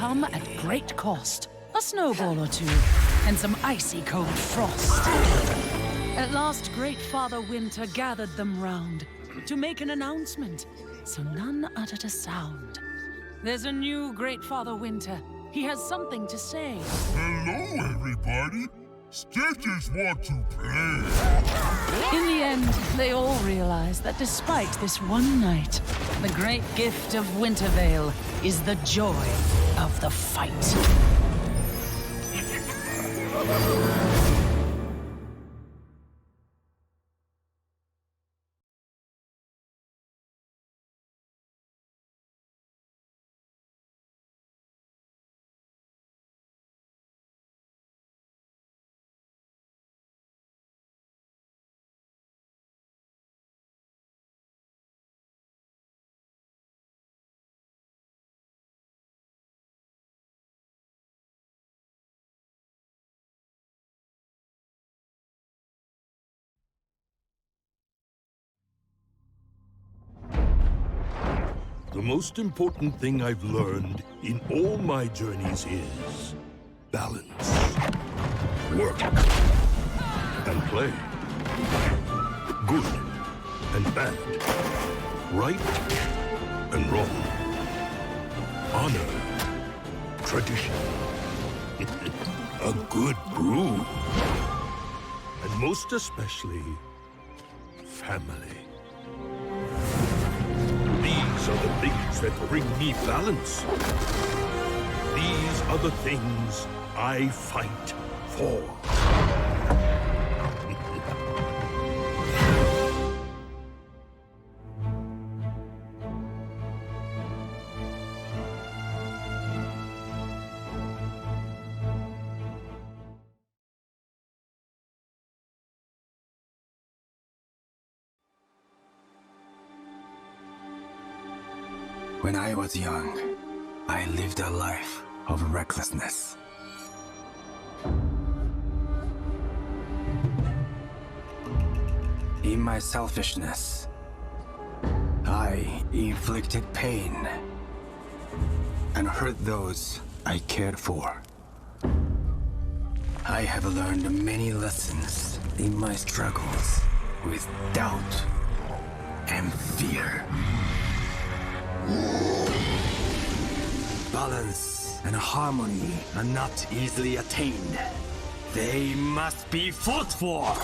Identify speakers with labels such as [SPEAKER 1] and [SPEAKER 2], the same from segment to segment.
[SPEAKER 1] come at great cost. A snowball or two, and some icy cold frost. At last, Great Father Winter gathered them round to make an announcement, so none uttered a sound. There's a new Great Father Winter. He has something to say.
[SPEAKER 2] Hello, everybody. Stitches want to play.
[SPEAKER 1] In the end, they all realize that despite this one night, the great gift of Wintervale is the joy of the fight.
[SPEAKER 3] The most important thing I've learned in all my journeys is balance. Work and play. Good and bad. Right and wrong. Honor. Tradition. A good brew. And most especially, family. These are the things that bring me balance. These are the things I fight for.
[SPEAKER 4] When I was young, I lived a life of recklessness. In my selfishness, I inflicted pain and hurt those I cared for. I have learned many lessons in my struggles with doubt and fear. Balance and harmony are not easily attained. They must be fought for!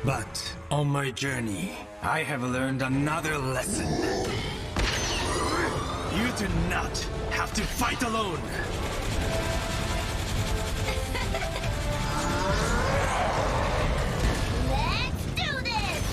[SPEAKER 4] But on my journey, I have learned another lesson. You do not have to fight alone.
[SPEAKER 5] Let's do this!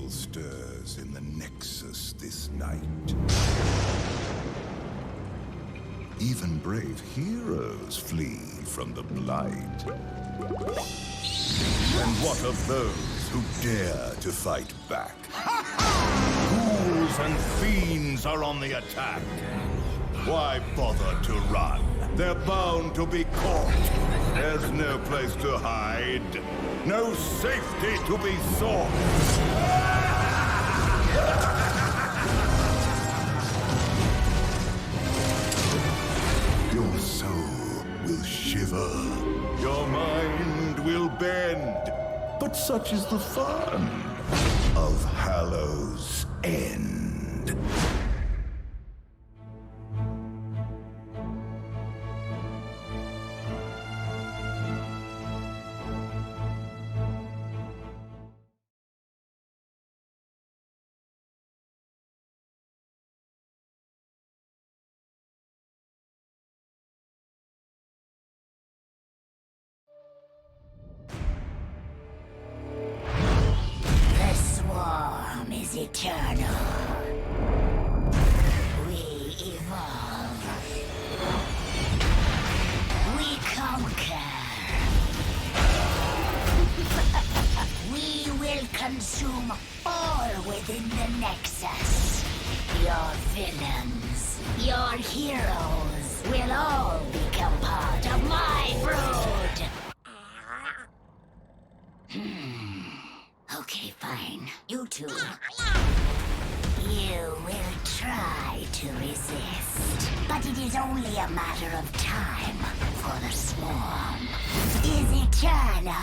[SPEAKER 2] evil stirs in the Nexus this night. Even brave heroes flee from the blight. And what of those who dare to fight back? Ghouls and fiends are on the attack. Why bother to run? They're bound to be caught. There's no place to hide. No safety to be sought. Your soul will shiver. Your mind will bend. But such is the fun of Hallow's End.
[SPEAKER 5] The swarm is eternal. We evolve. We conquer. We will consume all within the Nexus. Your villains, your heroes will all become part of my brood. Okay, fine. You two. You will try to resist, but it is only a matter of time, for the swarm is eternal.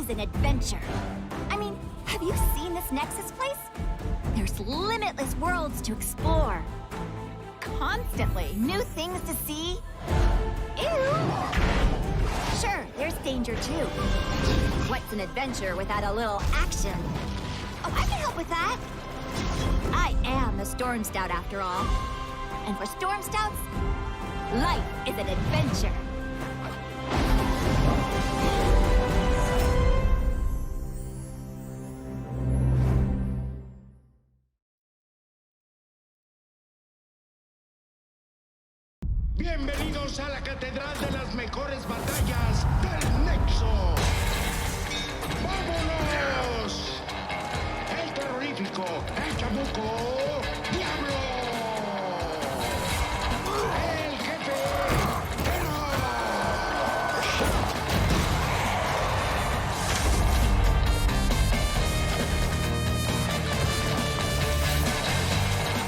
[SPEAKER 6] An adventure. I mean, have you seen this Nexus place? There's limitless worlds to explore. Constantly new things to see. Ew! Sure, there's danger too. What's an adventure without a little action? Oh, I can help with that. I am a Storm Scout after all. And for Storm Scouts, life is an adventure.
[SPEAKER 7] Bienvenidos a la catedral de las mejores batallas del Nexo. ¡Vámonos! El terrorífico, el chamuco, Diablo. El jefe,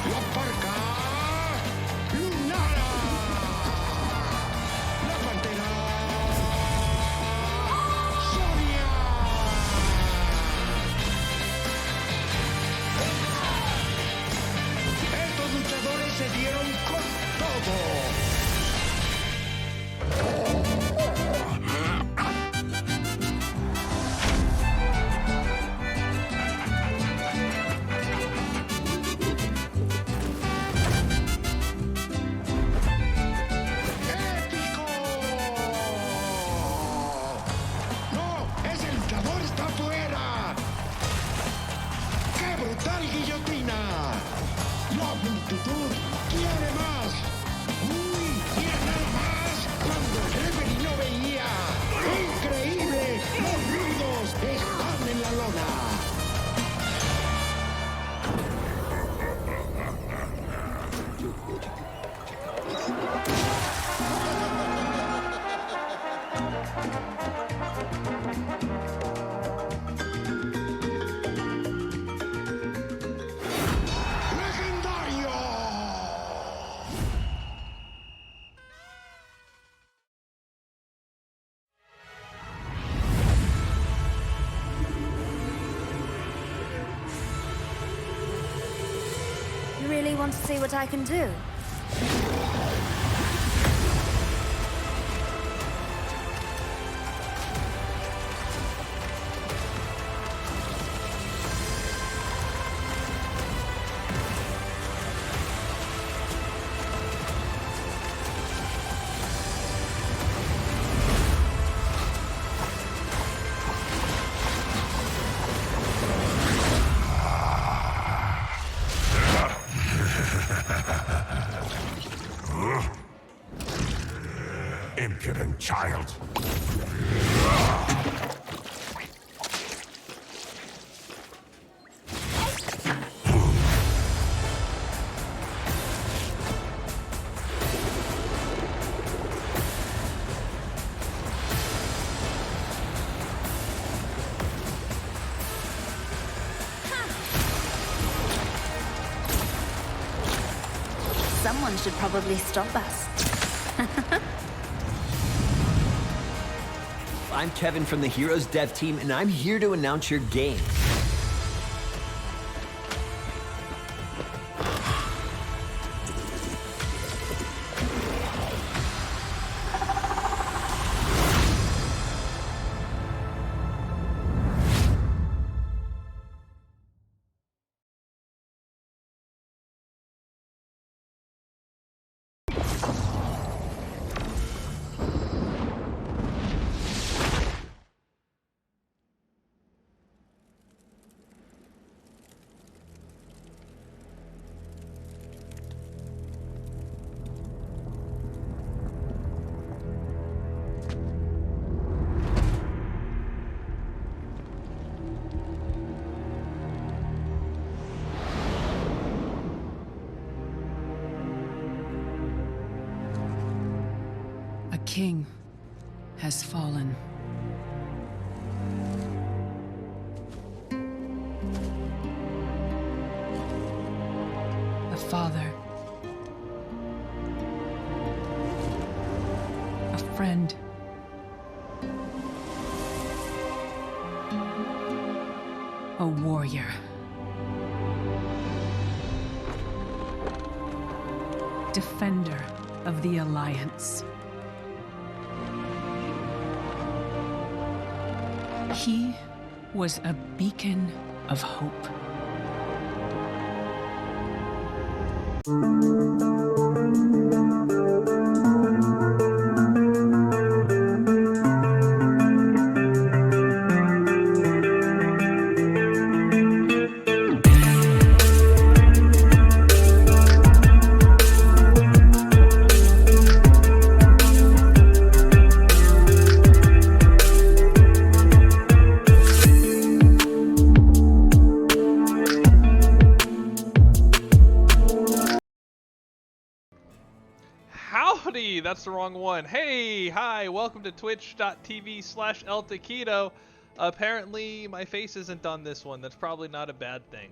[SPEAKER 7] la parca, Lunara. La pantera, Sonia.
[SPEAKER 8] really want to see what I can do?
[SPEAKER 3] Impudent child.
[SPEAKER 8] Someone should probably stop us.
[SPEAKER 9] I'm Kevin from the Heroes Dev Team, and I'm here to announce your game.
[SPEAKER 1] A king has fallen. A father. A friend. A warrior. Defender of the Alliance. He was a beacon of hope.
[SPEAKER 10] Howdy, that's the wrong one. Hey, hi, welcome to twitch.tv/eltaquito. Apparently my face isn't on this one. That's probably not a bad thing.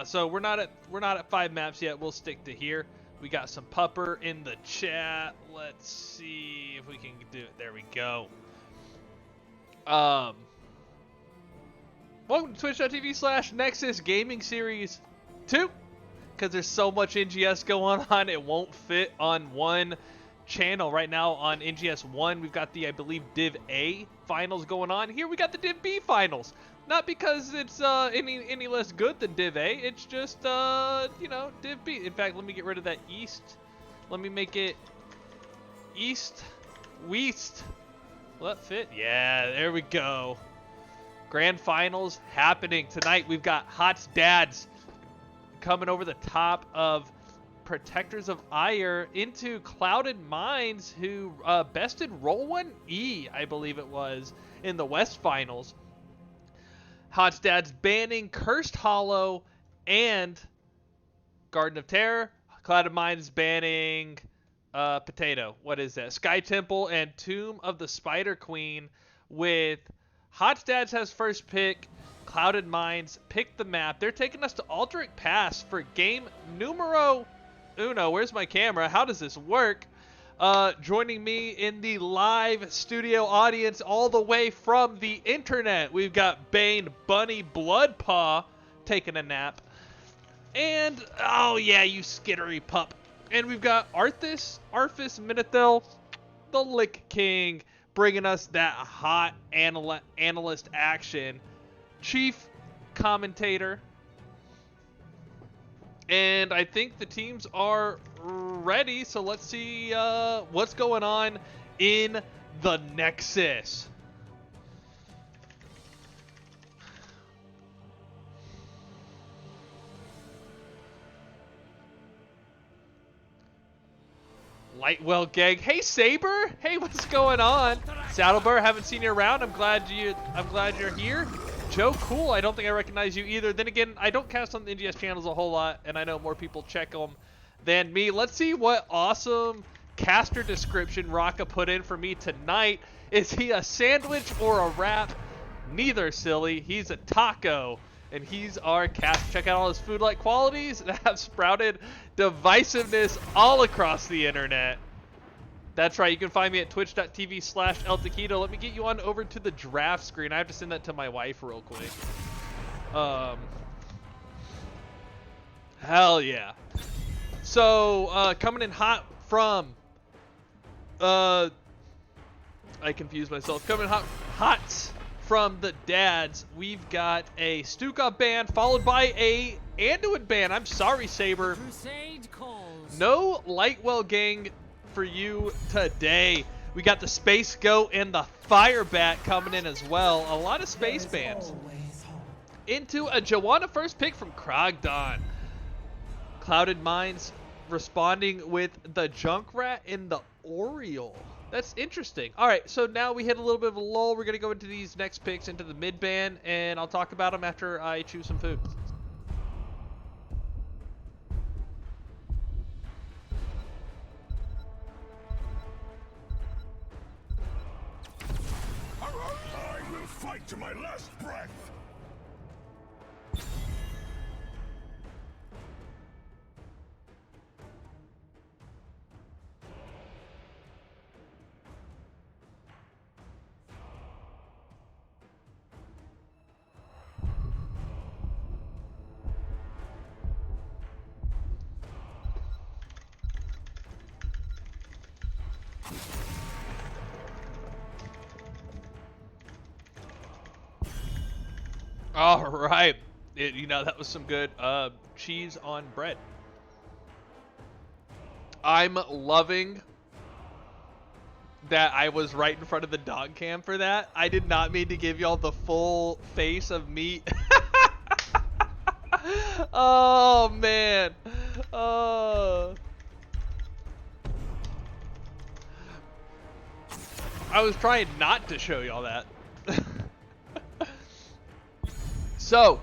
[SPEAKER 10] So we're not at 5 maps yet. We'll stick to here. We got some pupper in the chat. Let's see if we can do it. There we go. Welcome to twitch.tv/Nexus Gaming Series 2. Because there's so much NGS going on, it won't fit on one channel. Right now on NGS 1, we've got the, I believe, Div A finals going on. Here we got the Div B finals. Not because it's any less good than Div A. It's just, you know, Div B. In fact, let me get rid of that East. Let me make it East, West. Will that fit? Yeah, there we go. Grand Finals happening tonight. We've got Hot's Dads coming over the top of Protectors of Ire into Clouded Minds, who bested Roll 1E, I believe it was, in the West Finals. Hot's Dad's banning Cursed Hollow and Garden of Terror. Clouded Minds banning Potato. What is that? Sky Temple and Tomb of the Spider Queen, with Hot's Dad's has first pick. Clouded Minds pick the map. They're taking us to Aldrich Pass for game numero uno. Where's my camera? How does this work? Joining me in the live studio audience all the way from the internet, we've got Bane Bunny Bloodpaw taking a nap. And, oh yeah, you skittery pup. And we've got Arthas Minithil, the Lick King, bringing us that hot analyst action. Chief commentator. And I think the teams are ready, so let's see what's going on in the Nexus. Lightwell gang. Hey Saber. Hey, what's going on? Saddleburr, haven't seen you around. I'm glad you're here. Joe, cool. I don't think I recognize you either. Then again, I don't cast on the NGS channels a whole lot, and I know more people check them than me. Let's see what awesome caster description Raka put in for me tonight. Is he a sandwich or a wrap? Neither, silly. He's a taco. And he's our cast. Check out all his food-like qualities that have sprouted divisiveness all across the internet. That's right. You can find me at twitch.tv/eltaquito. Let me get you on over to the draft screen. I have to send that to my wife real quick. Hell yeah. So, coming in hot from... I confused myself. Coming hot from the dads, we've got a Stukov ban followed by a Anduin ban. I'm sorry, Saber. No Lightwell gang for you today. We got the Space Goat and the Fire Bat coming in as well. A lot of space bans. Into a Joanna first pick from Krogdon. Clouded Minds responding with the Junkrat and the Oriole. That's interesting. All right, so now we hit a little bit of a lull. We're going to go into these next picks into the mid ban, and I'll talk about them after I choose some food.
[SPEAKER 3] I will fight to my last breath.
[SPEAKER 10] All right. You know, that was some good cheese on bread. I'm loving that I was right in front of the dog cam for that. I did not mean to give y'all the full face of meat. Oh, man. I was trying not to show y'all that. So,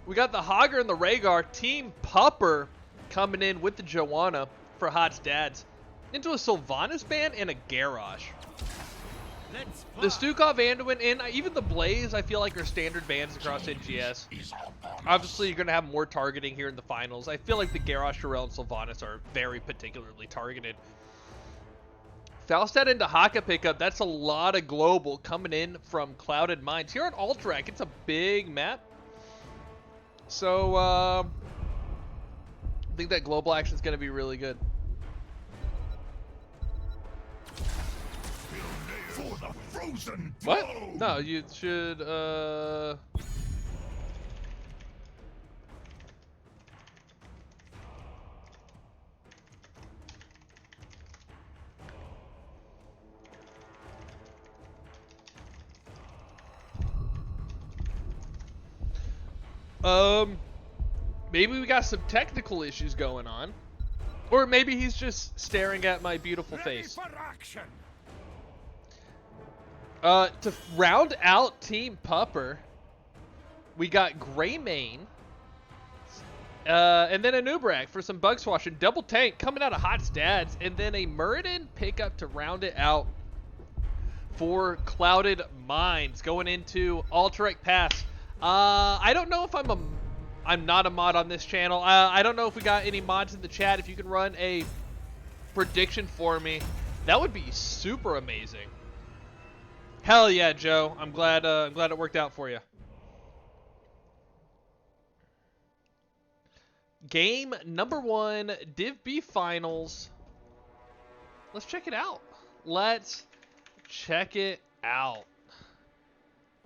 [SPEAKER 10] we got the Hogger and the Rhaegar. Team Pupper coming in with the Joanna for Hot's dads. Into a Sylvanas ban and a Garrosh. The Stukov, Anduin, and even the Blaze, I feel like are standard bans across NGS. Obviously, you're going to have more targeting here in the finals. I feel like the Garrosh, Jarell, and Sylvanas are very particularly targeted. Falstad into Haka pickup. That's a lot of global coming in from Clouded Minds. Here on Alterac, it's a big map. So, I think that global action is going to be really good.
[SPEAKER 3] For the frozen
[SPEAKER 10] What?
[SPEAKER 3] foe.
[SPEAKER 10] No, you should, maybe we got some technical issues going on. Or maybe he's just staring at my beautiful face. To round out Team Pupper, we got Greymane, and then a Nubrak for some bug swashing. Double tank coming out of Hot's dads, and then a Muradin pickup to round it out for Clouded Minds going into Alterac Pass. I don't know if I'm not a mod on this channel. I don't know if we got any mods in the chat. If you can run a prediction for me, that would be super amazing. Hell yeah, Joe. I'm glad it worked out for you. Game number 1, Div B Finals. Let's check it out. Let's check it out.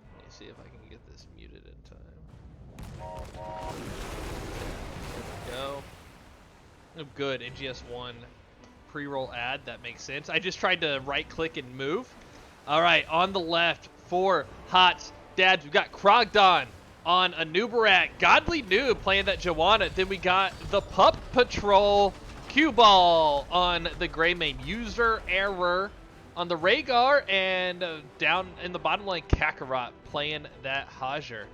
[SPEAKER 10] Let me see if I can get this muted in time. There we go. Oh, good. NGS 1 pre-roll ad. That makes sense. I just tried to right-click and move. All right, on the left for Hots Dads, we've got Krogdon on a Nubarak. Godly Noob playing that Joanna. Then we got the Pup Patrol Cue Ball on the Greymane. User error on the Rhaegar, and down in the bottom lane, Kakarot playing that Hajar.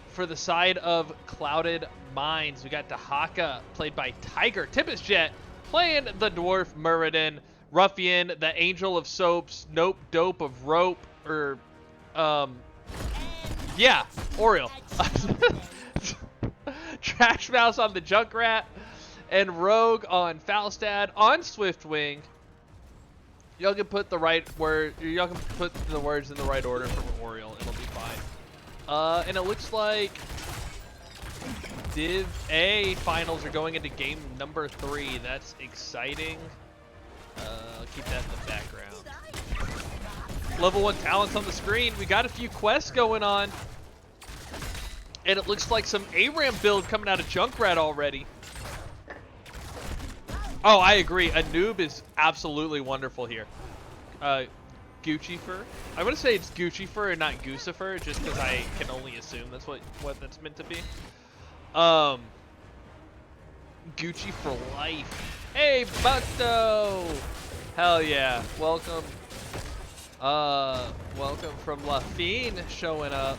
[SPEAKER 10] For the side of Clouded Minds, we got Dahaka played by Tiger. Tempest Jet playing the Dwarf Muradin. Ruffian, the Angel of Soaps, Nope Dope of Rope, or yeah, Oriole. Trash Mouse on the Junkrat, and Rogue on Falstad. On Swiftwing, y'all can put the right word. Y'all can put the words in the right order for Oriole. It'll be fine. And it looks like Div A finals are going into game number 3. That's exciting. I'll keep that in the background. Level 1 talents on the screen. We got a few quests going on. And it looks like some ARAM build coming out of Junkrat already. Oh, I agree. A noob is absolutely wonderful here. Gucci fur. I want to say it's Gucci fur and not Goosifer, just because I can only assume that's what that's meant to be. Gucci for life. Hey, Bucto! Hell yeah. Welcome. Welcome from Lafine showing up.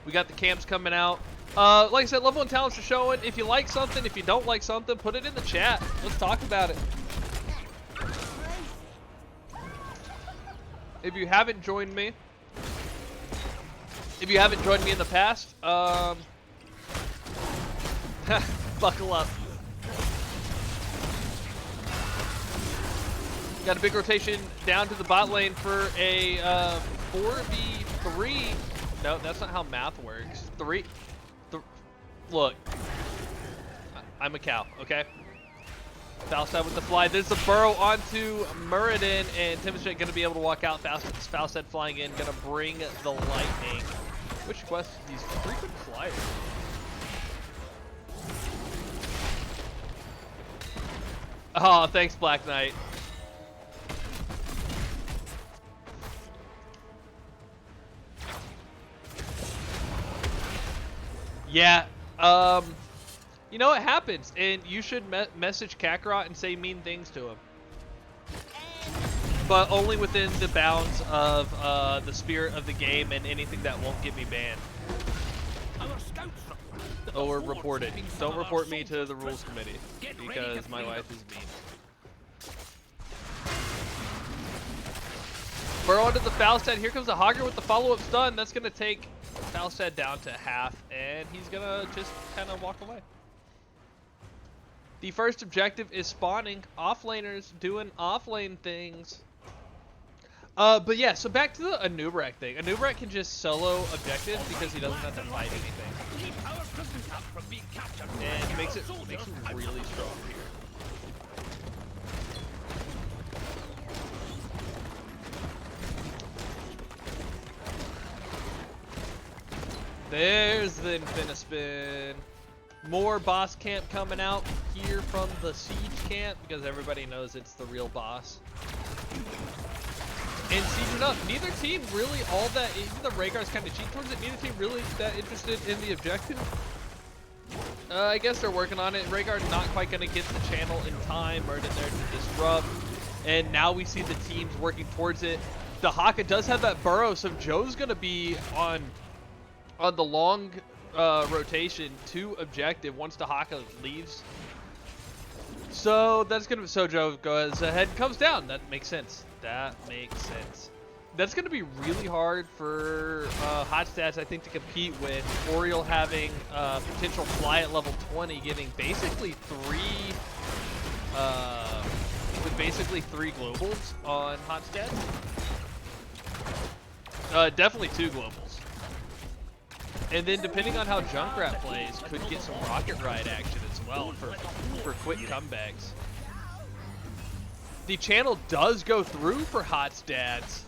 [SPEAKER 10] We got the camps coming out. Like I said, level 1 talents are showing. If you like something, if you don't like something, put it in the chat. Let's talk about it. If you haven't joined me in the past, buckle up. Got a big rotation down to the bot lane for a 4v3. No, that's not how math works. Look, I'm a cow, okay? Falstad with the fly. There's a burrow onto Muradin, and Tempest Jet gonna be able to walk out. Falstad flying in, gonna bring the lightning. Which quest? These frequent flyers. Oh, thanks, Black Knight. Yeah, you know, it happens, and you should message Kakarot and say mean things to him. But only within the bounds of the spirit of the game and anything that won't get me banned. Or reported. Don't report me to the rules committee, because my wife is mean. Burrow onto the Falstad. Here comes the Hagar with the follow-up stun. That's going to take Falstad down to half, and he's going to just kind of walk away. The first objective is spawning. Offlaners doing offlane things. But yeah, so back to the Anubarak thing. Anubarak can just solo objectives because he doesn't have to fight anything. And makes it really strong here. There's the Infinispin. More boss camp coming out here from the Siege camp because everybody knows it's the real boss. And sieging up, neither team really all that, even the Rhaegar's kind of cheat towards it, neither team really that interested in the objective. I guess they're working on it. Rhaegar not quite going to get the channel in time, or in there to disrupt. And now we see the teams working towards it. Dahaka does have that burrow, so Joe's going to be on the long rotation to objective once Dahaka leaves. So that's going to, so Joe goes ahead and comes down. That makes sense. That makes sense. That's going to be really hard for Hot Stats, I think, to compete with. Oriole having potential fly at level 20, getting basically three globals on Hot Stats. Definitely 2 globals. And then depending on how Junkrat plays, could get some Rocket Ride action as well for quick comebacks. The channel does go through for hot stats.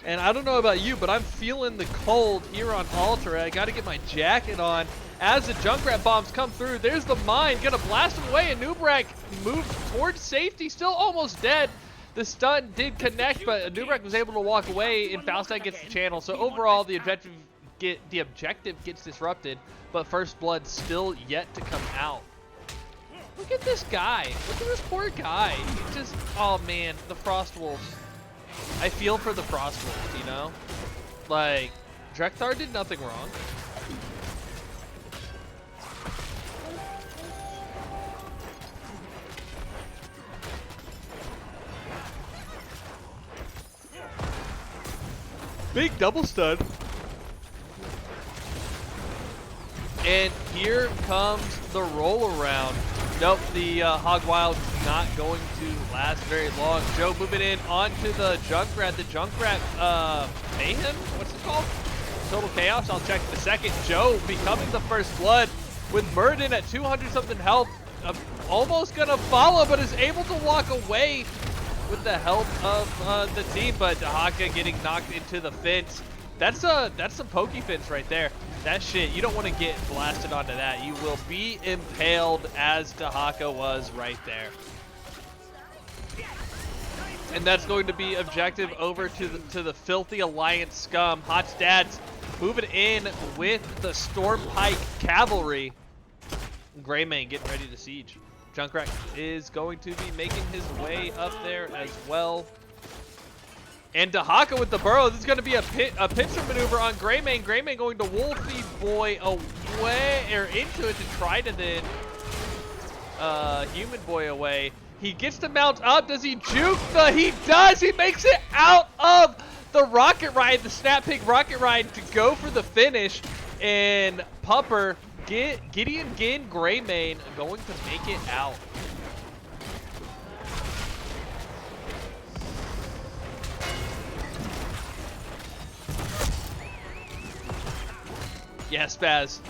[SPEAKER 10] And I don't know about you, but I'm feeling the cold here on Alter. I got to get my jacket on. As the Junkrat bombs come through, there's the mine. Gonna blast him away, and Nubrak moves towards safety, still almost dead. The stun did connect, but Nubrak was able to walk away, and Faustad gets the channel. So overall, the objective gets disrupted, but First Blood still yet to come out. Look at this guy. Look at this poor guy. He just, oh man, the Frost Wolves. I feel for the Frost Wolves, you know? Like, Drekthar did nothing wrong. Big double stun. And here comes the roll around. Nope, the Hog Wild is not going to last very long. Joe moving in onto the Junkrat. The Junkrat Mayhem? What's it called? Total Chaos? I'll check in a second. Joe becoming the First Blood with Murden at 200-something health. Almost going to follow, but is able to walk away with the help of the team. But Dahaka getting knocked into the fence. That's some pokey fence right there. That shit, you don't want to get blasted onto that. You will be impaled as Dahaka was right there. And that's going to be objective over to the Filthy Alliance scum. Hot Stats moving in with the Stormpike Cavalry. Greymane getting ready to siege. Junkrat is going to be making his way up there as well. And Dahaka with the burrow. This is going to be a pincer maneuver on Greymane. Greymane going to Wolfie Boy away, or into it to try to then Human Boy away. He gets to mount up. Does he juke? He does. He makes it out of the Rocket Ride, the Snap Pig Rocket Ride, to go for the finish. And Pupper, Gideon Gin, Greymane going to make it out. Yeah, Spaz,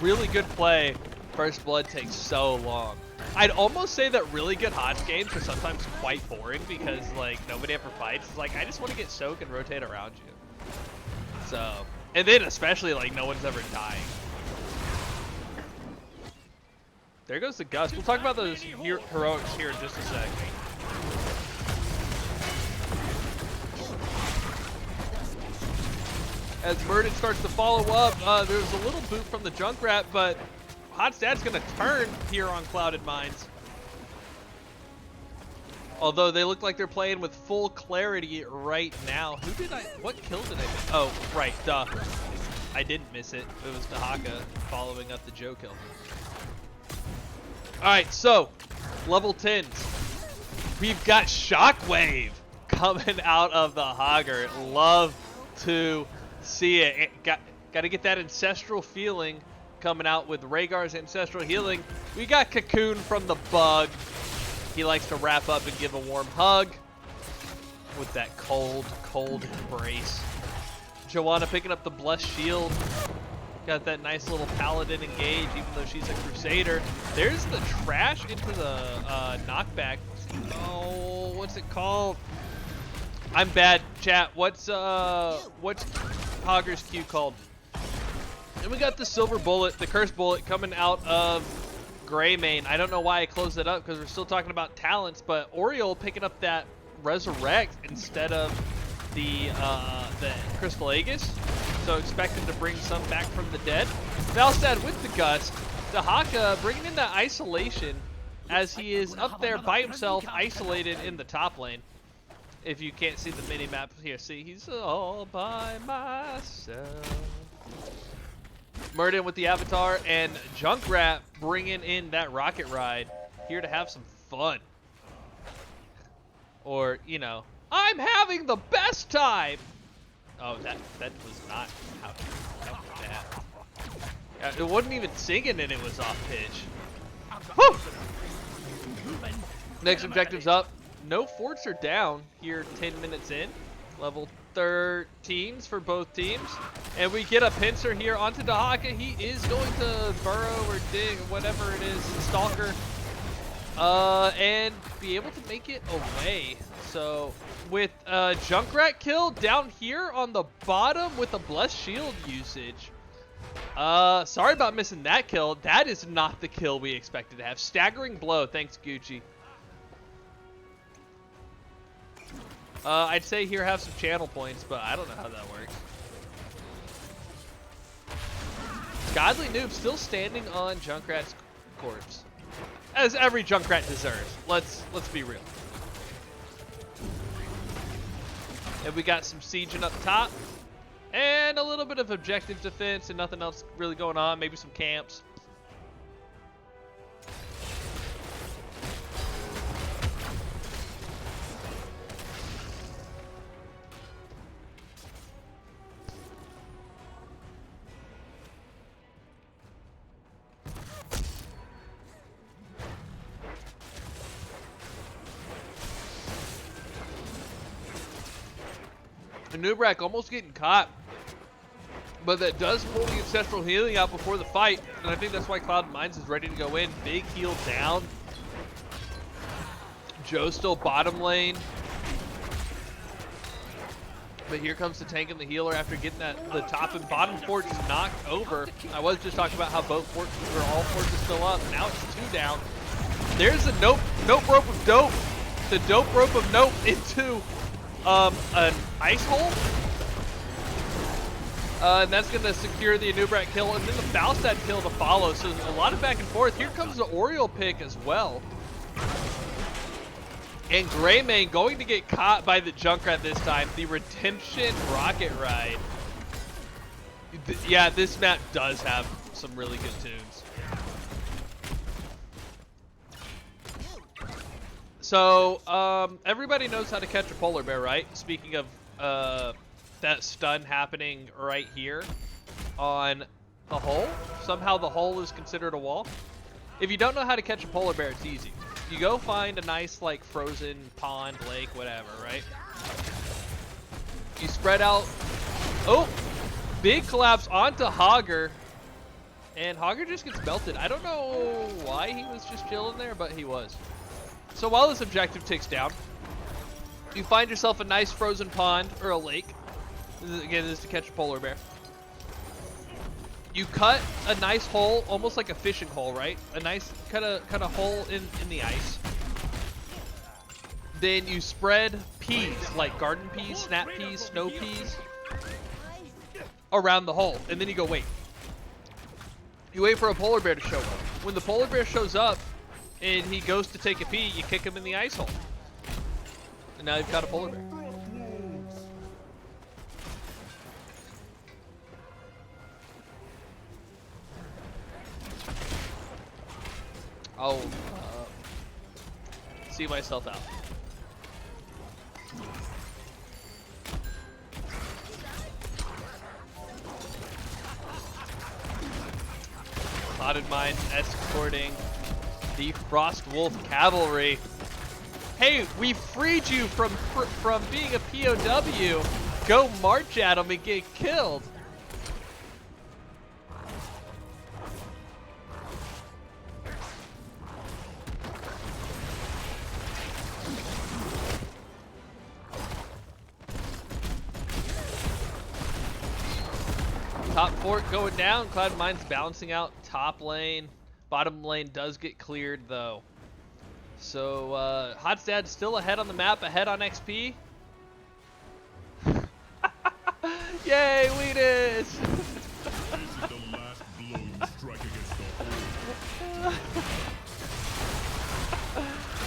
[SPEAKER 10] really good play. First Blood takes so long. I'd almost say that really good HOTS games are sometimes quite boring because, like, nobody ever fights. It's like, I just want to get soaked and rotate around you. So, and then especially, like, no one's ever dying. There goes the Gust. We'll talk about those heroics here in just a sec. As Murden starts to follow up, there's a little boot from the Junkrat, but Hot Stat's going to turn here on Clouded Mines. Although they look like they're playing with full clarity right now. What kill did I miss? Oh, right, duh. I didn't miss it. It was Dahaka following up the Joe kill. Alright, so, level 10s. We've got Shockwave coming out of the Hogger. Love to see it. Got to get that ancestral feeling coming out with Rhaegar's ancestral healing. We got Cocoon from the Bug. He likes to wrap up and give a warm hug with that cold, cold embrace. Joanna picking up the Blessed Shield. Got that nice little Paladin engage, even though she's a Crusader. There's the trash into the knockback. Oh, what's it called? I'm bad, chat. What's Hogger's Q called? And we got the Silver Bullet, the Cursed Bullet, coming out of Greymane. I don't know why I closed it up because we're still talking about talents, but Oriole picking up that Resurrect instead of the Crystal Aegis. So expected to bring some back from the dead. Valstad with the Gust. Dahaka bringing in that isolation as he is up there by himself, isolated in the top lane. If you can't see the mini-map here, see, he's all by myself. Murden with the Avatar, and Junkrat bringing in that Rocket Ride, here to have some fun. Or, you know, I'm having the best time! Oh, that was not how that. It wasn't even singing and it was off pitch. Woo! Next objective's up. No forts are down here 10 minutes in. Level 13s for both teams. And we get a pincer here onto Dahaka. He is going to burrow or dig or whatever it is, stalker, and be able to make it away. So with Junkrat kill down here on the bottom with a blessed shield usage. Sorry about missing that kill. That is not the kill we expected to have. Staggering blow, thanks Gucci. I'd say here have some channel points, but I don't know how that works. Godly Noob still standing on Junkrat's corpse, as every Junkrat deserves. Let's be real. And we got some sieging up top, and a little bit of objective defense, and nothing else really going on. Maybe some camps. Nubrak almost getting caught, but that does pull the ancestral healing out before the fight, and I think that's why Cloud Mines is ready to go in. Big heal down. Joe still bottom lane, but here comes the tank and the healer after getting the top and bottom forts knocked over. I was just talking about how both forts or all forts are still up. Now it's 2 down. There's a nope rope of dope. The dope rope of nope into an ice hole, and that's going to secure the Anubrak kill, and then the Falstad kill to follow. So a lot of back and forth. Here comes the Oriole pick as well, and Greymane going to get caught by the Junkrat this time. The Redemption Rocket Ride. Yeah, this map does have some really good tunes. So, everybody knows how to catch a polar bear, right? Speaking of that stun happening right here on the hole. Somehow the hole is considered a wall. If you don't know how to catch a polar bear, it's easy. You go find a nice, like, frozen pond, lake, whatever, right? You spread out. Oh! Big collapse onto Hogger. And Hogger just gets melted. I don't know why he was just chilling there, but he was. So while this objective ticks down, you find yourself a nice frozen pond or a lake. Again, this is to catch a polar bear. You cut a nice hole, almost like a fishing hole, right? A nice cut a hole in the ice. Then you spread peas, like garden peas, snap peas, snow peas, around the hole, and then you go wait. You wait for a polar bear to show up. When the polar bear shows up, and he goes to take a pee, you kick him in the ice hole. And now you've got a polar bear. I'll see myself out. Clouded Mines escorting the Frost Wolf Cavalry. Hey, we freed you from being a POW. Go march at them and get killed. Top fort going down. Cloud Mines balancing out top lane. Bottom lane does get cleared though. So Hotstad's still ahead on the map, ahead on XP. Yay, Wheatus!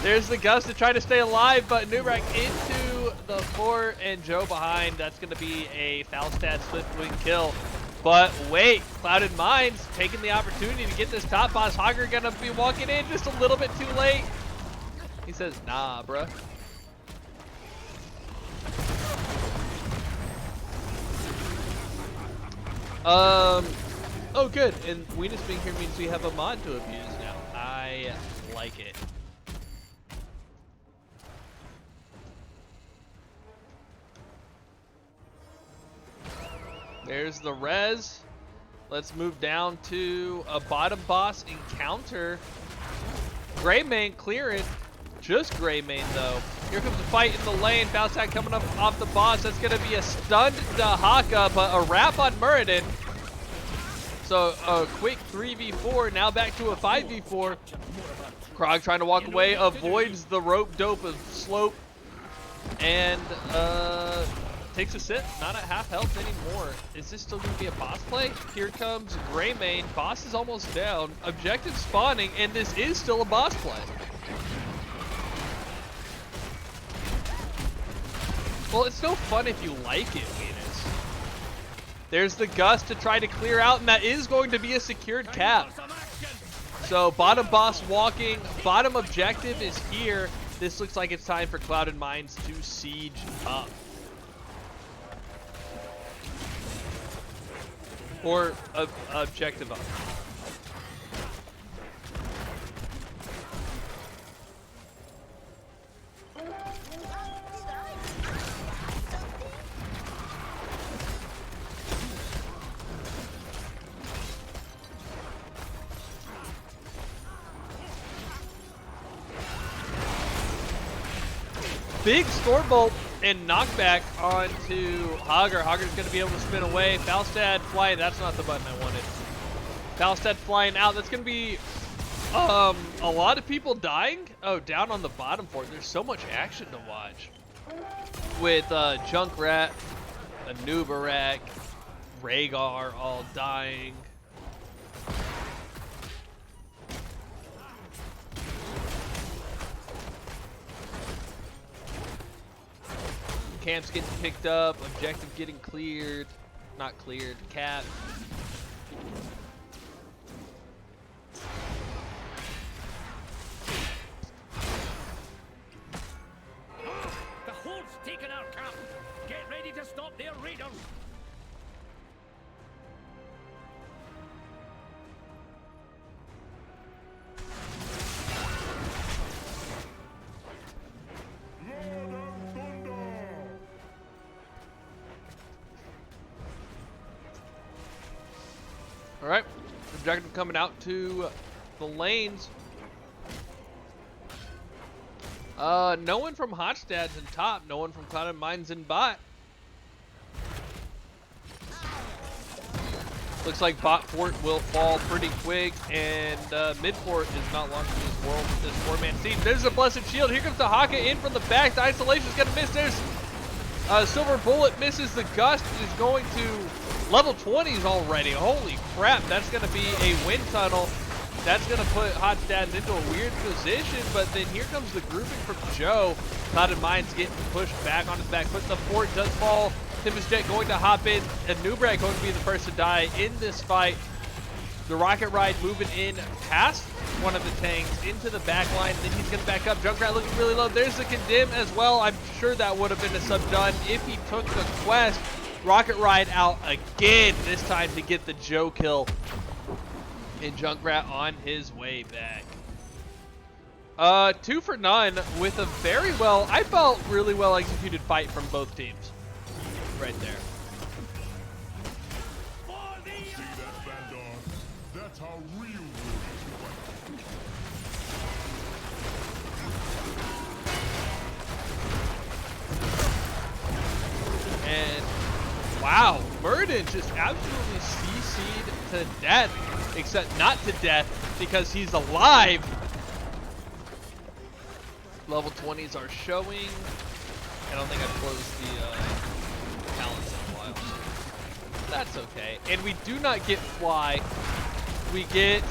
[SPEAKER 10] There's the Gust to try to stay alive, but Nubrak into the fort and Joe behind. That's going to be a Falstad Swiftwing kill. But wait, Clouded Mines taking the opportunity to get this top boss. Hogger gonna be walking in just a little bit too late. He says, nah, bruh. Oh good, and Weenus being here means we have a mod to abuse now. I like it. There's the res. Let's move down to a bottom boss encounter. Greymane clearing. Just Greymane though. Here comes the fight in the lane. Falstad coming up off the boss. That's going to be a stunned Dahaka, but a wrap on Muradin. So a quick 3v4. Now back to a 5v4. Krog trying to walk away. Avoids the rope dope of Slope. And takes a sit. Not at half health anymore. Is this still going to be a boss play? Here comes Greymane. Boss is almost down. Objective spawning. And this is still a boss play. Well, it's no fun if you like it, Venus. There's the Gust to try to clear out, and that is going to be a secured cap. So bottom boss walking, bottom objective is here. This looks like it's time for Clouded Minds to siege up. Or objective up. Big Stormbolt and knockback onto Hogger. Hogger's going to be able to spin away. Falstad flying. That's not the button I wanted. Falstad flying out. That's going to be a lot of people dying. Oh, down on the bottom fort. There's so much action to watch. With Junkrat, Anubarak, Rhaegar all dying. Camps getting picked up, objective getting cleared, not cleared, cap.
[SPEAKER 11] The Horde's taken our camp. Get ready to stop their raiders.
[SPEAKER 10] All right, objective coming out to the lanes. No one from Hotstad's in top. No one from Clouded Minds in bot. Looks like bot fort will fall pretty quick, and mid fort is not long in this world with this 4-man siege. There's a blessed shield. Here comes the Haka in from the back. The isolation's gonna miss. There's Silver Bullet misses. The Gust is going to level 20s already. Holy crap, that's going to be a wind tunnel. That's going to put Hotstad into a weird position, but then here comes the grouping from Joe. Clouded Minds getting pushed back on his back foot. The fort does fall. Tempest Jet going to hop in, and Nubrak going to be the first to die in this fight. The Rocket Ride moving in past one of the tanks into the back line, and then he's going to back up. Junkrat looking really low. There's the Condemn as well. I'm sure that would have been a sub done if he took the quest. Rocket Ride out again, this time to get the Joe kill. And Junkrat on his way back. 2 for none with a very well, I felt really well executed fight from both teams. Right there.
[SPEAKER 2] See that, Vandar? That's how real
[SPEAKER 10] And wow, Muradin just absolutely CC'd to death, except not to death because he's alive. Level 20s are showing. I don't think I've closed the talents in a while. That's okay. And we do not get fly. We get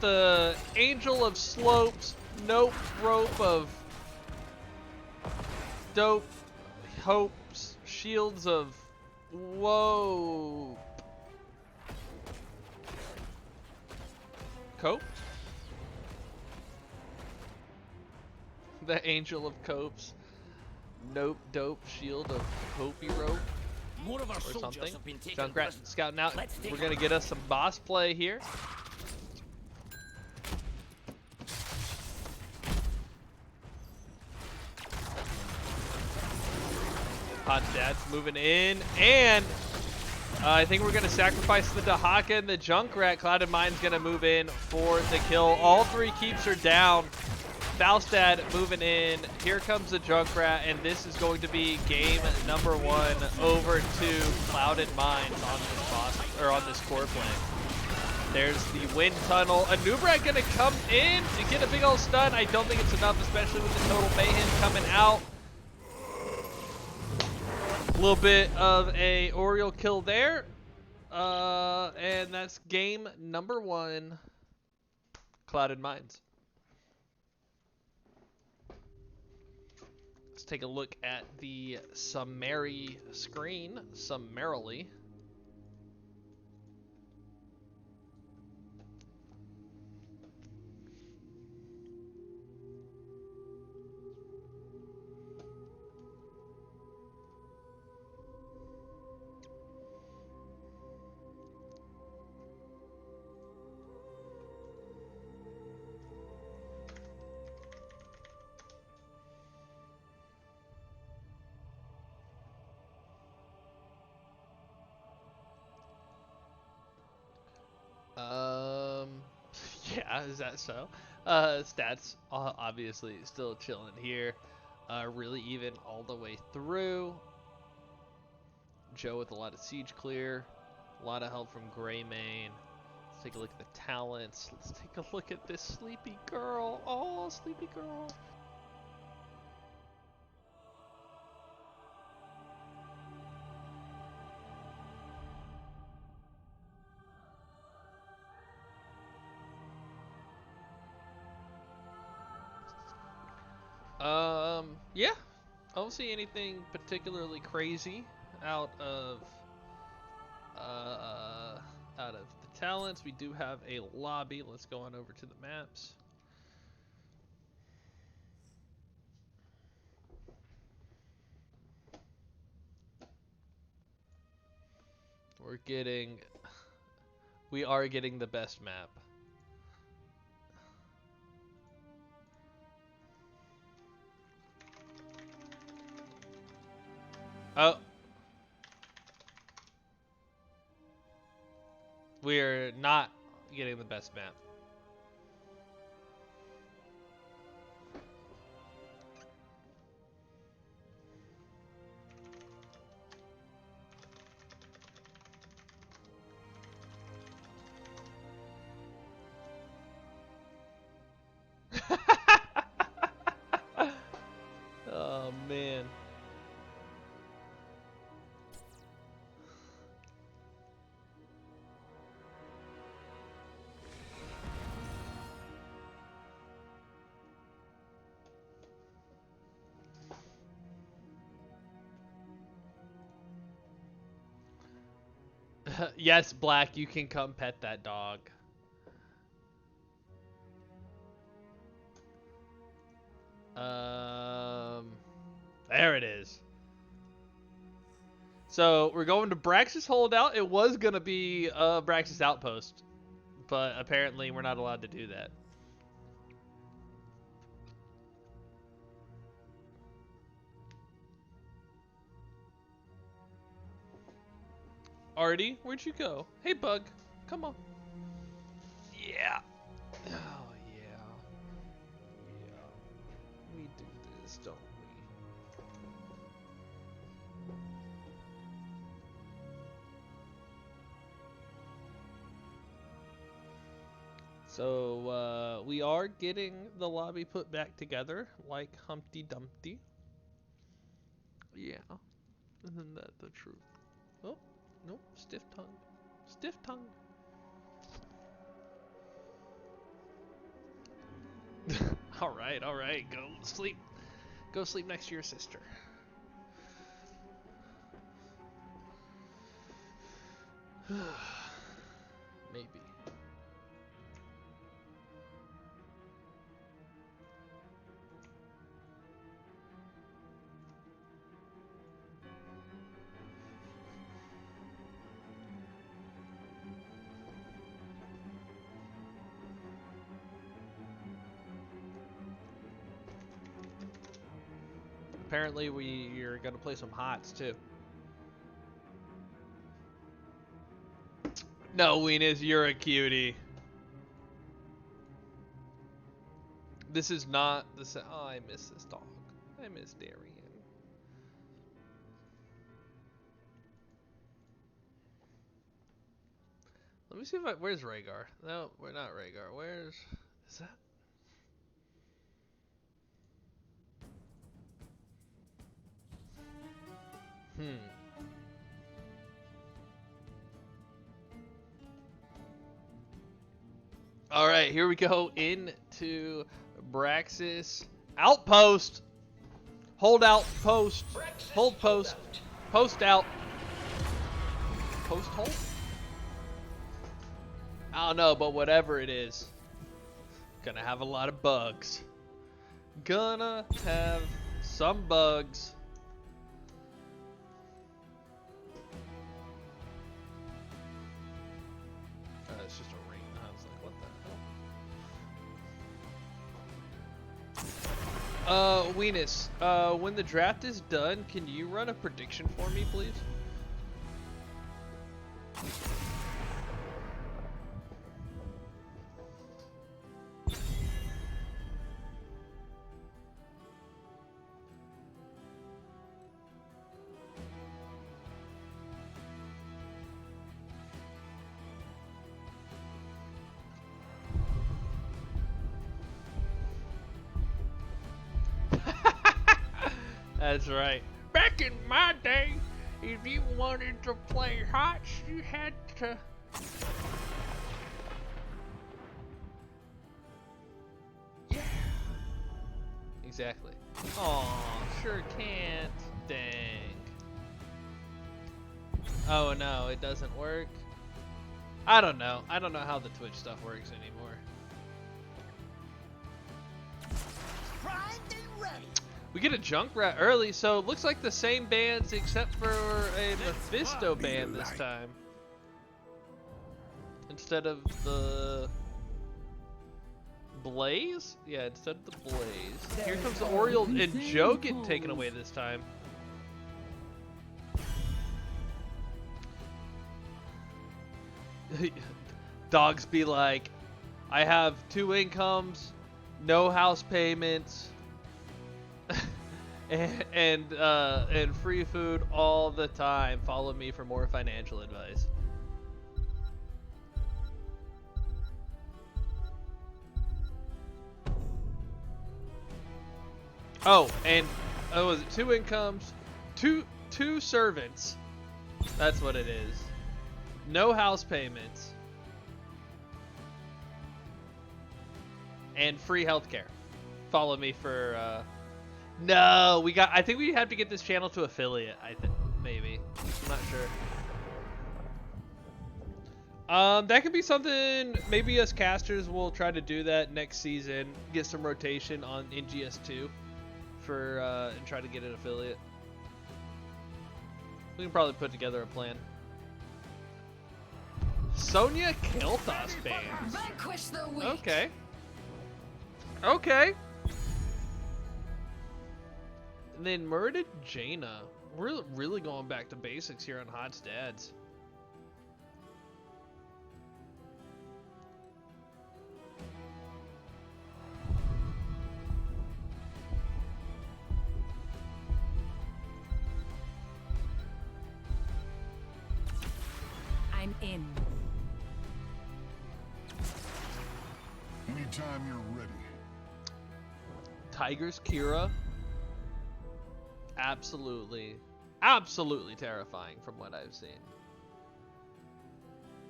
[SPEAKER 10] the Angel of Slopes, Nope Rope of Dope, Hopes, Shields of Whoa. Cope? The Angel of Copes. Nope, Dope, Shield of Hopey Rope.
[SPEAKER 11] More of our
[SPEAKER 10] Or
[SPEAKER 11] soldiers
[SPEAKER 10] something.
[SPEAKER 11] have been taken
[SPEAKER 10] Junkrat
[SPEAKER 11] prisoner.
[SPEAKER 10] scouting out.
[SPEAKER 11] Let's take
[SPEAKER 10] We're gonna get us some boss play here. Dad's moving in, and I think we're going to sacrifice the Dahaka and the Junkrat. Clouded Mind's going to move in for the kill. All 3 keeps are down. Falstad moving in. Here comes the Junkrat, and this is going to be game number 1 over to Clouded Minds on this boss, or on this core plane. There's the wind tunnel. Anubrat going to come in to get a big old stun. I don't think it's enough, especially with the total mayhem coming out. A little bit of a Oriole kill there. And that's game number 1, Clouded Minds. Let's take a look at the summary screen, summarily. Yeah, is that so? Stats obviously still chilling here. Really even all the way through. Joe with a lot of siege clear, a lot of help from Greymane. Let's take a look at the talents. Let's take a look at this Sleepy Girl. Oh, Sleepy Girl. Yeah, I don't see anything particularly crazy out of the talents. We do have a lobby. Let's go on over to the maps. We are getting the best map. Oh. We're not getting the best map. Oh, man. Yes, Black, you can come pet that dog. There it is. So we're going to Braxis Holdout. It was gonna be Braxis Outpost, but apparently we're not allowed to do that. Artie, where'd you go? Hey, Bug, come on. Yeah. Oh, yeah. Yeah. We do this, don't we? So, we are getting the lobby put back together like Humpty Dumpty. Yeah. Isn't that the truth? Oh, nope. Stiff tongue. Stiff tongue. Alright, alright. Go sleep. Go sleep next to your sister. Maybe. Apparently we're gonna play some HOTS too. No, Weenus, you're a cutie. This is not the same. Oh, I miss this dog. I miss Darian. Let me see if where's Rhaegar? No, we're not Rhaegar. Where's is that? All right, here we go into Braxis outpost. Hold out post. Hold post. Post out. Post hold? I don't know, but whatever it is, gonna have a lot of bugs. Gonna have some bugs. It's just a ring. I was like, what the hell? Weenus, when the draft is done, can you run a prediction for me, please? That's right. Back in my day, if you wanted to play HOTS, you had to... Yeah. Exactly. Aw, sure can't. Dang. Oh no, it doesn't work. I don't know. I don't know how the Twitch stuff works anymore. We get a Junkrat early, so it looks like the same bands except for a Mephisto band this time. Instead of the Blaze? Yeah, instead of the Blaze. Here comes the Oriole and Joe getting taken away this time. Dogs be like, I have 2 incomes, no house payments, and free food all the time. Follow me for more financial advice. Oh, and was it 2 incomes, two servants? That's what it is. No house payments. And free healthcare. Follow me for no, I think we have to get this channel to affiliate, I think maybe. I'm not sure. That could be something maybe us casters will try to do that next season, get some rotation on NGS2 for and try to get an affiliate. We can probably put together a plan. Sonya Kel'Thas bands. Okay. Okay. And then murdered Jaina. We're really going back to basics here on HOTS Dads.
[SPEAKER 1] I'm in.
[SPEAKER 7] Anytime you're ready.
[SPEAKER 10] Tiger's Kira. Absolutely terrifying from what I've seen.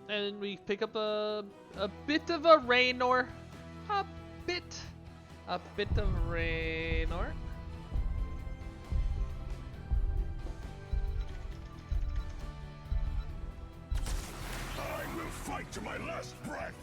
[SPEAKER 10] And we pick up a bit of a Raynor. A bit of Raynor.
[SPEAKER 3] I will fight to my last breath.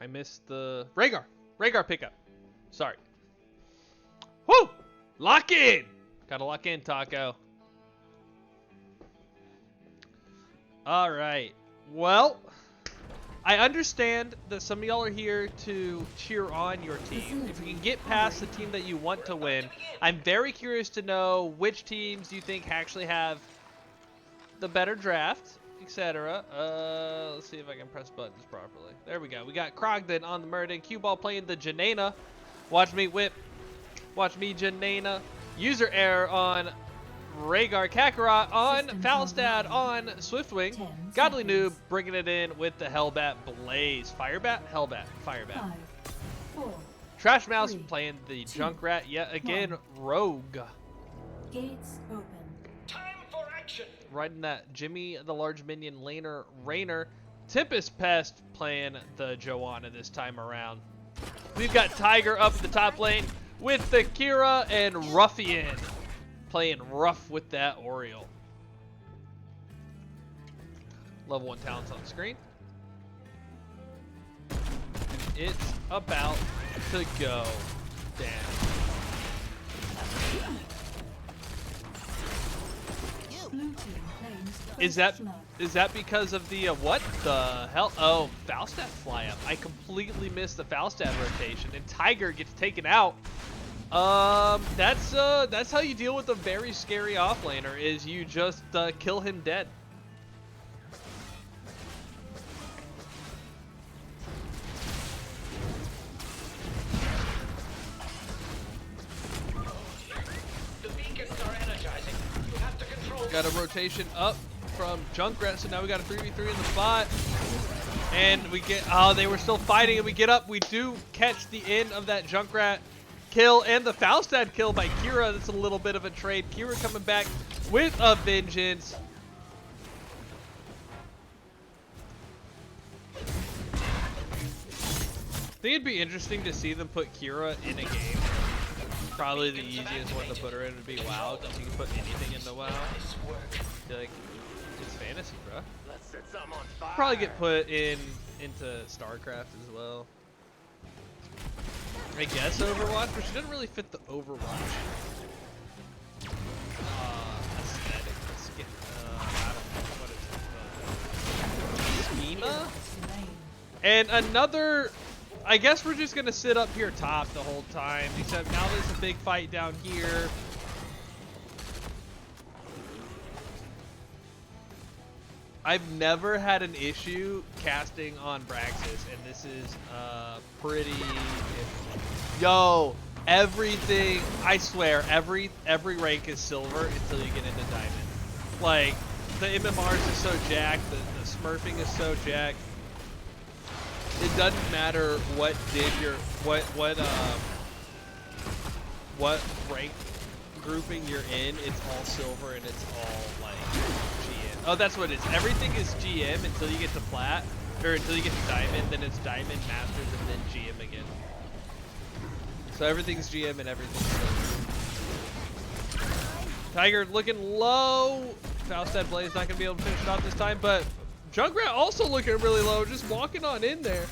[SPEAKER 10] I missed the Rhaegar pickup. Sorry. Woo! Lock in! Gotta lock in, Taco. Alright. Well, I understand that some of y'all are here to cheer on your team. If you can get past the team that you want to win, I'm very curious to know which teams you think actually have the better draft, etc. Let's see if I can press buttons properly. There we go. We got Krogden on the Murden. Cue ball playing the Janena. Watch me whip. Watch me Janena. User error on Rhaegar. Kakarot on Falstad on Swiftwing. Godly Noob bringing it in with the Hellbat Blaze. Firebat? Hellbat. Firebat.
[SPEAKER 1] 5, 4,
[SPEAKER 10] Trash Mouse
[SPEAKER 1] 3,
[SPEAKER 10] playing the
[SPEAKER 1] 2,
[SPEAKER 10] Junkrat yet again.
[SPEAKER 1] 1.
[SPEAKER 10] Rogue.
[SPEAKER 1] Gates open.
[SPEAKER 11] Time for action.
[SPEAKER 10] Riding that Jimmy the Large Minion laner Rainer. Tempest Pest playing the Joanna this time around. We've got Tiger up the top lane with the Kira and Ruffian playing rough with that Oriole. Level 1 talents on the screen. And it's about to go down. Is that because of the what the hell? Oh, Falstad fly up. I completely missed the Falstad rotation, and Tiger gets taken out. That's how you deal with a very scary offlaner. Is you just kill him dead.
[SPEAKER 11] The beacons are energizing. You have to control.
[SPEAKER 10] Got a rotation up from Junkrat, so now we got a 3v3 in the bot. And we get, oh, they were still fighting, and we get up. We do catch the end of that Junkrat kill and the Falstad kill by Kira. That's a little bit of a trade. Kira coming back with a vengeance. I think it'd be interesting to see them put Kira in a game. Probably the easiest one to put her in would be WoW. Don't you can put anything into WoW? I feel like it's fantasy, bro. Probably get put into StarCraft as well. I guess Overwatch, but she doesn't really fit the Overwatch aesthetic. Let's get, I don't know, what is it? Schema? And another, I guess we're just going to sit up here top the whole time, except now there's a big fight down here. I've never had an issue casting on Braxis, and this is pretty. Yo, everything. I swear, every rank is silver until you get into diamond. Like the MMRs is so jacked, the smurfing is so jacked. It doesn't matter what rank grouping you're in. It's all silver and it's all like. Oh, that's what it is. Everything is GM until you get to plat, or until you get to diamond, then it's diamond, masters, and then GM again. So everything's GM and everything's silver. Tiger looking low. Falstad Blaze not gonna be able to finish it off this time, but Junkrat also looking really low, just walking on in there.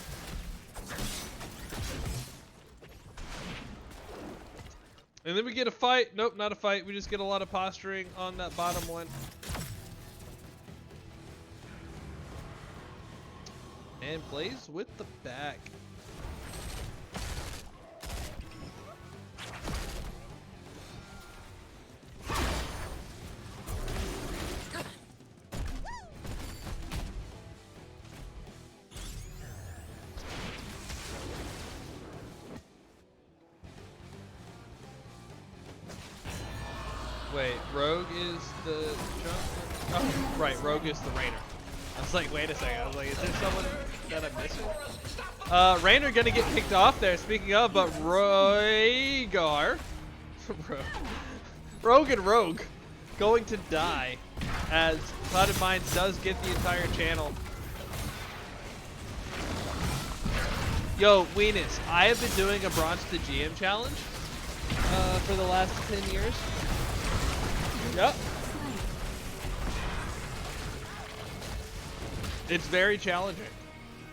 [SPEAKER 10] And then we get a fight. Nope, not a fight. We just get a lot of posturing on that bottom one. And Blaze with the back. Wait, Rogue is the jump? Oh, right, Rogue is the Rainer. I was like, wait a second. I was like, is there someone that I'm missing? Rainer gonna get kicked off there, speaking of, but Rhaegar. Rogue and Rogue going to die as Clouded Minds does get the entire channel. Yo, Weenus, I have been doing a Bronze to GM challenge for the last 10 years. Yep. It's very challenging,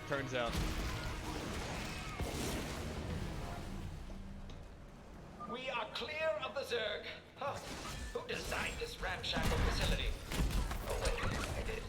[SPEAKER 10] turns out.
[SPEAKER 12] Zerg. Huh. Who designed this ramshackle facility? Oh wait, I did.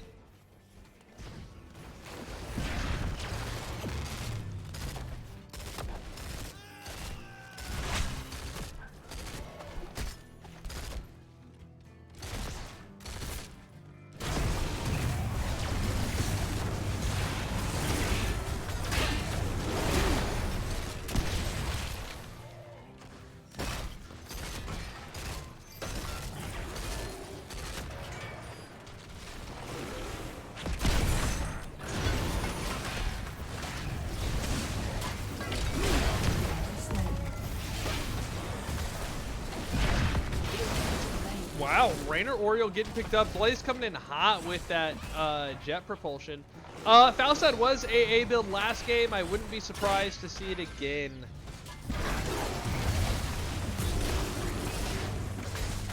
[SPEAKER 10] Wow, Rainer Oriole getting picked up. Blaze coming in hot with that jet propulsion. Falstad was AA build last game. I wouldn't be surprised to see it again.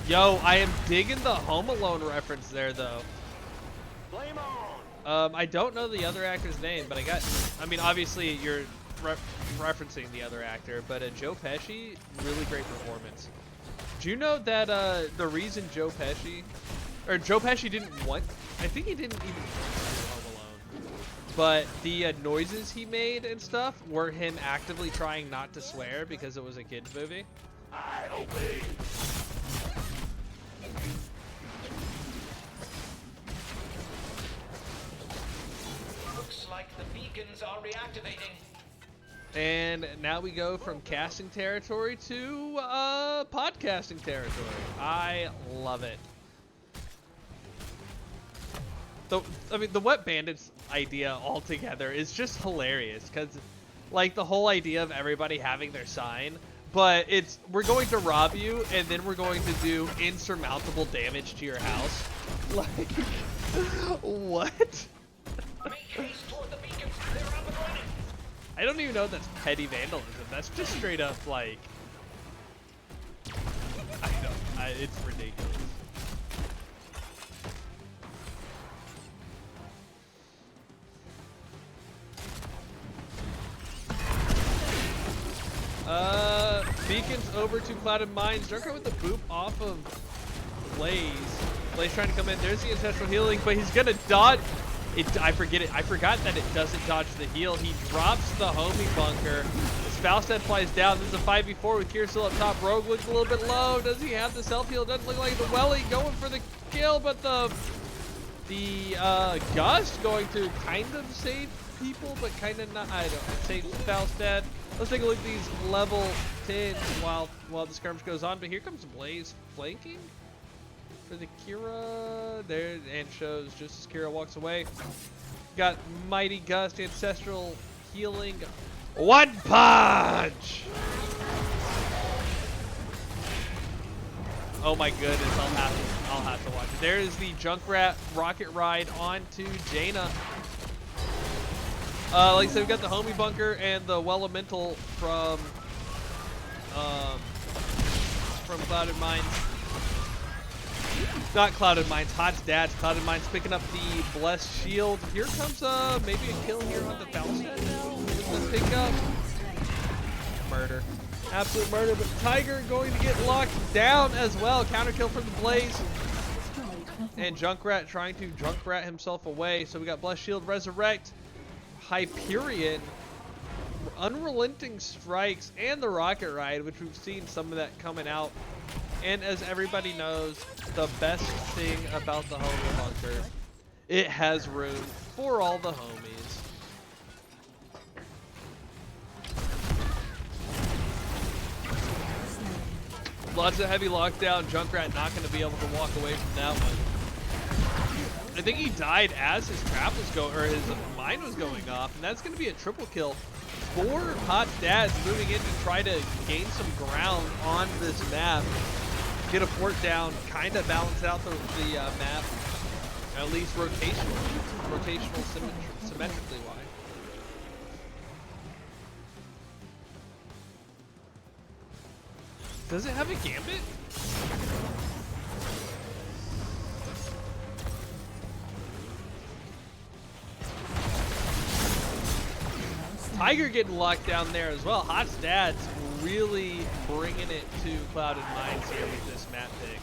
[SPEAKER 10] Yo, I am digging the Home Alone reference there, though.
[SPEAKER 11] Flame on.
[SPEAKER 10] I don't know the other actor's name, but I mean, obviously you're referencing the other actor, but Joe Pesci, really great performance. Do you know that the reason Joe Pesci didn't want, I think he didn't even want Home Alone, but the noises he made and stuff were him actively trying not to swear because it was a kid's movie.
[SPEAKER 11] I obey.
[SPEAKER 12] Looks like the beacons are reactivating.
[SPEAKER 10] And now we go from casting territory to podcasting territory. I love it. The Wet Bandits idea altogether is just hilarious because, like, the whole idea of everybody having their sign, but we're going to rob you and then we're going to do insurmountable damage to your house. Like, what?
[SPEAKER 12] Make haste toward the beacons. They're up and running.
[SPEAKER 10] I don't even know if that's petty vandalism. That's just straight up like, it's ridiculous. Beacons over to Clouded Mines. Junker with the boop off of Blaze. Blaze trying to come in. There's the ancestral healing, but he's gonna dodge. I forgot that it doesn't dodge the heal. He drops the homie bunker. Falstad flies down. This is a 5v4 with Kier still up top. Rogue looks a little bit low. Does he have the self heal? Doesn't look like the Welly going for the kill, but the Gust going to kind of save people, but kind of not. I don't know. Save Falstad. Let's take a look at these level 10s while the skirmish goes on. But here comes Blaze flanking for the Kira there, and shows just as Kira walks away. Got Mighty Gust, Ancestral Healing, One Punch! Oh my goodness, I'll have to watch it. There is the Junkrat rocket ride onto Jaina. Like I said, we got the homie bunker and the Wellemental from Clouded Mines. Not Clouded Mines, Hot's dad's Clouded Mines picking up the Blessed Shield. Here comes maybe a kill here on the Falstad now with the pickup. Murder. Absolute murder, but Tiger going to get locked down as well. Counter kill from the Blaze. And Junkrat trying to Junkrat himself away. So we got Blessed Shield, Resurrect, Hyperion, Unrelenting Strikes, and the Rocket Ride, which we've seen some of that coming out. And as everybody knows, the best thing about the homie bunker, it has room for all the homies. Lots of heavy lockdown. Junkrat not going to be able to walk away from that one. I think he died as his trap was going, or his mine was going off, and that's going to be a triple kill for Hot Dads moving in to try to gain some ground on this map. Get a fort down, kind of balance out the map, at least rotational symmetrically wise. Does it have a gambit? Tiger getting locked down there as well. Hot's dad's really bringing it to Cloud and Mines here with this map pick.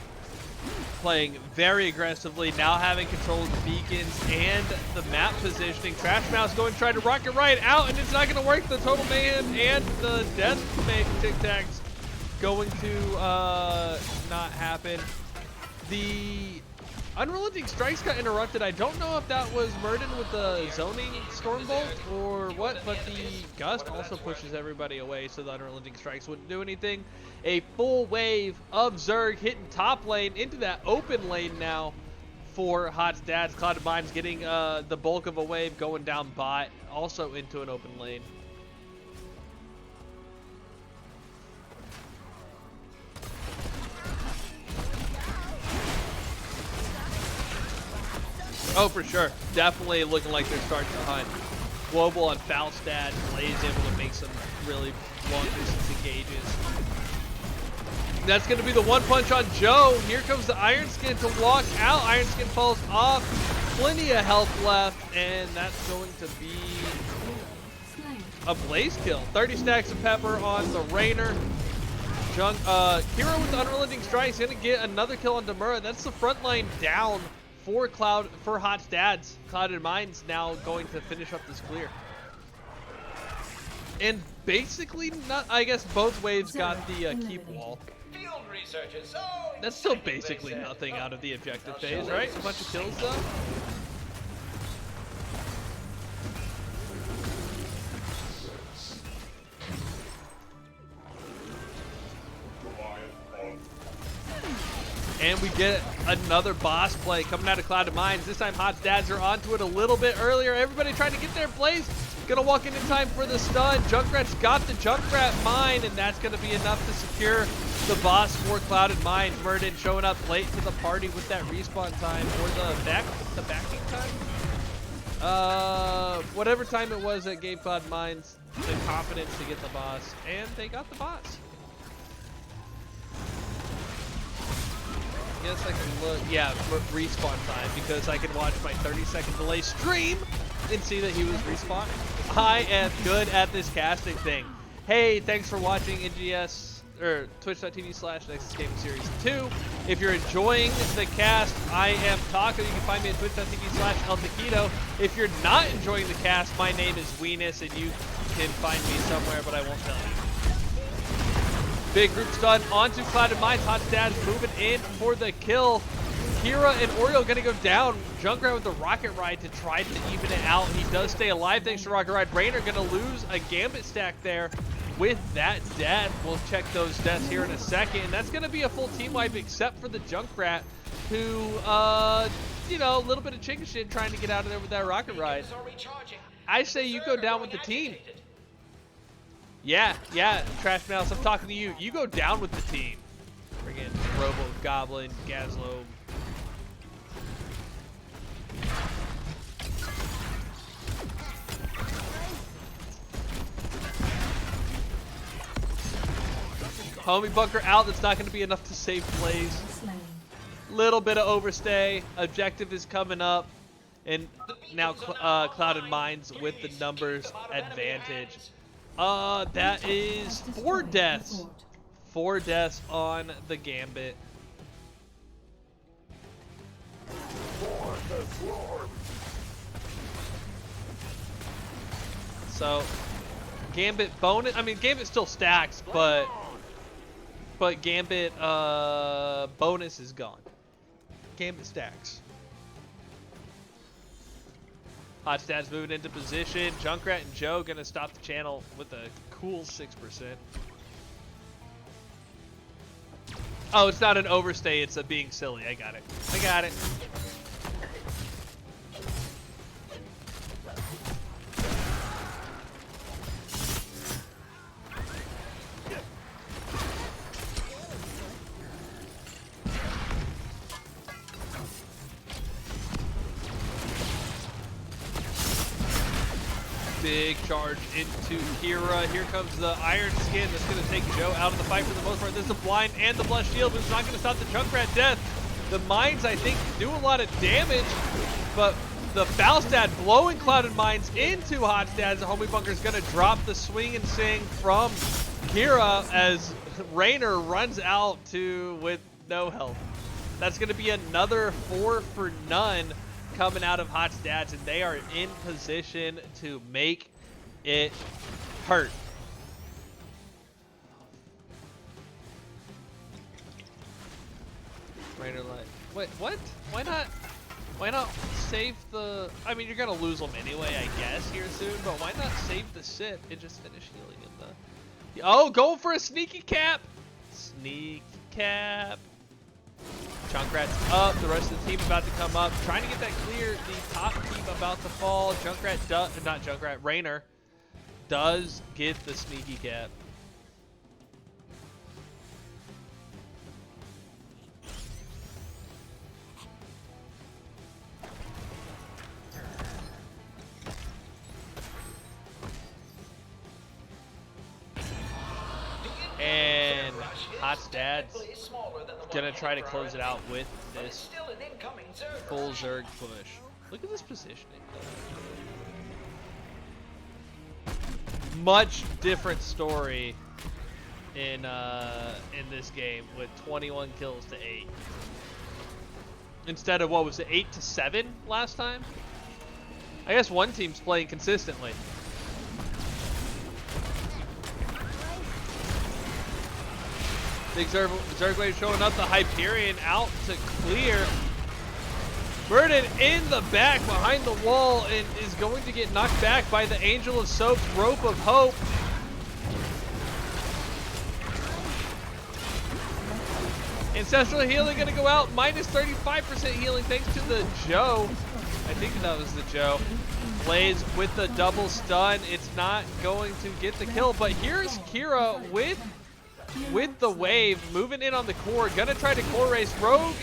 [SPEAKER 10] Playing very aggressively, now having control of the beacons and the map positioning. Trash Mouse going to try to rocket right out, and it's not going to work. The Total Mayhem and the Death Tic Tacs going to not happen. The Unrelenting Strikes got interrupted. I don't know if that was Murden with the zoning Stormbolt or what, but the Gust also pushes everybody away, so the Unrelenting Strikes wouldn't do anything. A full wave of Zerg hitting top lane into that open lane now for Hot Stats. Cloud of Mines getting the bulk of a wave going down bot, also into an open lane. Oh, for sure. Definitely looking like they're starting to hunt. Global on Falstad. Blaze able to make some really long distance engages. That's going to be the one punch on Joe. Here comes the Iron Skin to walk out. Iron Skin falls off. Plenty of health left. And that's going to be a Blaze kill. 30 stacks of pepper on the Rainer. Hero with the Unrelenting Strikes going to get another kill on Demura. That's the front line down for Hot Stads. Cloud and Mines now going to finish up this clear. And basically, I guess both waves got the keep wall. That's still basically nothing out of the objective phase, right? A bunch of kills though. And we get another boss play coming out of Cloud of Mines. This time Hot Dads are onto it a little bit earlier. Everybody trying to get their Blaze. Gonna walk in time for the stun. Junkrat's got the Junkrat mine, and that's gonna be enough to secure the boss for Cloud and Mines. Murden showing up late to the party with that respawn time, or the backing time? Whatever time it was that gave Cloud and Mines the confidence to get the boss, and they got the boss. Yes, I can look. Yeah, respawn time, because I can watch my 30-second delay stream and see that he was respawned. I am good at this casting thing. Hey, thanks for watching NGS or twitch.tv/Nexus Gaming Series 2. If you're enjoying the cast, I am Taco. You can find me at twitch.tv/ElTaquito. If you're not enjoying the cast, my name is Weenus, and you can find me somewhere, but I won't tell you. Big group stun onto Cloud and Mines. Hot Dads moving in for the kill. Kira and Oreo gonna go down. Junkrat with the Rocket Ride to try to even it out. He does stay alive thanks to Rocket Ride. Rainer gonna lose a Gambit stack there with that death. We'll check those deaths here in a second. And that's gonna be a full team wipe except for the Junkrat, who, you know, a little bit of chicken shit trying to get out of there with that Rocket Ride. I say you go down with the team. Yeah, Trash Mouse, I'm talking to you. You go down with the team. Bring in Robo, Goblin, Gazlo. Homie bunker out. That's not going to be enough to save Blaze. Little bit of overstay. Objective is coming up. And now Cloud and Mines with the numbers advantage. That is 4 deaths. 4 deaths on the Gambit. So, Gambit bonus. I mean, Gambit still stacks, but Gambit bonus is gone. Gambit stacks. Hot Stats moving into position. Junkrat and Joe gonna stop the channel with a cool 6%. Oh, it's not an overstay, it's a being silly. I got it. Big charge into Kira. Here comes the Iron Skin that's going to take Joe out of the fight for the most part. There's the blind and the blessed shield, but it's not going to stop the Junkrat death. The mines, I think, do a lot of damage, but the Falstad blowing Cloud and Mines into Hot Stats. The homie bunker is going to drop the swing and sing from Kira as Raynor runs out with no health. That's going to be another 4 for none coming out of Hot Stats, and they are in position to make it hurt. Raynor like, wait, what? Why not? Why not save the... I mean, you're going to lose them anyway, I guess, here soon, but why not save the sit and just finish healing in the... Oh, going for a sneaky cap! Sneak cap. Junkrat's up, the rest of the team about to come up. Trying to get that clear, the top team about to fall. Junkrat does... Not Junkrat, Raynor does get the sneaky cap. And Hot Dad's gonna try to close it out with this full Zerg push. Look at this positioning. Much different story in this game with 21 kills to 8. Instead of what was it, 8 to 7 last time? I guess one team's playing consistently. Big Zergwave showing up, the Hyperion out to clear. Burden in the back behind the wall and is going to get knocked back by the Angel of Soap's Rope of Hope. Ancestral Healing going to go out, minus 35% healing thanks to the Joe. I think that was the Joe. Blaze with the double stun. It's not going to get the kill, but here's Kira with the wave, moving in on the core, gonna try to core race. Rogue,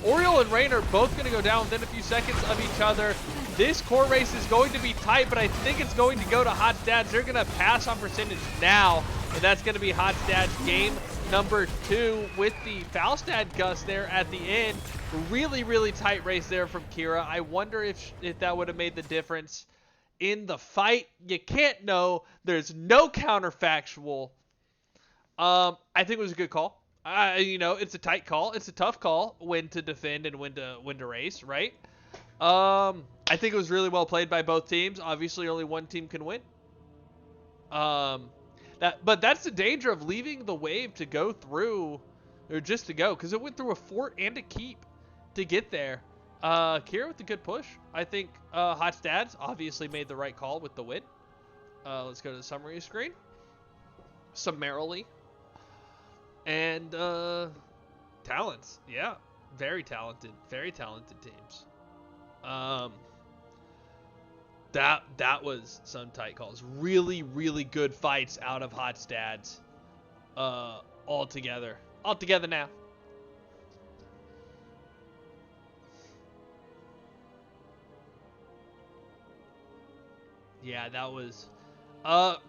[SPEAKER 10] Oriole and Raynor both gonna go down within a few seconds of each other. This core race is going to be tight, but I think it's going to go to Hot Stats. They're gonna pass on percentage now, and that's gonna be Hot Stats game number 2 with the Falstad Gust there at the end. Really, really tight race there from Kira. I wonder if that would have made the difference in the fight. You can't know. There's no counterfactual. I think it was a good call. You know, it's a tight call. It's a tough call when to defend and when to race, right? I think it was really well played by both teams. Obviously, only one team can win. But that's the danger of leaving the wave to go through, or just to go, because it went through a fort and a keep to get there. Kira with a good push. I think Hot Stats obviously made the right call with the win. Let's go to the summary screen. Summarily. And talents, yeah, very talented teams. That was some tight calls. Really, really good fights out of Hot Stats. All together now. Yeah, that was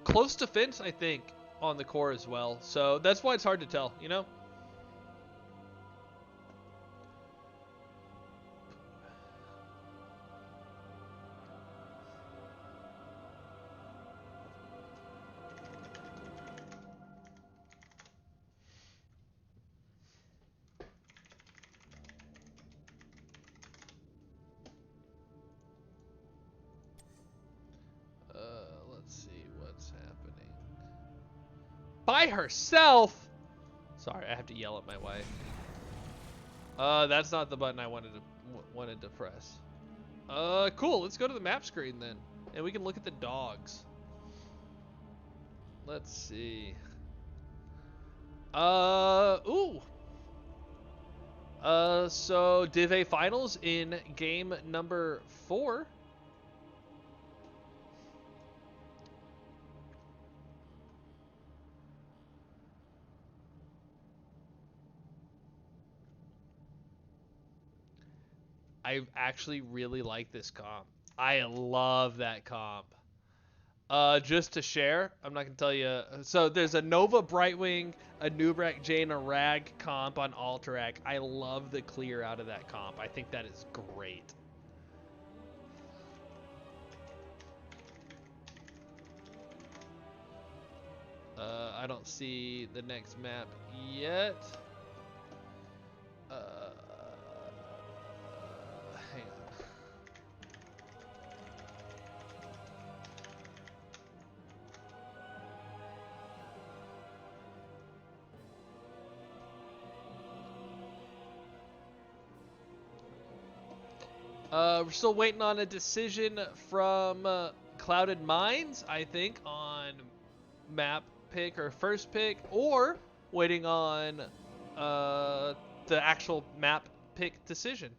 [SPEAKER 10] close defense, I think, on the core as well. So that's why it's hard to tell, you know? Let's see what's happening. By herself? Sorry, I have to yell at my wife. That's not the button I wanted to press. Cool. Let's go to the map screen then, and we can look at the dogs. Let's see. Ooh. So Div A Finals in game number 4. I actually really like this comp. I love that comp. Just to share, I'm not going to tell you. So there's a Nova Brightwing, a Nubrak Jane, a Rag comp on Alterac. I love the clear out of that comp. I think that is great. I don't see the next map yet. Hang on. We're still waiting on a decision from Clouded Minds, I think, on map pick or first pick, or waiting on the actual map pick decision.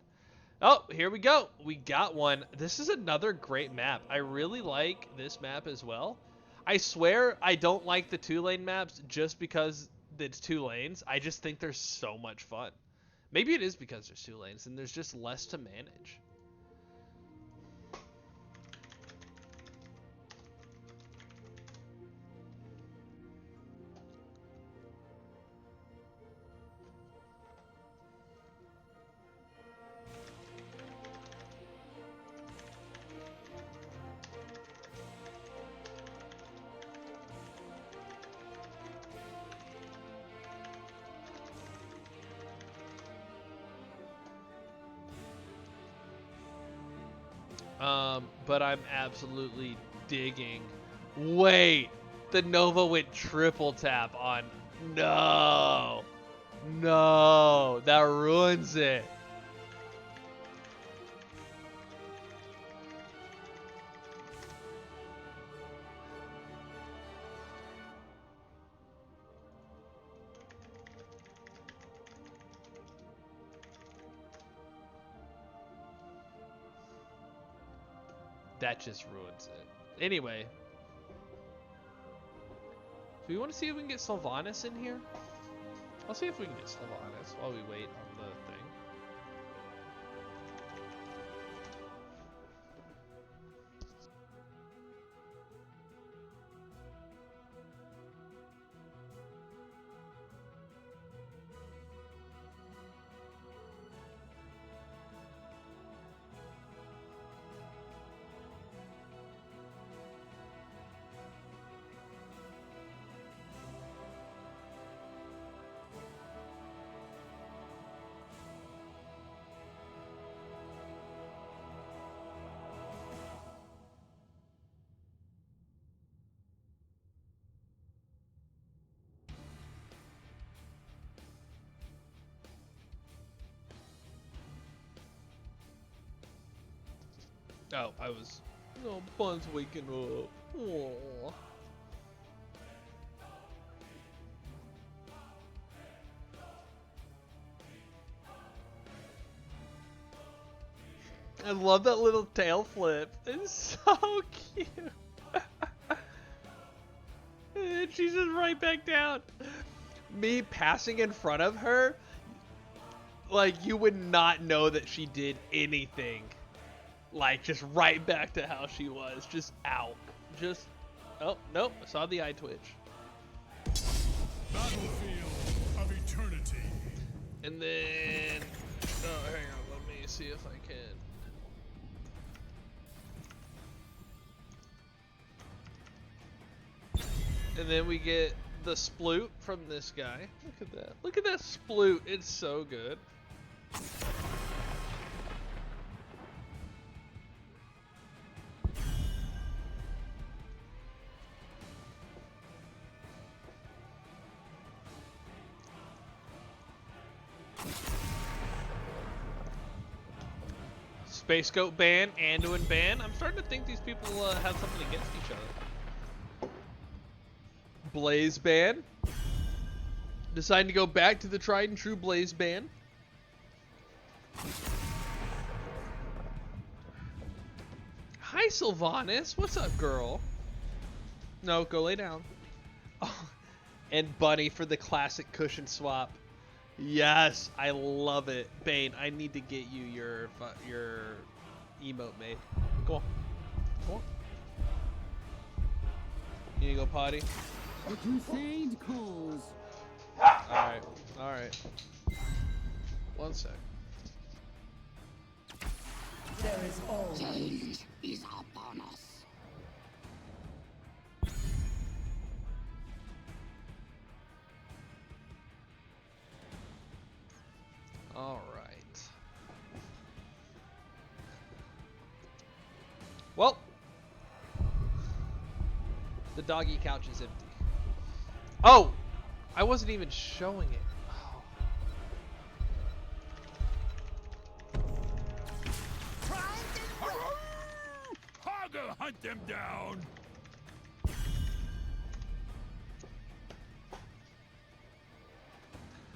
[SPEAKER 10] Oh, here we go. We got one. This is another great map. I really like this map as well. I swear I don't like the 2-lane maps just because it's 2 lanes. I just think they're so much fun. Maybe it is because there's 2 lanes and there's just less to manage. But I'm absolutely digging. Wait, the Nova went triple tap on. No, no, that ruins it. That just ruins it. Anyway. Do we want to see if we can get Sylvanas in here? I'll see if we can get Sylvanas while we wait on the thing. Oh, I was... Oh, Bun's waking up. Aww. I love that little tail flip. It's so cute. And she's just right back down. Me passing in front of her, like, you would not know that she did anything. Like, just right back to how she was. Just out. Just... Oh, nope. I saw the eye twitch.
[SPEAKER 3] Battlefield of eternity.
[SPEAKER 10] And then... Oh, hang on. Let me see if I can... And then we get the sploot from this guy. Look at that. Look at that sploot. It's so good. Space Goat ban, Anduin ban. I'm starting to think these people have something against each other. Blaze ban. Deciding to go back to the tried and true Blaze ban. Hi, Sylvanas. What's up, girl? No, go lay down. Oh, and Bunny for the classic cushion swap. Yes, I love it. Bane, I need to get you your emote made. Go on. Go on. You need to go potty?
[SPEAKER 1] The crusade calls.
[SPEAKER 10] Alright, alright. One sec.
[SPEAKER 1] There is always
[SPEAKER 5] Change is upon us.
[SPEAKER 10] Well, the doggy couch is empty. Oh, I wasn't even showing it.
[SPEAKER 3] Haga, hunt them down.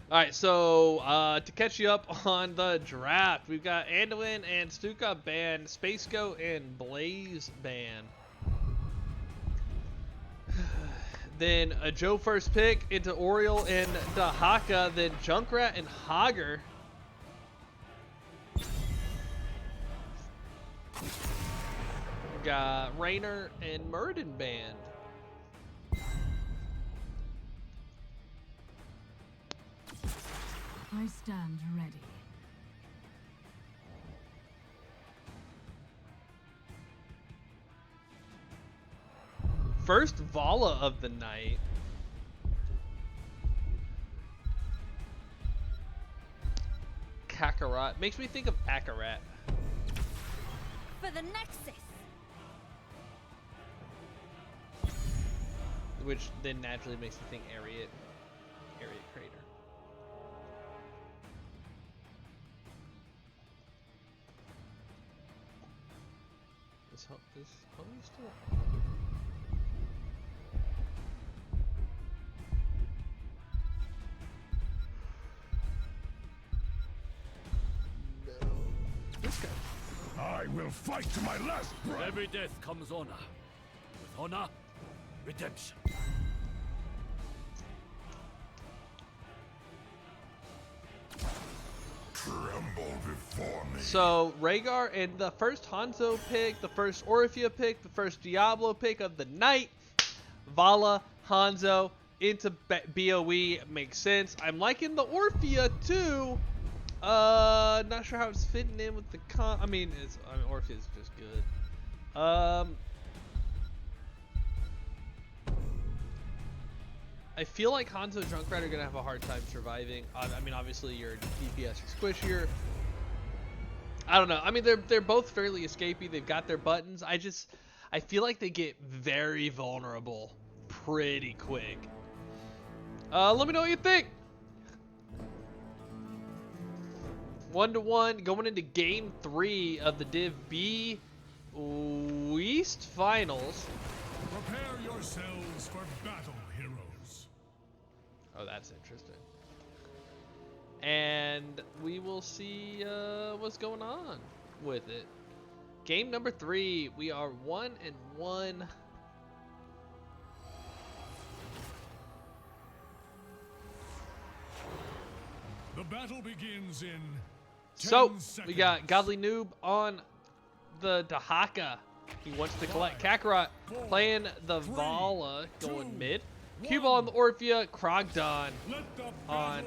[SPEAKER 10] Alright, so to catch you up on the draft, we've got Anduin and Stuka banned, Space Goat and Blaze banned. Then a Joe first pick into Oriole and Dahaka, then Junkrat and Hager. We got Rainer and Murden banned.
[SPEAKER 1] I stand ready.
[SPEAKER 10] First Vala of the night. Kakarot. Makes me think of Akarat.
[SPEAKER 6] For the Nexus.
[SPEAKER 10] Which then naturally makes me think Ariat Crater. Is homie still? No. This guy.
[SPEAKER 3] I will fight to my last breath.
[SPEAKER 11] Every death comes honor. With honor, redemption.
[SPEAKER 3] Tremble before me.
[SPEAKER 10] So Rhaegar and the first Hanzo pick, the first Orphea pick, the first Diablo pick of the night. Vala, Hanzo into BOE makes sense. I'm liking the Orphea too. Not sure how it's fitting in with the Orphea is just good. I feel like Hanzo and Junkrat are gonna have a hard time surviving. I mean, obviously your DPS is squishier. I don't know. I mean, they're both fairly escapey. They've got their buttons. I feel like they get very vulnerable pretty quick. Let me know what you think. 1-1 going into Game 3 of the Div B East Finals.
[SPEAKER 3] Prepare yourselves for battle, heroes.
[SPEAKER 10] Oh, that's interesting. And we will see what's going on with it. Game number 3, we are 1-1.
[SPEAKER 3] The battle begins in 10
[SPEAKER 10] So,
[SPEAKER 3] seconds.
[SPEAKER 10] we got Godly Noob on the Dahaka. He wants to collect Kakarot, playing the Vala, going mid. Cue on the Orphea, Krogdon on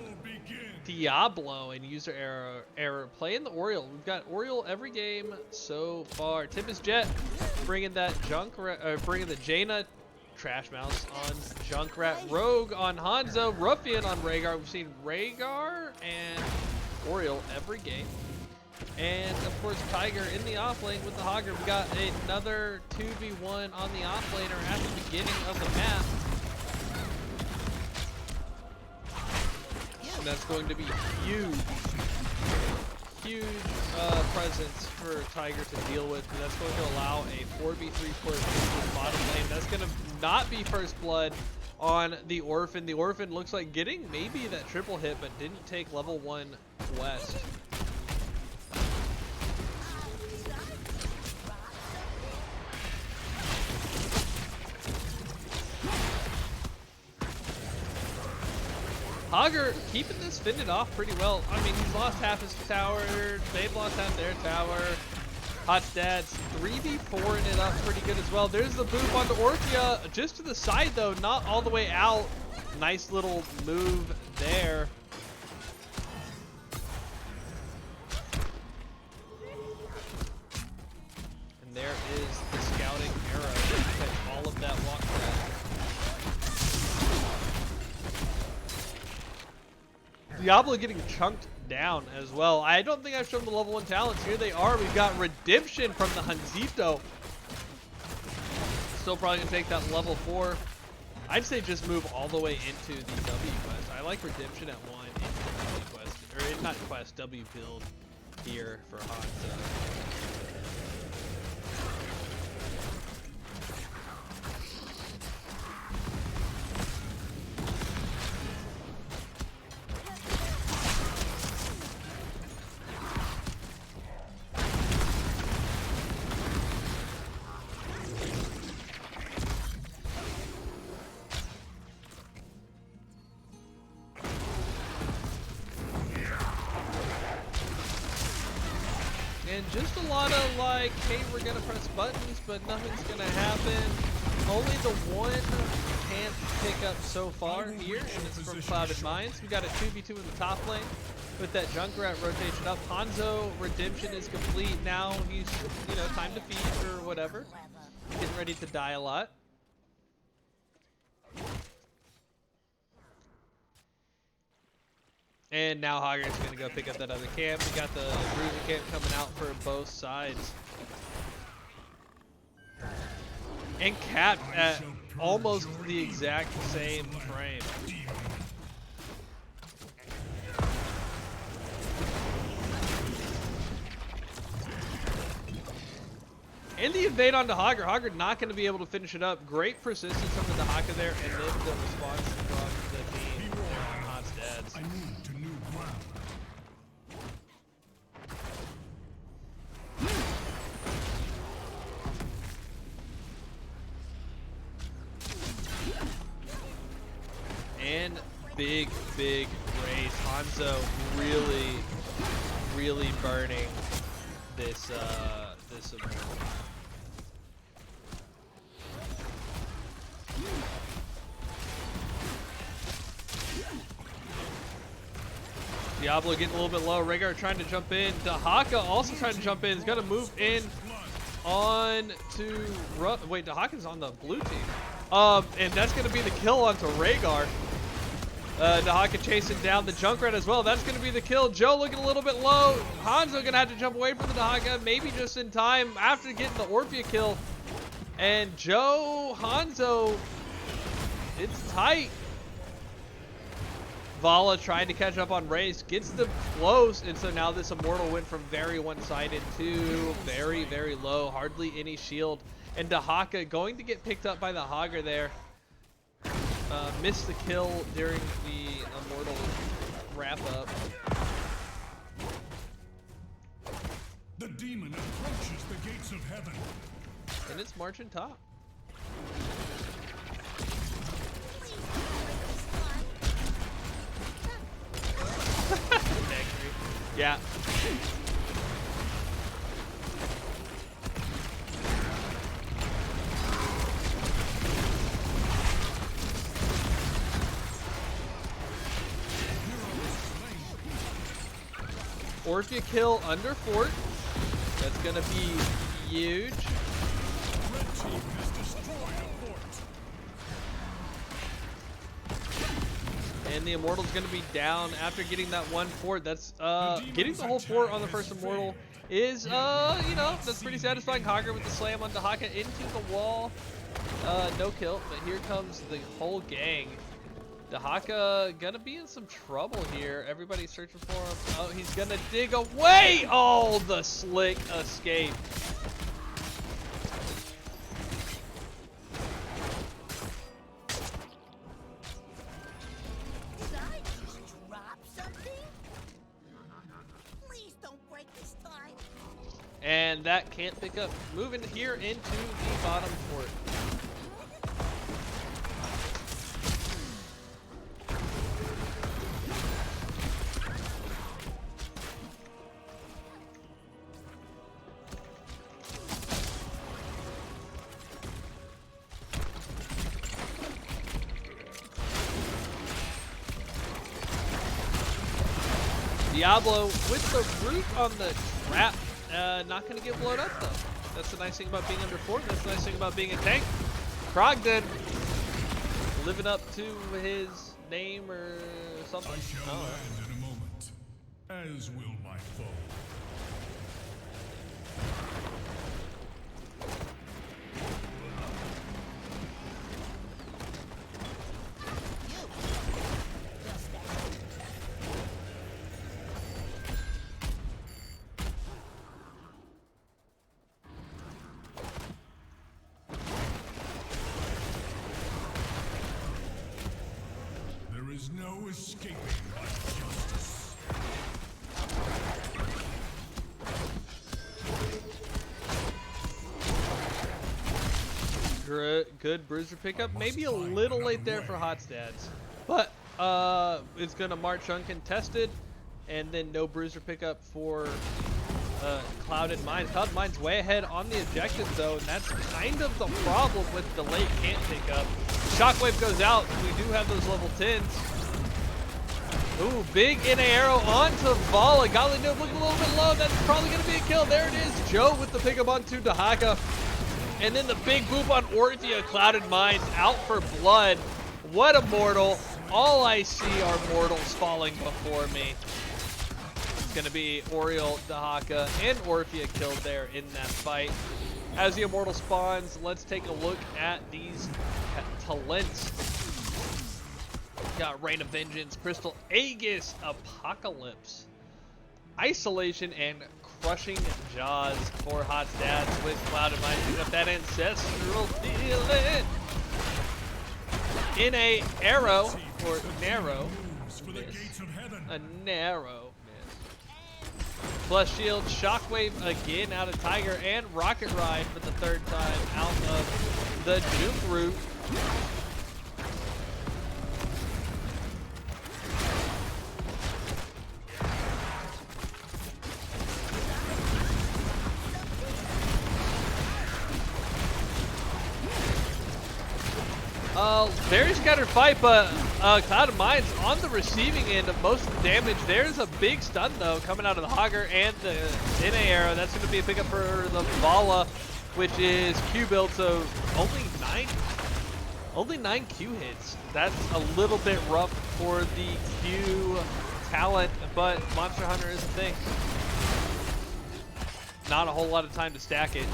[SPEAKER 10] Diablo, and user error playing the Oriole. We've got Oriole every game so far. Tempest Jet bringing that bringing the Jaina. Trash Mouse on Junkrat, Rogue on Hanzo, Ruffian on Rhaegar. We've seen Rhaegar and Oriole every game. And of course Tiger in the offlane with the Hogger. We got another 2v1 on the offlaner at the beginning of the map. And that's going to be huge presence for Tiger to deal with, and that's going to allow a 4v3 push into the bottom lane. That's going to not be first blood on the Orphan. The Orphan looks like getting maybe that triple hit, but didn't take level 1 West. Hogger keeping this fended off pretty well. I mean, he's lost half his tower. They've lost half their tower. Hot Stats 3v4ing it up pretty good as well. There's the boop on the Orphea. Just to the side, though, not all the way out. Nice little move there. And there is the scouting arrow to catch all of that walk back. Diablo getting chunked down as well. I don't think I've shown the level 1 talents. Here they are. We've got Redemption from the Hanzito still probably gonna take that level 4. I'd say just move all the way into the W quest. I like redemption at 1 into the W quest, or not quest, W build here for Hanzo. And just a lot of like, hey, we're gonna press buttons, but nothing's gonna happen. Only the one can't pick up so far here, and it's from Clouded Minds. We got a 2v2 in the top lane with that Junkrat rotation up. Hanzo redemption is complete now. He's, you know, time to feed or whatever. Getting ready to die a lot. And now Hogger's gonna go pick up that other camp. We got the bruising camp coming out for both sides. And capped at almost the exact same frame. And the invade onto Hogger. Hogger not going to be able to finish it up. Great persistence from the Dahaka there, and then the response from the team on Hot's Dads.
[SPEAKER 7] I move to new ground.
[SPEAKER 10] And big race. Hanzo really burning this this immortal. Diablo getting a little bit low. Rhaegar trying to jump in. Dahaka also trying to jump in. He's gonna move in on to wait, Dahaka's on the blue team. And that's gonna be the kill onto Rhaegar. Dahaka chasing down the Junkrat as well. That's gonna be the kill. Joe looking a little bit low. Hanzo gonna have to jump away from the Dahaka, maybe just in time after getting the Orphea kill. And Joe, Hanzo, it's tight. Vala trying to catch up on Race, gets them close, and so now this Immortal went from very one-sided to very low, hardly any shield. And Dahaka going to get picked up by the Hogger there. Missed the kill during the Immortal wrap-up.
[SPEAKER 7] The demon approaches the gates of heaven.
[SPEAKER 10] And it's marching top. Yeah. Orphea kill under fort. That's gonna be huge.
[SPEAKER 7] Red team has destroyed a fort.
[SPEAKER 10] And the Immortal's gonna be down after getting that one fort. That's getting the whole fort on the first Immortal is you know, that's pretty satisfying. Hogger with the slam on Dahaka into the wall. No kill, but here comes the whole gang. Dahaka gonna be in some trouble here. Everybody's searching for him. Oh, he's gonna dig away. Oh, the slick escape.
[SPEAKER 5] Did I just drop something? Please don't break this time.
[SPEAKER 10] And that can't pick up. Moving here into the bottom fort. Diablo with the root on the trap, not going to get blown up though. That's the nice thing about being under fort. That's the nice thing about being a tank. Krogden living up to his name or something.
[SPEAKER 7] I shall land in a moment, as will my foe.
[SPEAKER 3] escaping my justice.
[SPEAKER 10] Good bruiser pickup. Maybe a little late there for Hot Stats, but it's gonna march uncontested, and then no bruiser pickup for Clouded Mines. Clouded Mines way ahead on the objective though, and that's kind of the problem with delayed can't pick up. Shockwave goes out. We do have those level 10s. Ooh, big NA arrow onto Vala. Godly Noob looking a little bit low. That's probably going to be a kill. There it is. Joe with the pickup onto Dahaka. And then the big boop on Orthia. Clouded Mines out for blood. What a mortal. All I see are mortals falling before me. It's going to be Oriole, Dahaka, and Orthia killed there in that fight. As the Immortal spawns, let's take a look at these talents. Got Rain of Vengeance, Crystal Aegis, Apocalypse, Isolation, and Crushing Jaws for Hot Stats with Clouded Mines. Pick up that Ancestral Feeling. In a arrow, or narrow, miss. A narrow miss. Plus shield, Shockwave again out of Tiger, and Rocket Ride for the third time out of the Juke route. Very scattered fight, but Clouded Mines on the receiving end of most of the damage. There's a big stun though coming out of the Hogger and the NA arrow. That's going to be a pickup for the Vala, which is Q build, so only 9 Q hits. That's a little bit rough for the Q talent, but Monster Hunter is a thing. Not a whole lot of time to stack it.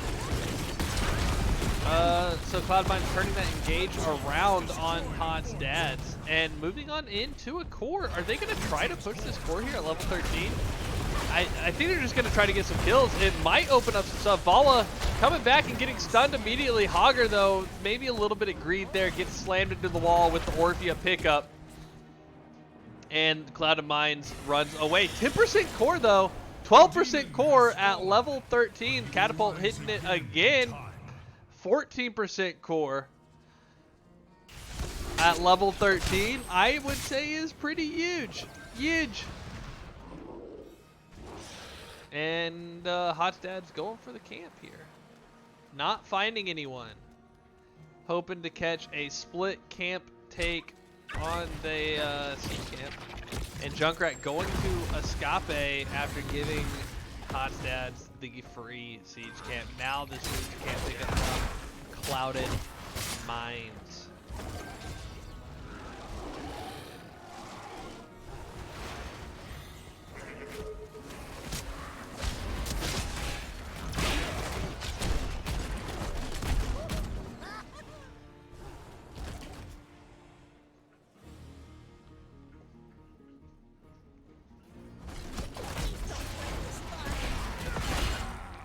[SPEAKER 10] So Cloud Mines turning that engage around on Hot Stats and moving on into a core. Are they going to try to push this core here at level 13? I think they're just going to try to get some kills. It might open up some stuff. Vala coming back and getting stunned immediately. Hogger, though, maybe a little bit of greed there. Gets slammed into the wall with the Orthia pickup. And Clouded Mines runs away. 10% core, though. 12% core at level 13. Catapult hitting it again. 14% core at level 13, I would say is pretty huge. Huge. And Hot Dad's going for the camp here. Not finding anyone. Hoping to catch a split camp take on the C camp. And Junkrat going to Escape after giving Hot Dads the free siege camp. Now the siege camp pick up Clouded Mines.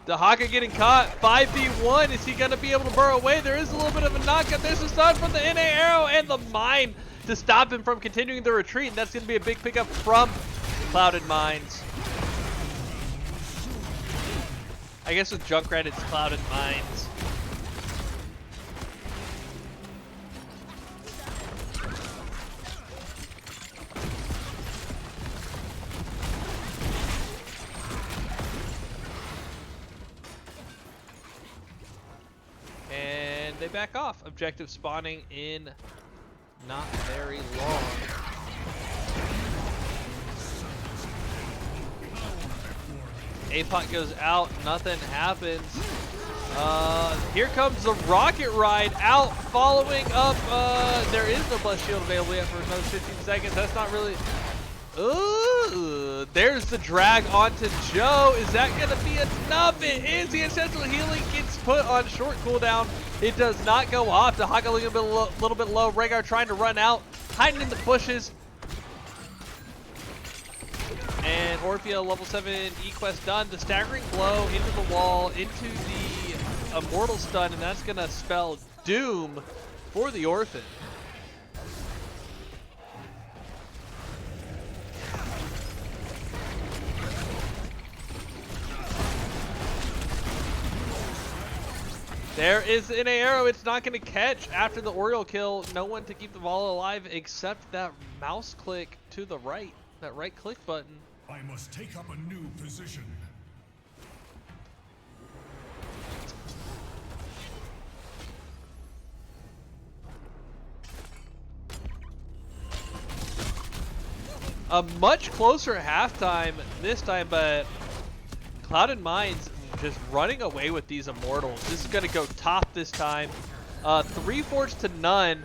[SPEAKER 10] Dahaka getting caught. 5v1. Is he going to be able to burrow away? There is a little bit of a knockup. There's a stun from the NA arrow and the mine to stop him from continuing the retreat. And that's going to be a big pickup from Clouded Mines. I guess with Junkrat, it's Clouded Mines. They back off. Objective spawning in not very long. APOT goes out. Nothing happens. Here comes the Rocket Ride out, following up. There is no blessed shield available yet for another 15 seconds. That's not really... Ooh, there's the drag onto Joe. Is that going to be enough? It is. The Ancestral Healing gets put on short cooldown. It does not go off. Dahaka looking a little bit low. Rhaegar trying to run out, hiding in the bushes. And Orthia level 7 E-Quest done. The staggering blow into the wall, into the Immortal stun, and that's going to spell doom for the Orphan. There is an arrow. It's not going to catch after the Oriole kill. No one to keep the Vala alive except that mouse click to the right. That right click button.
[SPEAKER 3] I must take up a new position.
[SPEAKER 10] A much closer halftime this time, but Cloud & Mines just running away with these Immortals. This is going to go top this time. 3 forts to none.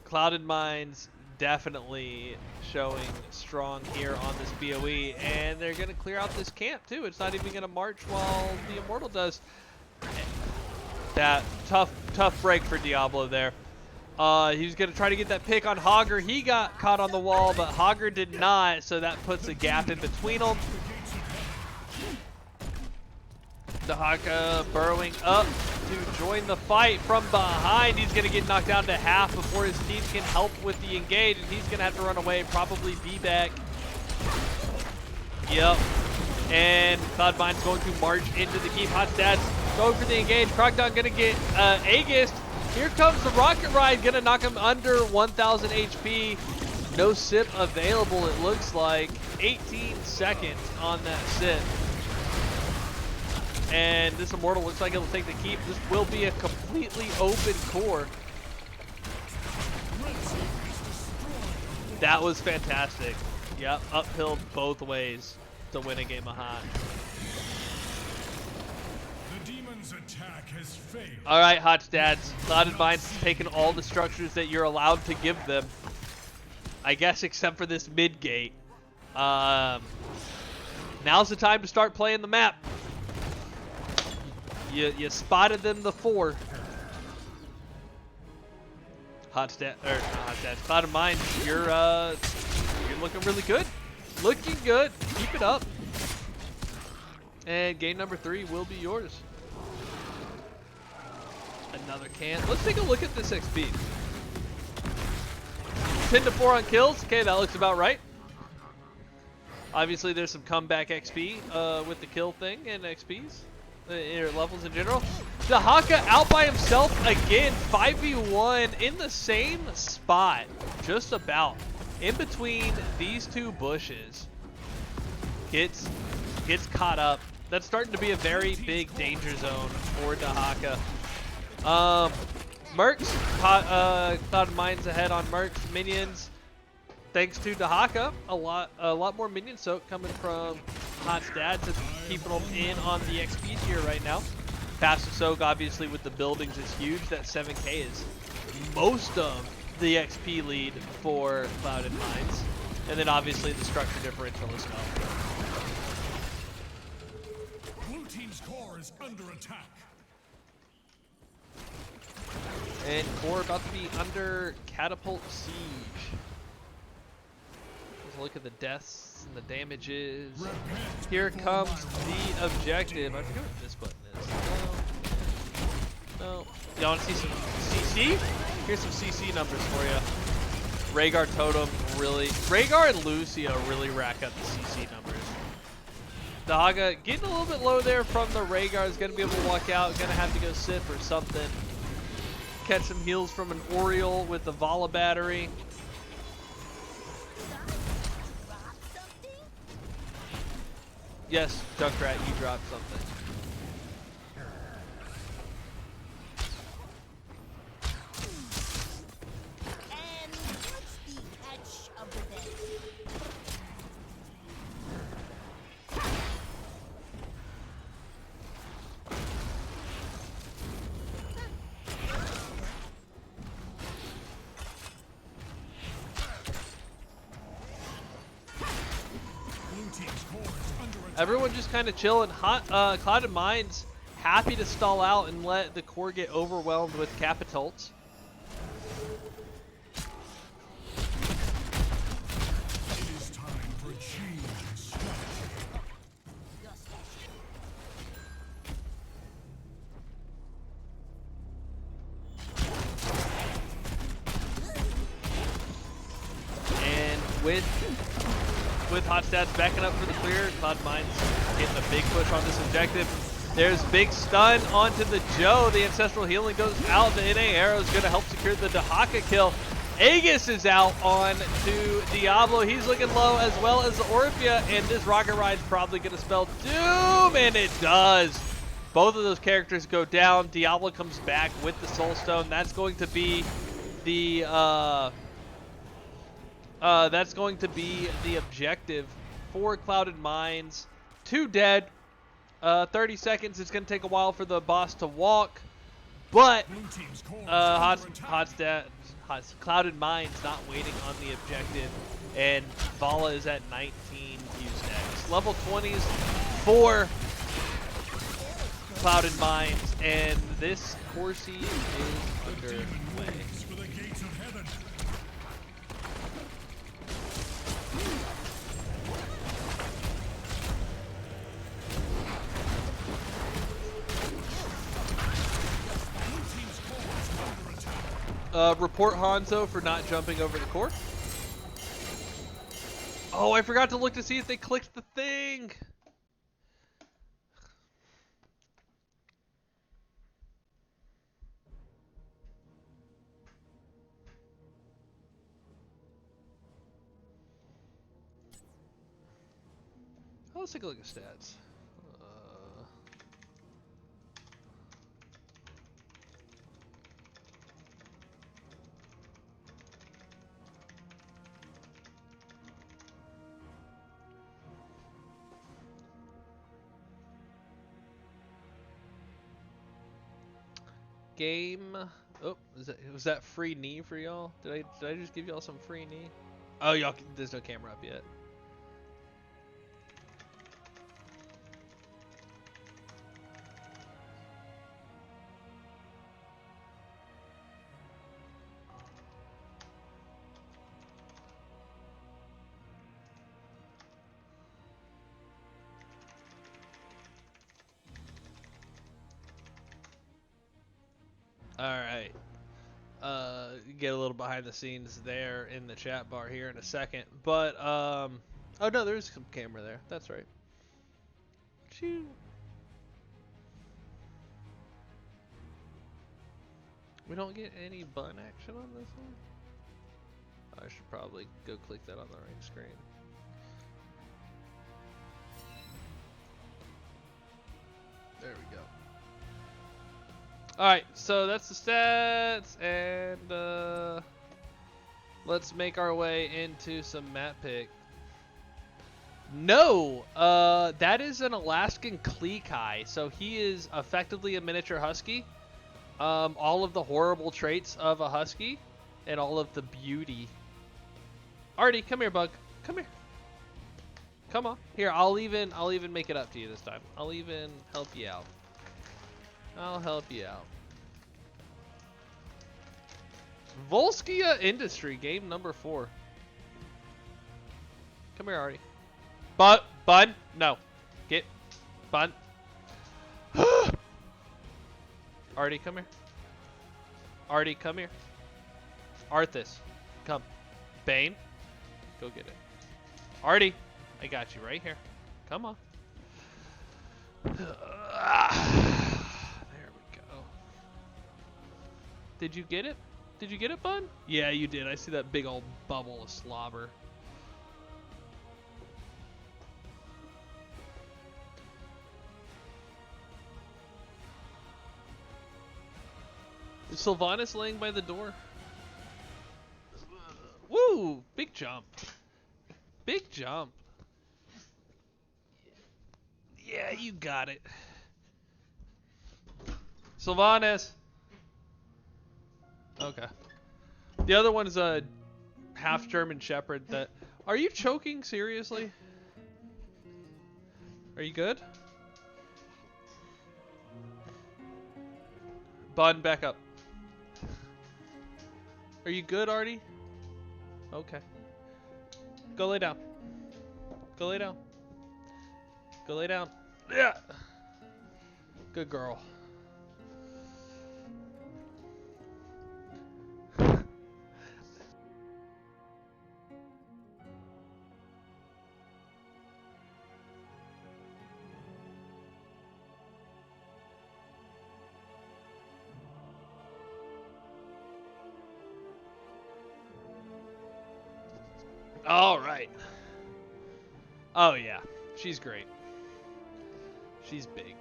[SPEAKER 10] Cloud & Mines definitely showing strong here on this BOE, and they're going to clear out this camp too. It's not even going to march while the Immortal does. That tough break for Diablo there. He was going to try to get that pick on Hogger. He got caught on the wall, but Hogger did not, so that puts a gap in between them. Dahaka burrowing up to join the fight from behind. He's going to get knocked down to half before his team can help with the engage, and he's going to have to run away, probably be back. Yep. And Cloud Mine's going to march into the keep. Hot Stats going for the engage. Crocodile going to get Aegis. Here comes the Rocket Ride, going to knock him under 1,000 HP. No sip available, it looks like. 18 seconds on that sip. And this Immortal looks like it'll take the keep. This will be a completely open core. That was fantastic. Yep, uphill both ways to win a game of Hot.
[SPEAKER 3] Attack has failed.
[SPEAKER 10] All right, Hot Stats. Cloud & Mines has taken all the structures that you're allowed to give them. I guess except for this mid gate. Now's the time to start playing the map. You spotted them the 4. Hot Stats. Cloud & Mines, you're looking really good. Looking good. Keep it up. And game number 3 will be yours. Another can. Let's take a look at this XP. 10 to 4 on kills. Okay, that looks about right. Obviously, there's some comeback XP with the kill thing and XPs. Levels in general. Dahaka out by himself again. 5v1 in the same spot. Just about. In between these two bushes. Gets caught up. That's starting to be a very big danger zone for Dahaka. Mercs, Cloud & Mines ahead on Mercs minions. Thanks to Dahaka, a lot more minion soak coming from Hot Stats. It's keeping them in on the XP tier right now. Passive soak, obviously, with the buildings is huge. That 7k is most of the XP lead for Cloud & Mines. And then obviously the structure differential as well.
[SPEAKER 3] Blue team's core is under attack.
[SPEAKER 10] And core about to be under catapult siege. Let's look at the deaths and the damages. Here comes the objective. I forget what this button is. No. Y'all want to see some CC? Here's some CC numbers for you. Rhaegar Totem Rhaegar and Lucio really rack up the CC numbers. Dahaka getting a little bit low there from the Rhaegar. Is going to be able to walk out. Going to have to go sip or something. Catch some heals from an Oriole with the Vala battery. Yes, Junkrat, you dropped something.
[SPEAKER 5] And what's the catch of the day?
[SPEAKER 10] Everyone just kind of chilling. Cloud & Mines happy to stall out and let the core get overwhelmed with capitults.
[SPEAKER 3] It is time for a change in strategy.
[SPEAKER 10] And with Hot Stats backing up for the clear, Cloud & Mines getting a big push on this objective. There's big stun onto the Joe. The Ancestral Healing goes out. The NA Arrow is going to help secure the Dahaka kill. Aegis is out on to Diablo. He's looking low, as well as the Orphea, and this Rocket Ride's probably going to spell doom, and it does. Both of those characters go down. Diablo comes back with the Soul Stone. That's going to be the objective for Clouded Minds. 2 dead. 30 seconds. It's going to take a while for the boss to walk, but Clouded Minds not waiting on the objective, and Vala is at 19 Q's next. Level 20s for Clouded Minds, and this core siege is underway. Report Hanzo for not jumping over the core. Oh, I forgot to look to see if they clicked the thing. Oh, let's take a look at stats. Game. Oh, was that free knee for y'all? Did I just give y'all some free knee? Oh, y'all. There's no camera up yet. Alright, get a little behind the scenes there in the chat bar here in a second, but, oh no, there's some camera there, that's right. Choo. We don't get any bun action on this one? I should probably go click that on the right screen. There we go. Alright, so that's the stats, and let's make our way into some map pick. No! That is an Alaskan Kleekai, so he is effectively a miniature husky. All of the horrible traits of a husky, and all of the beauty. Artie, come here, bug. Come here. Come on. Here, I'll even make it up to you this time. I'll even help you out. I'll help you out. Volskia Industry, game number 4. Come here, Artie. Bun? No. Get. Bun. Artie, come here. Artie, come here. Arthas, come. Bane, go get it. Artie, I got you right here. Come on. Did you get it? Did you get it, bud? Yeah, you did. I see that big old bubble of slobber. Is Sylvanas laying by the door? Woo! Big jump. Big jump. Yeah, you got it. Sylvanas! Okay. The other one is a half German Shepherd that... Are you choking seriously? Are you good? Bun, back up. Are you good, Artie? Okay. Go lay down. Go lay down. Go lay down. Yeah. Good girl. All right. Oh yeah, she's great. She's big.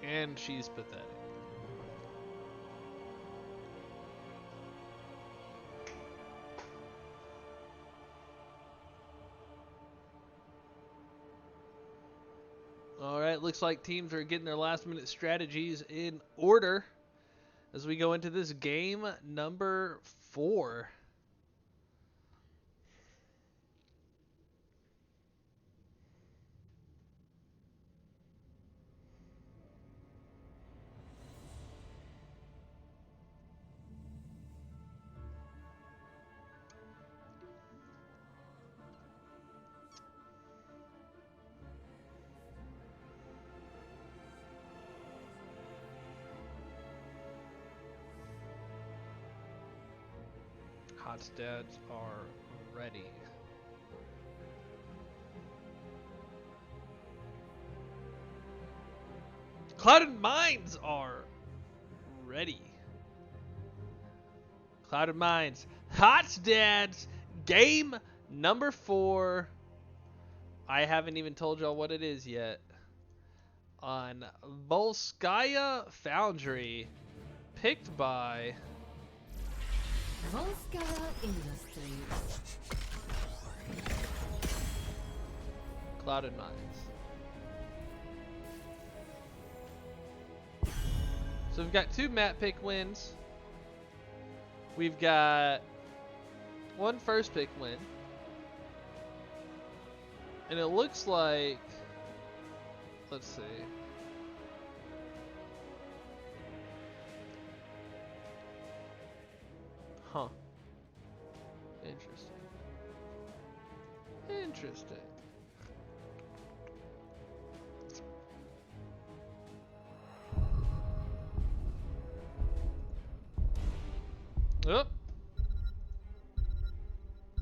[SPEAKER 10] And she's pathetic. Alright, looks like teams are getting their last minute strategies in order as we go into this game number 4. Hot's dads are ready. Clouded Minds are ready. Clouded Minds. Hot's dads. Game number 4. I haven't even told y'all what it is yet. On Volskaya Foundry. Picked by
[SPEAKER 1] Volskaya Industries.
[SPEAKER 10] Clouded Minds. So we've got 2 map pick wins. We've got 1 first pick win. And it looks like, let's see. Huh. Interesting. Interesting. Oh.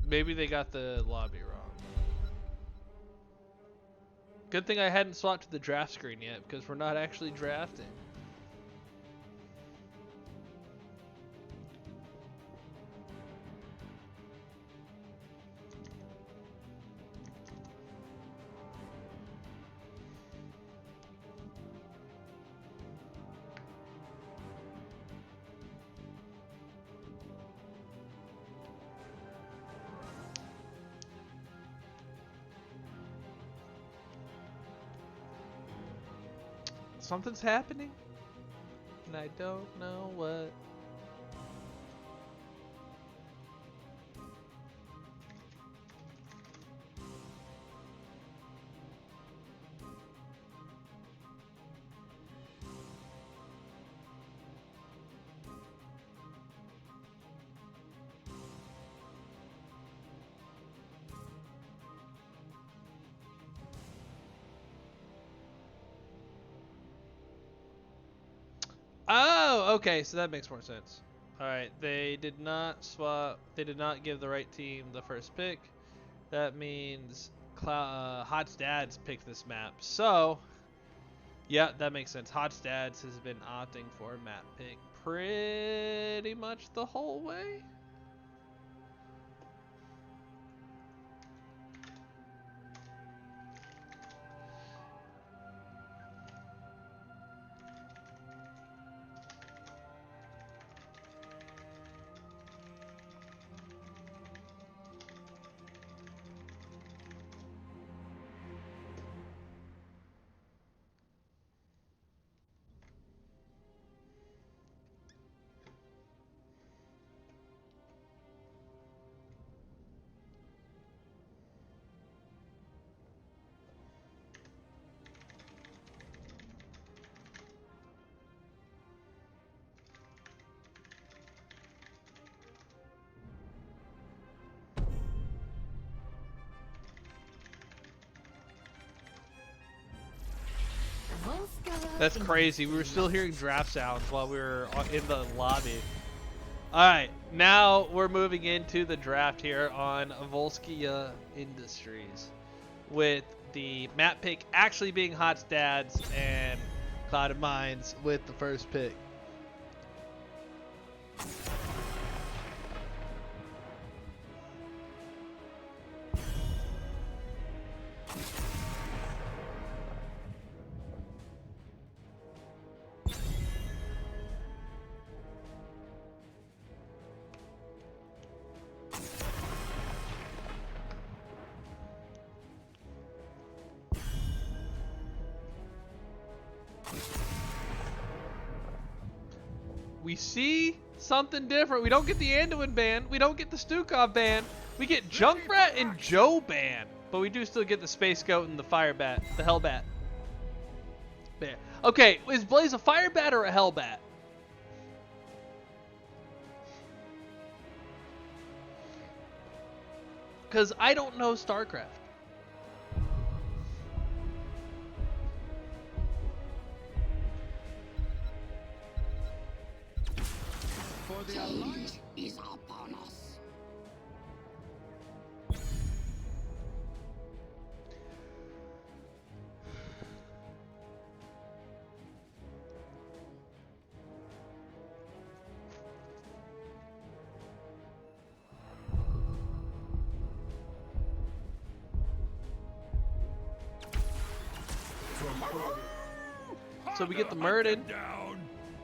[SPEAKER 10] Maybe they got the lobby wrong. Good thing I hadn't swapped to the draft screen yet, because we're not actually drafting. Something's happening, and I don't know what. Oh, okay, so that makes more sense. Alright, they did not swap, they did not give the right team the first pick. That means Hot's Dads picked this map. So, yeah, that makes sense. Hot's Dads has been opting for a map pick pretty much the whole way. That's crazy. We were still hearing draft sounds while we were in the lobby. Alright, now we're moving into the draft here on Volskia Industries, with the map pick actually being Hot's Dad's and Clouded Minds with the first pick. We see something different. We don't get the Anduin ban. We don't get the Stukov ban. We get Junkrat and Joe ban. But we do still get the Space Goat and the Fire Bat. The Hellbat. Ban. Okay, is Blaze a Fire Bat or a Hellbat? Because I don't know StarCraft.
[SPEAKER 7] For the Alliance is upon us.
[SPEAKER 10] So we get the Murden,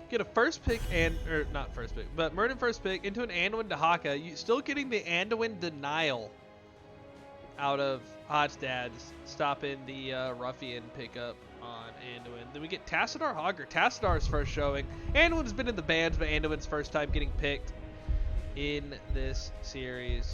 [SPEAKER 10] get a first pick or not first pick, but Murden first pick into an Anduin Dahaka. You still getting the Anduin denial out of Hot's Dad's, stopping the Ruffian pickup on Anduin. Then we get Tassadar Hogger, Tassadar's first showing. Anduin's been in the bans, but Anduin's first time getting picked in this series.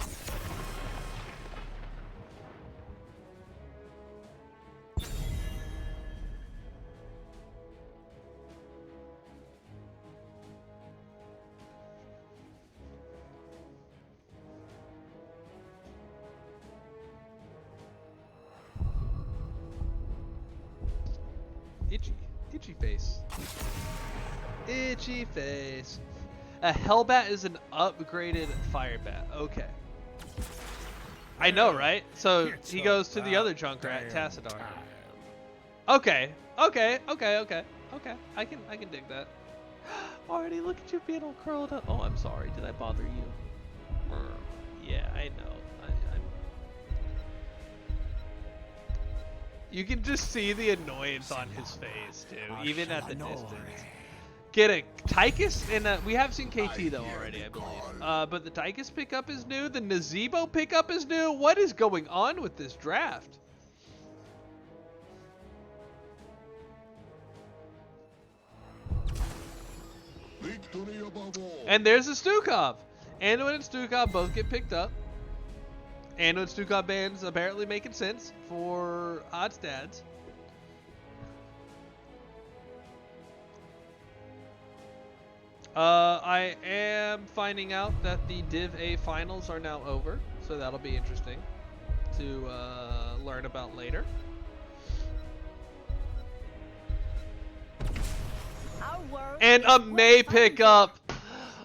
[SPEAKER 10] Itchy face. Itchy face. A Hellbat is an upgraded Firebat. Okay. I know, right? So he goes to the other Junkrat, Tassadar. Okay. Okay. I can dig that. Already, look at you being all curled up. Oh, I'm sorry. Did I bother you? Yeah, I know. You can just see the annoyance on his face, too, even at the distance. Get a Tychus, and we have seen KT, though, already, I believe. But the Tychus pickup is new. The Nazebo pickup is new. What is going on with this draft? And there's a Stukov. Anduin and Stukov both get picked up. Anduin and Stukov bans apparently making sense for Hot's Dads. I am finding out that the Div A finals are now over, so that'll be interesting to learn about later. And a May pickup.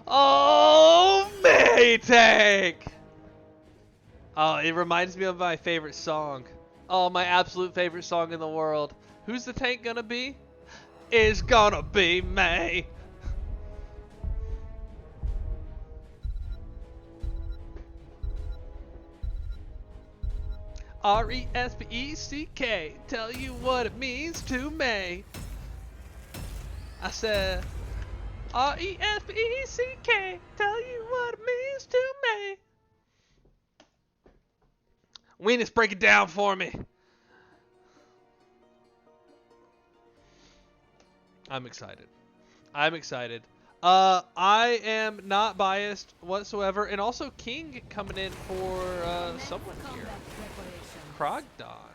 [SPEAKER 10] Oh, May tank. Oh, it reminds me of my favorite song. Oh, my absolute favorite song in the world. Who's the tank gonna be? It's gonna be May. R-E-S-P-E-C-K. Tell you what it means to May. I said R-E-S-P-E-C-K. Tell you what it means to May. Weenus, break it down for me. I'm excited. I'm excited. I am not biased whatsoever. And also King coming in for someone here. Krogdon.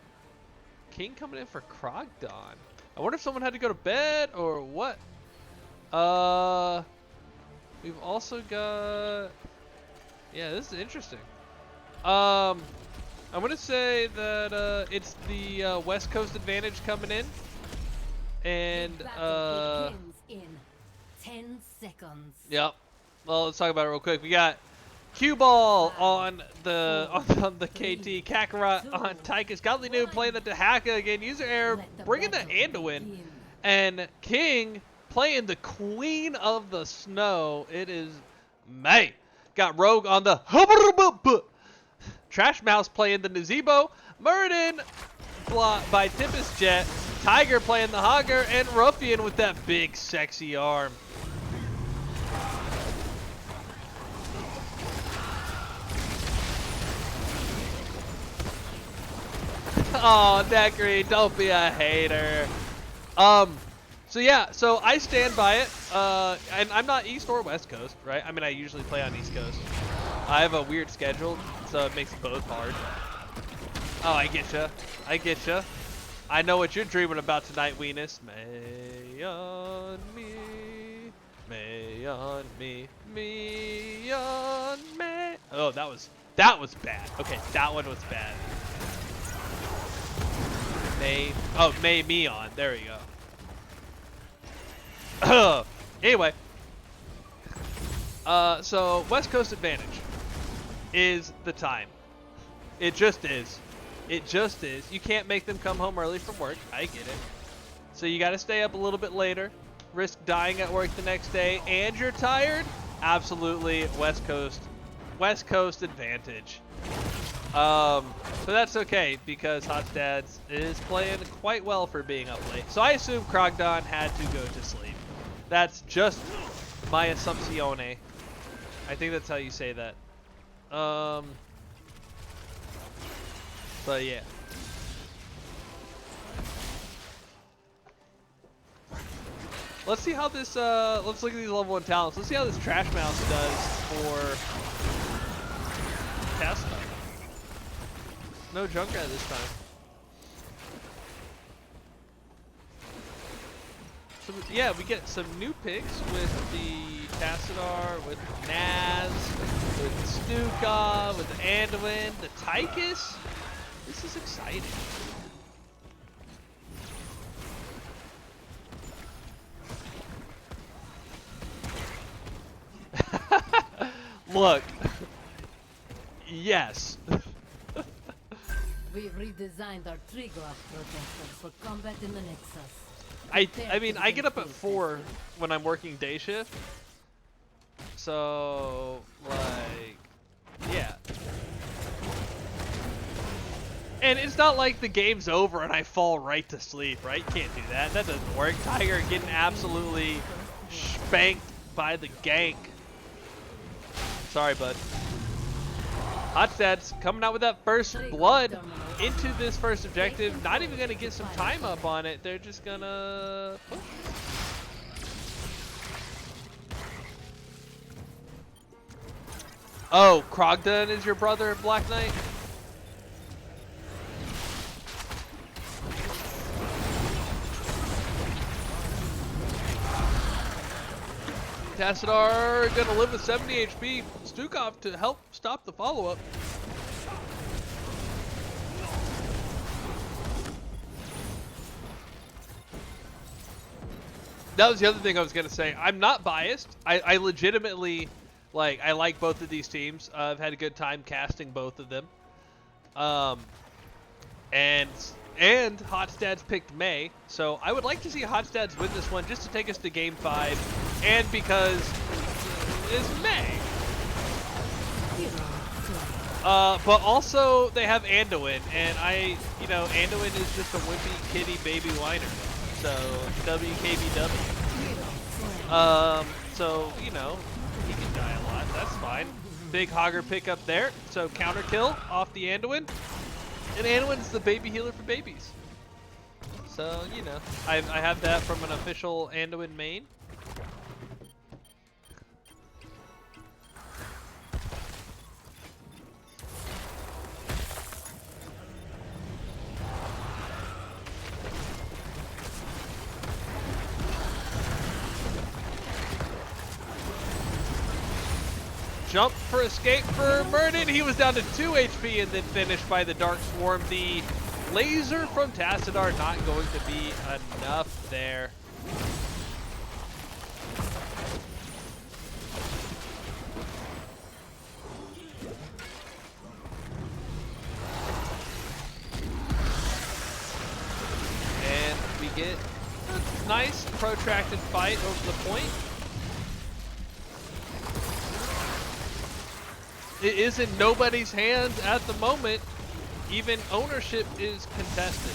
[SPEAKER 10] King coming in for Krogdon. I wonder if someone had to go to bed or what. We've also got... Yeah, this is interesting. I'm going to say that it's the West Coast advantage coming in. And
[SPEAKER 1] in 10 seconds.
[SPEAKER 10] Yep. Well, let's talk about it real quick. We got Cue Ball on the KT, Kakarot on Tychus, Godly Noob playing the Dahaka again, user error, bringing the Anduin, and King playing the Queen of the Snow. It is May. Got Rogue on the Trash Mouse playing the Nazebo, Muradin blocked by Tempest Jet, Tiger playing the Hogger, and Ruffian with that big sexy arm. Oh, Neckery, don't be a hater. So yeah, so I stand by it, and I'm not East or West Coast, right? I mean, I usually play on East Coast. I have a weird schedule, so it makes both hard. Oh, I getcha. I getcha. I know what you're dreaming about tonight, Weenus. May on me, may on me, me on me. Oh, that was bad. Okay, that one was bad. May me on. There we go. Anyway, so West Coast advantage is the time. It just is. It just is. You can't make them come home early from work. I get it. So you got to stay up a little bit later, risk dying at work the next day, and you're tired. Absolutely, West Coast advantage. So that's okay because Hotstads is playing quite well for being up late. So I assume Krogdon had to go to sleep. That's just my assumptione. I think that's how you say that. But yeah. Let's see how this, let's look at these level 1 talents. Let's see how this Trash Mouse does for Testa. No Junkrat this time. So yeah, we get some new picks with the Tassadar, with Naz, with Stuka, with the Anduin, the Tychus. This is exciting. Look. Yes.
[SPEAKER 1] We redesigned our trigger protector for combat in the Nexus.
[SPEAKER 10] I mean, I get up at 4 when I'm working day shift. So, like, yeah. And it's not like the game's over and I fall right to sleep, right? You can't do that. That doesn't work. Tiger getting absolutely spanked by the gank. Sorry, bud. Hotstats coming out with that first blood into this first objective. Not even going to get some time up on it. They're just going to push. Oh, Krogdon is your brother, Black Knight? Tassadar gonna live with 70 HP. Stukov to help stop the follow-up. That was the other thing I was gonna say. I'm not biased. I legitimately, like, I like both of these teams. I've had a good time casting both of them. And Hotstats picked May, so I would like to see Hotstats win this one just to take us to Game 5, and because it's May. But also they have Anduin, and Anduin is just a wimpy kitty baby whiner. So WKBW. So he can die a lot. That's fine. Big Hogger pickup there. So counter kill off the Anduin. And Anduin's the baby healer for babies. So, I have that from an official Anduin main. Jump for escape for Murden. He was down to 2 HP and then finished by the Dark Swarm. The laser from Tassadar not going to be enough. there. And we get a nice protracted fight over the point. It is in nobody's hands at the moment. Even ownership is contested.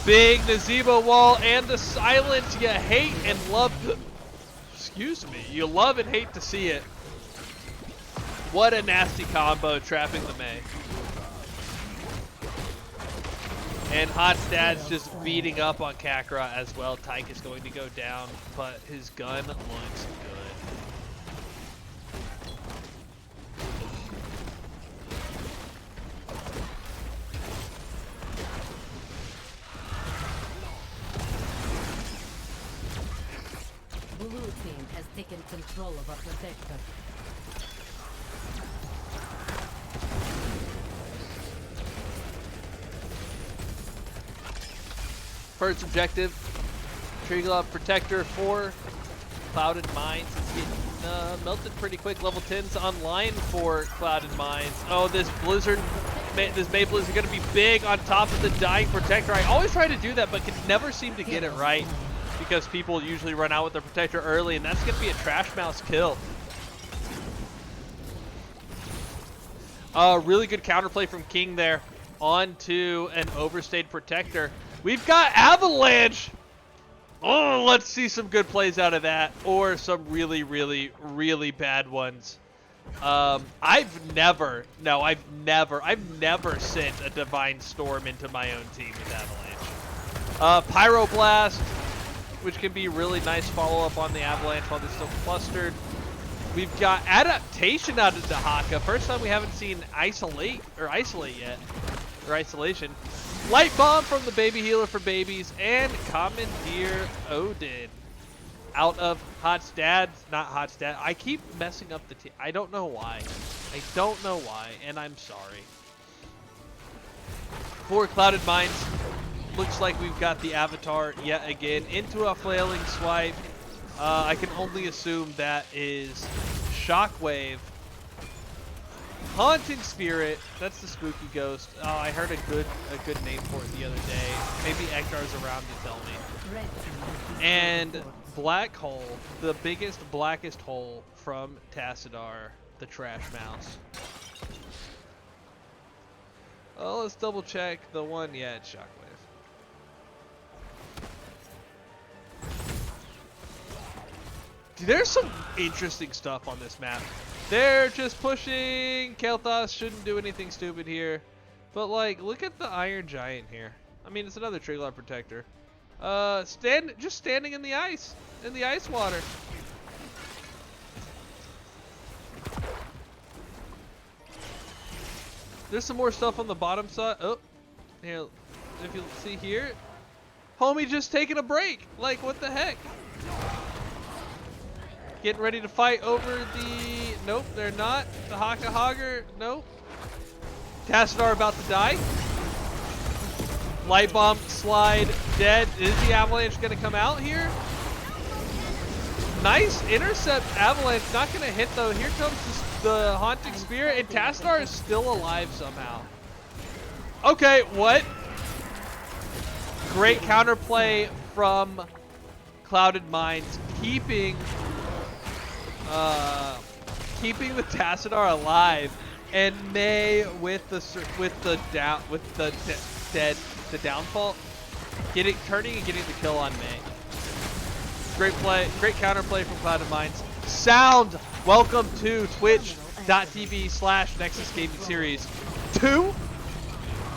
[SPEAKER 10] Big Nazebo wall and the silence you hate and love. Excuse me. You love and hate to see it. What a nasty combo trapping the Mei. And Hotstad's just beating up on Kakarot as well. Tyke is going to go down, but his gun looks good.
[SPEAKER 1] Blue team has taken control of our protector.
[SPEAKER 10] First objective, Tree Glove Protector for Clouded Mines. It's getting melted pretty quick. Level 10's online for Clouded Mines. Oh, this Blizzard, this May Blizzard going to be big on top of the Dying Protector. I always try to do that, but can never seem to get it right because people usually run out with the Protector early, and that's going to be a Trash Mouse kill. Really good counterplay from King there onto an overstayed Protector. We've got Avalanche. Oh, let's see some good plays out of that, or some really, really, really bad ones. I've never sent a Divine Storm into my own team with Avalanche. Pyroblast, which can be really nice follow-up on the Avalanche while they're still clustered. We've got Adaptation out of Dahaka. First time we haven't seen Isolate yet, or Isolation. Light Bomb from the Baby Healer for babies, and Commandeer Odin out of Hotstad. Not Hotstad. I keep messing up the team. I don't know why. And I'm sorry. For Clouded Mines, looks like we've got the Avatar yet again into a Flailing Swipe. I can only assume that is Shockwave. Haunting Spirit, that's the spooky ghost. Oh, I heard a good name for it the other day. Maybe Ektar's around to tell me. And Black Hole, the biggest, blackest hole from Tassadar, the Trash Mouse. Oh, let's double check the one. Yeah, it's Shockwave. Dude, there's some interesting stuff on this map. They're just pushing. Kael'thas shouldn't do anything stupid here. But, like, look at the Iron Giant here. I mean, it's another Tree Glove Protector. Just standing in the ice water. There's some more stuff on the bottom side. Oh, here, if you see here, homie just taking a break. Like, what the heck? Getting ready to fight over the... Nope, they're not. The Haka Hogger. Nope. Tassadar about to die. Light Bomb, Slide, dead. Is the Avalanche going to come out here? Nice intercept. Avalanche not going to hit, though. Here comes the Haunting Spirit, and Tassadar is still alive somehow. Okay, what? Great counterplay from Clouded Mines, keeping the Tassadar alive, and Mei with the downfall, turning and getting the kill on Mei. Great play, great counterplay from Clouded Mines. Sound, welcome to twitch.tv/Nexus Gaming Series 2.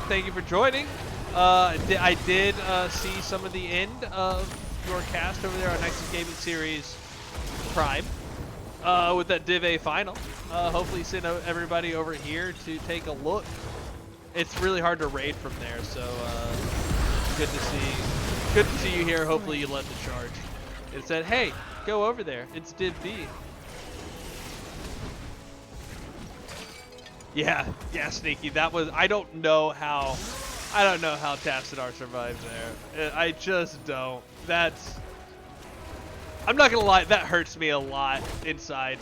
[SPEAKER 10] Thank you for joining. I did see some of the end of your cast over there on Nexus Gaming Series Prime. With that Div A final. Hopefully send everybody over here to take a look. It's really hard to raid from there, so good to see you here. Hopefully you led the charge. It said, hey, go over there. It's Div B. Yeah, Sneaky. That was, I don't know how I don't know how Tassadar survived there. I just don't. I'm not gonna lie, that hurts me a lot inside.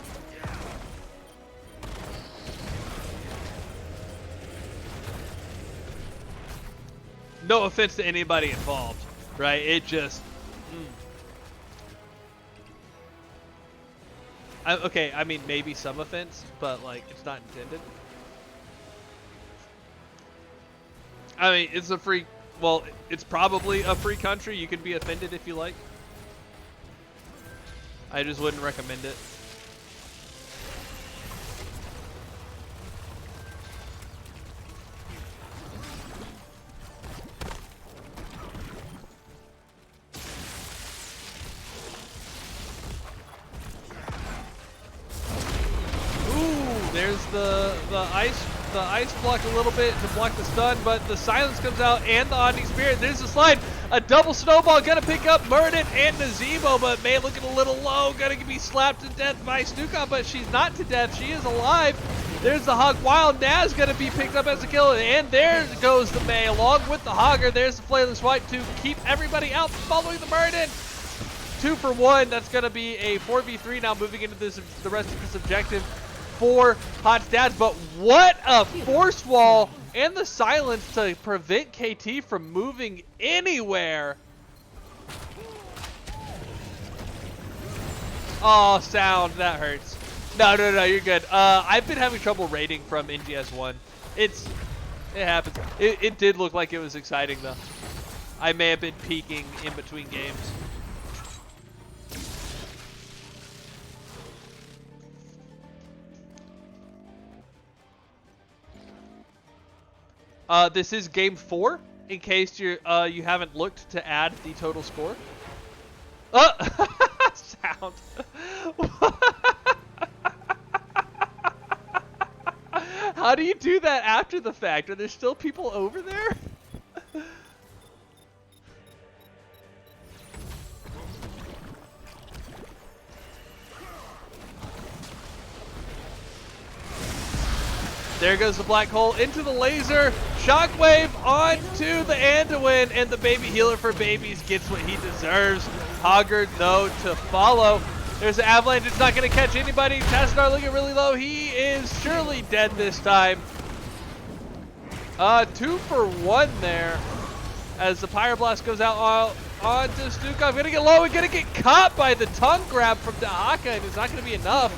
[SPEAKER 10] No offense to anybody involved, right? It just... okay, I mean, maybe some offense, but, like, it's not intended. I mean, it's a free... Well, it's probably a free country. You can be offended if you like. I just wouldn't recommend it. There's the ice block a little bit to block the stun, but the silence comes out and the Omni Spirit. There's the slide. A double snowball gonna pick up Murden and Nazebo, but May looking a little low, gonna be slapped to death by Stukov, but she's not to death. She is alive. There's the Hog Wild. Naz gonna be picked up as a kill, and there goes the May along with the Hogger. There's the Flameless Swipe to keep everybody out following the Murden. 2 for 1. That's gonna be a 4v3 now, moving into the rest of this objective for Hot's Dads. But what a force wall and the silence to prevent KT from moving anywhere. Oh, sound, that hurts. No, you're good. I've been having trouble rating from NGS 1. It happens. It did look like it was exciting though. I may have been peeking in between games. This is game 4, in case you haven't looked to add the total score. Sound. How do you do that after the fact? Are there still people over there? There goes the black hole into the laser. Shockwave onto the Anduin, and the baby healer for babies gets what he deserves. Hogger, though, to follow. There's the avalanche. It's not going to catch anybody. Tassadar looking really low. He is surely dead this time. 2 for 1 there. As the Pyroblast goes out onto Stukov. Going to get low and going to get caught by the tongue grab from Dahaka, and it's not going to be enough.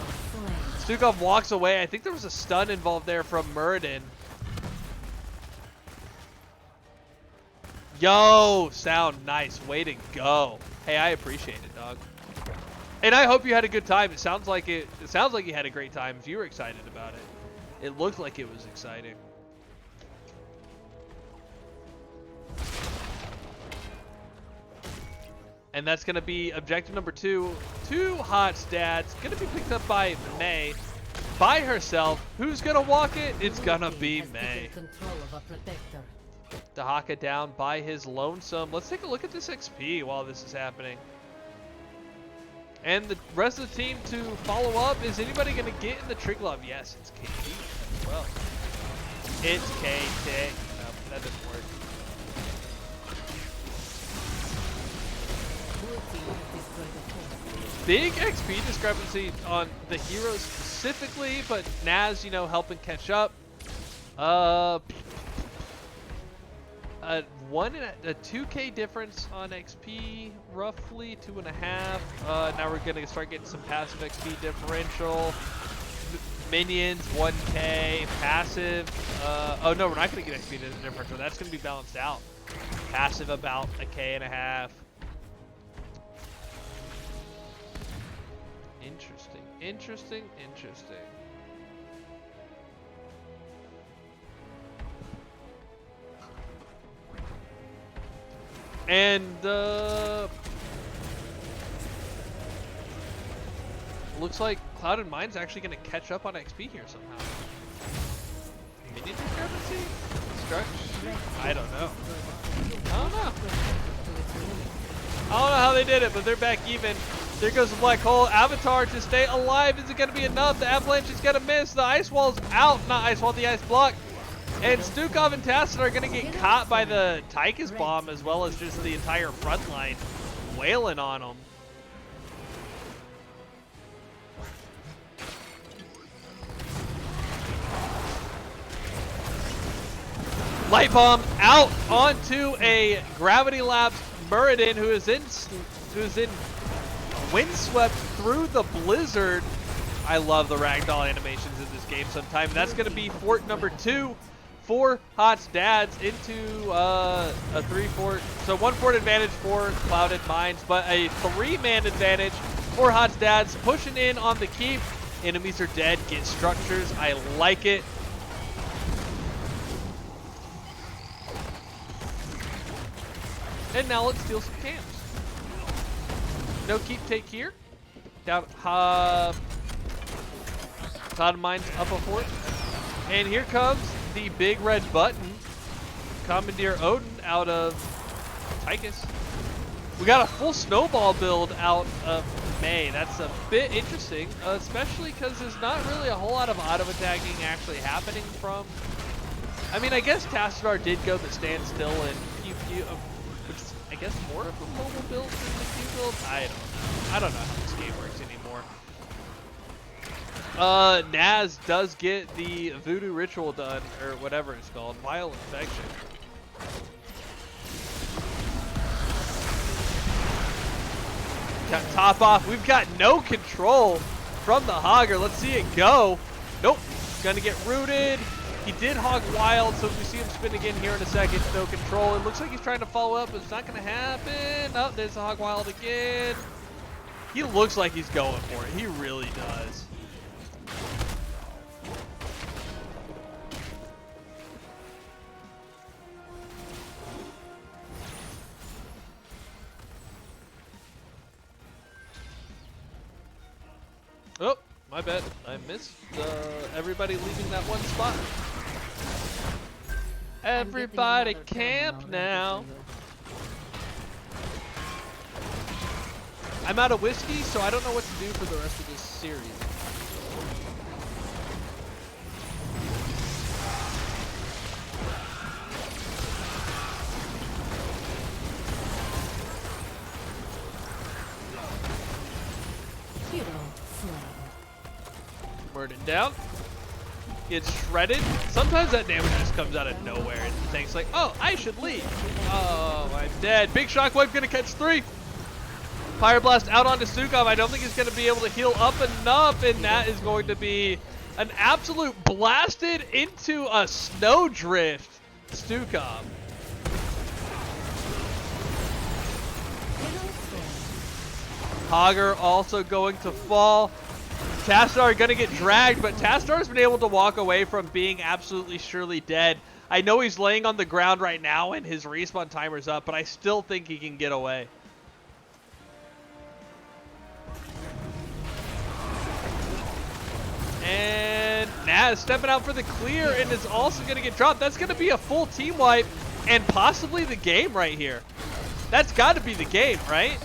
[SPEAKER 10] Stukov walks away. I think there was a stun involved there from Muradin. Yo, sound nice. Way to go. Hey, I appreciate it, dog. And I hope you had a good time. It sounds like you had a great time if you were excited about it. It looked like it was exciting. And that's going to be objective number 2. 2 hot stats. Going to be picked up by May. By herself. Who's going to walk it? It's going to be May. Dahaka down by his lonesome. Let's take a look at this XP while this is happening. And the rest of the team to follow up. Is anybody going to get in the Trig Glove? Yes, it's KT as well. It's KT. No, that didn't work. Big XP discrepancy on the heroes specifically, but Naz, you know, helping catch up. A 2K difference on XP, roughly 2.5. Now we're gonna start getting some passive XP differential. Minions 1K, passive. Oh no, we're not gonna get XP differential. That's gonna be balanced out. Passive about 1.5K. Interesting. And looks like Cloud and Mine's actually going to catch up on XP here somehow. Minion discrepancy? Destruction? I don't know. I don't know how they did it, but they're back even. There goes the black hole. Avatar to stay alive. Is it going to be enough? The avalanche is going to miss. The ice wall's out. Not ice wall, the ice block. And Stukov and Tassin are going to get caught by the Tychus bomb as well as just the entire front line wailing on them. Light bomb out onto a gravity lapsed Muradin who is in windswept through the blizzard. I love the ragdoll animations in this game sometime. That's going to be fort number 2 for Hot's Dads into a 3-fort. So 1 fort advantage for Clouded Mines, but a 3-man advantage for Hot's Dads. Pushing in on the keep. Enemies are dead. Get structures. I like it. And now let's steal some camps. No keep take here. Down Cloud Mines up a fort. And here comes the big red button. Commandeer Odin out of Tychus. We got a full snowball build out of May. That's a bit interesting, especially because there's not really a whole lot of auto attacking actually happening from. I mean, I guess Tassadar did go the standstill and pew pew. Which is, I guess, more of a mobile build than the Q build? I don't know how this game works anymore. Naz does get the voodoo ritual done, or whatever it's called, vial infection. Got top off. We've got no control from the Hogger. Let's see it go. Nope. Gonna get rooted. He did hog wild, so if we see him spin again here in a second, no control. It looks like he's trying to follow up, but it's not going to happen. Oh, there's the hog wild again. He looks like he's going for it. He really does. Oh, my bad. I missed everybody leaving that one spot. Everybody camp now. I'm out of whiskey, so I don't know what to do for the rest of this series. Murdered down. Gets shredded. Sometimes that damage just comes out of nowhere and the tank's like, oh, I should leave. Oh, I'm dead. Big shockwave gonna catch 3. Fire blast out onto Stukov. I don't think he's gonna be able to heal up enough, and that is going to be an absolute blasted into a snowdrift. Stukov. Hogger also going to fall. Tassadar gonna get dragged, but Tassadar's been able to walk away from being absolutely surely dead. I know he's laying on the ground right now and his respawn timer's up, but I still think he can get away. And Naz stepping out for the clear and is also gonna get dropped. That's gonna be a full team wipe and possibly the game right here. That's gotta be the game, right?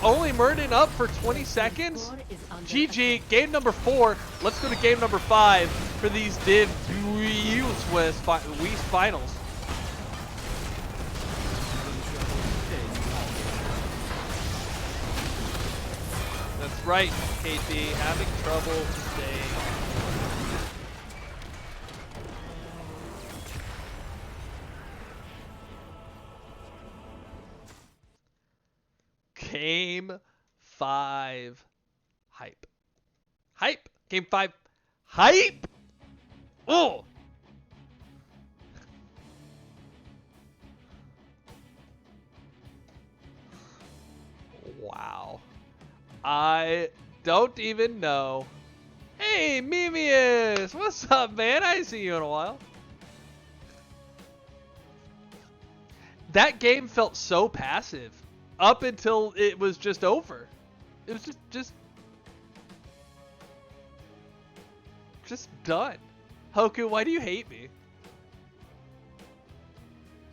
[SPEAKER 10] Only Murden up for 20 seconds. GG, game number 4. Let's go to game number 5 for these Div B finals. That's right, KT, having trouble staying. Game 5. Hype. Hype. Game 5. Hype. Oh. Wow. I don't even know. Hey, Mimius. What's up, man? I ain't seen you in a while. That game felt so passive up until it was just over. It was just done. Hoku, why do you hate me?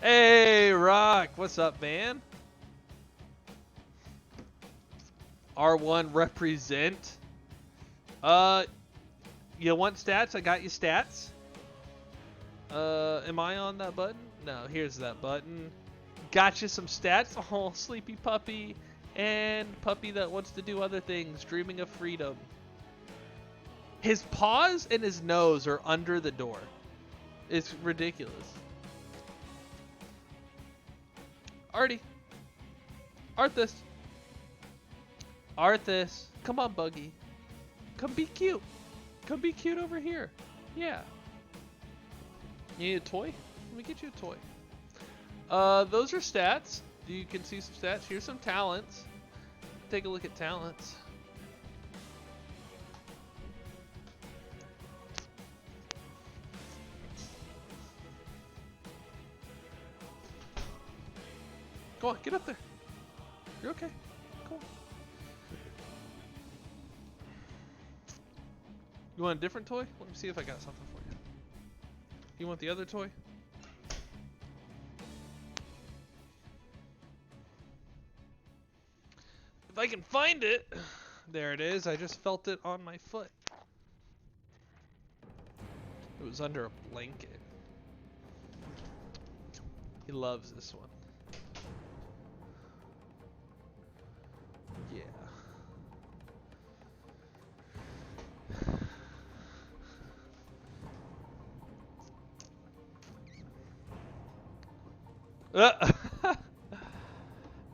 [SPEAKER 10] Hey, Rock, what's up, man? R1 represent. You want stats? I got you stats. Am I on that button? No, here's that button. Got you some stats. Oh, sleepy puppy. And puppy that wants to do other things, dreaming of freedom. His paws and his nose are under the door. It's ridiculous. Artie. Arthas. Arthas. Come on, Buggy. Come be cute. Come be cute over here. Yeah. You need a toy? Let me get you a toy. Those are stats. You can see some stats. Here's some talents. Take a look at talents. Go on, get up there. You're okay. Cool. You want a different toy? Let me see if I got something for you. You want the other toy? If I can find it. There it is. I just felt it on my foot. It was under a blanket. He loves this one. Yeah.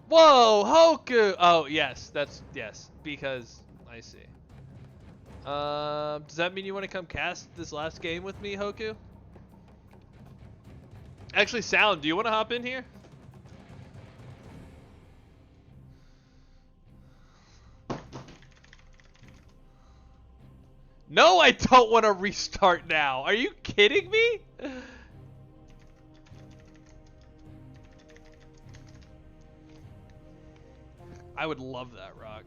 [SPEAKER 10] Whoa, Hoku! Oh, yes, yes, because I see. Does that mean you want to come cast this last game with me, Hoku? Actually, Sound, do you want to hop in here? No, I don't want to restart now. Are you kidding me? I would love that, Rock.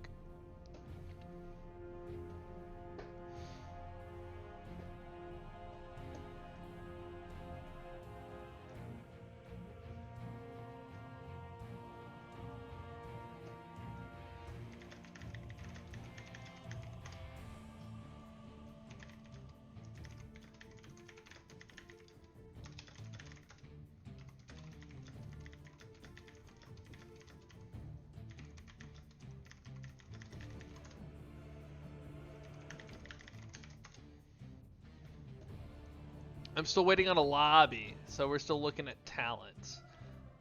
[SPEAKER 10] I'm still waiting on a lobby, so we're still looking at talents.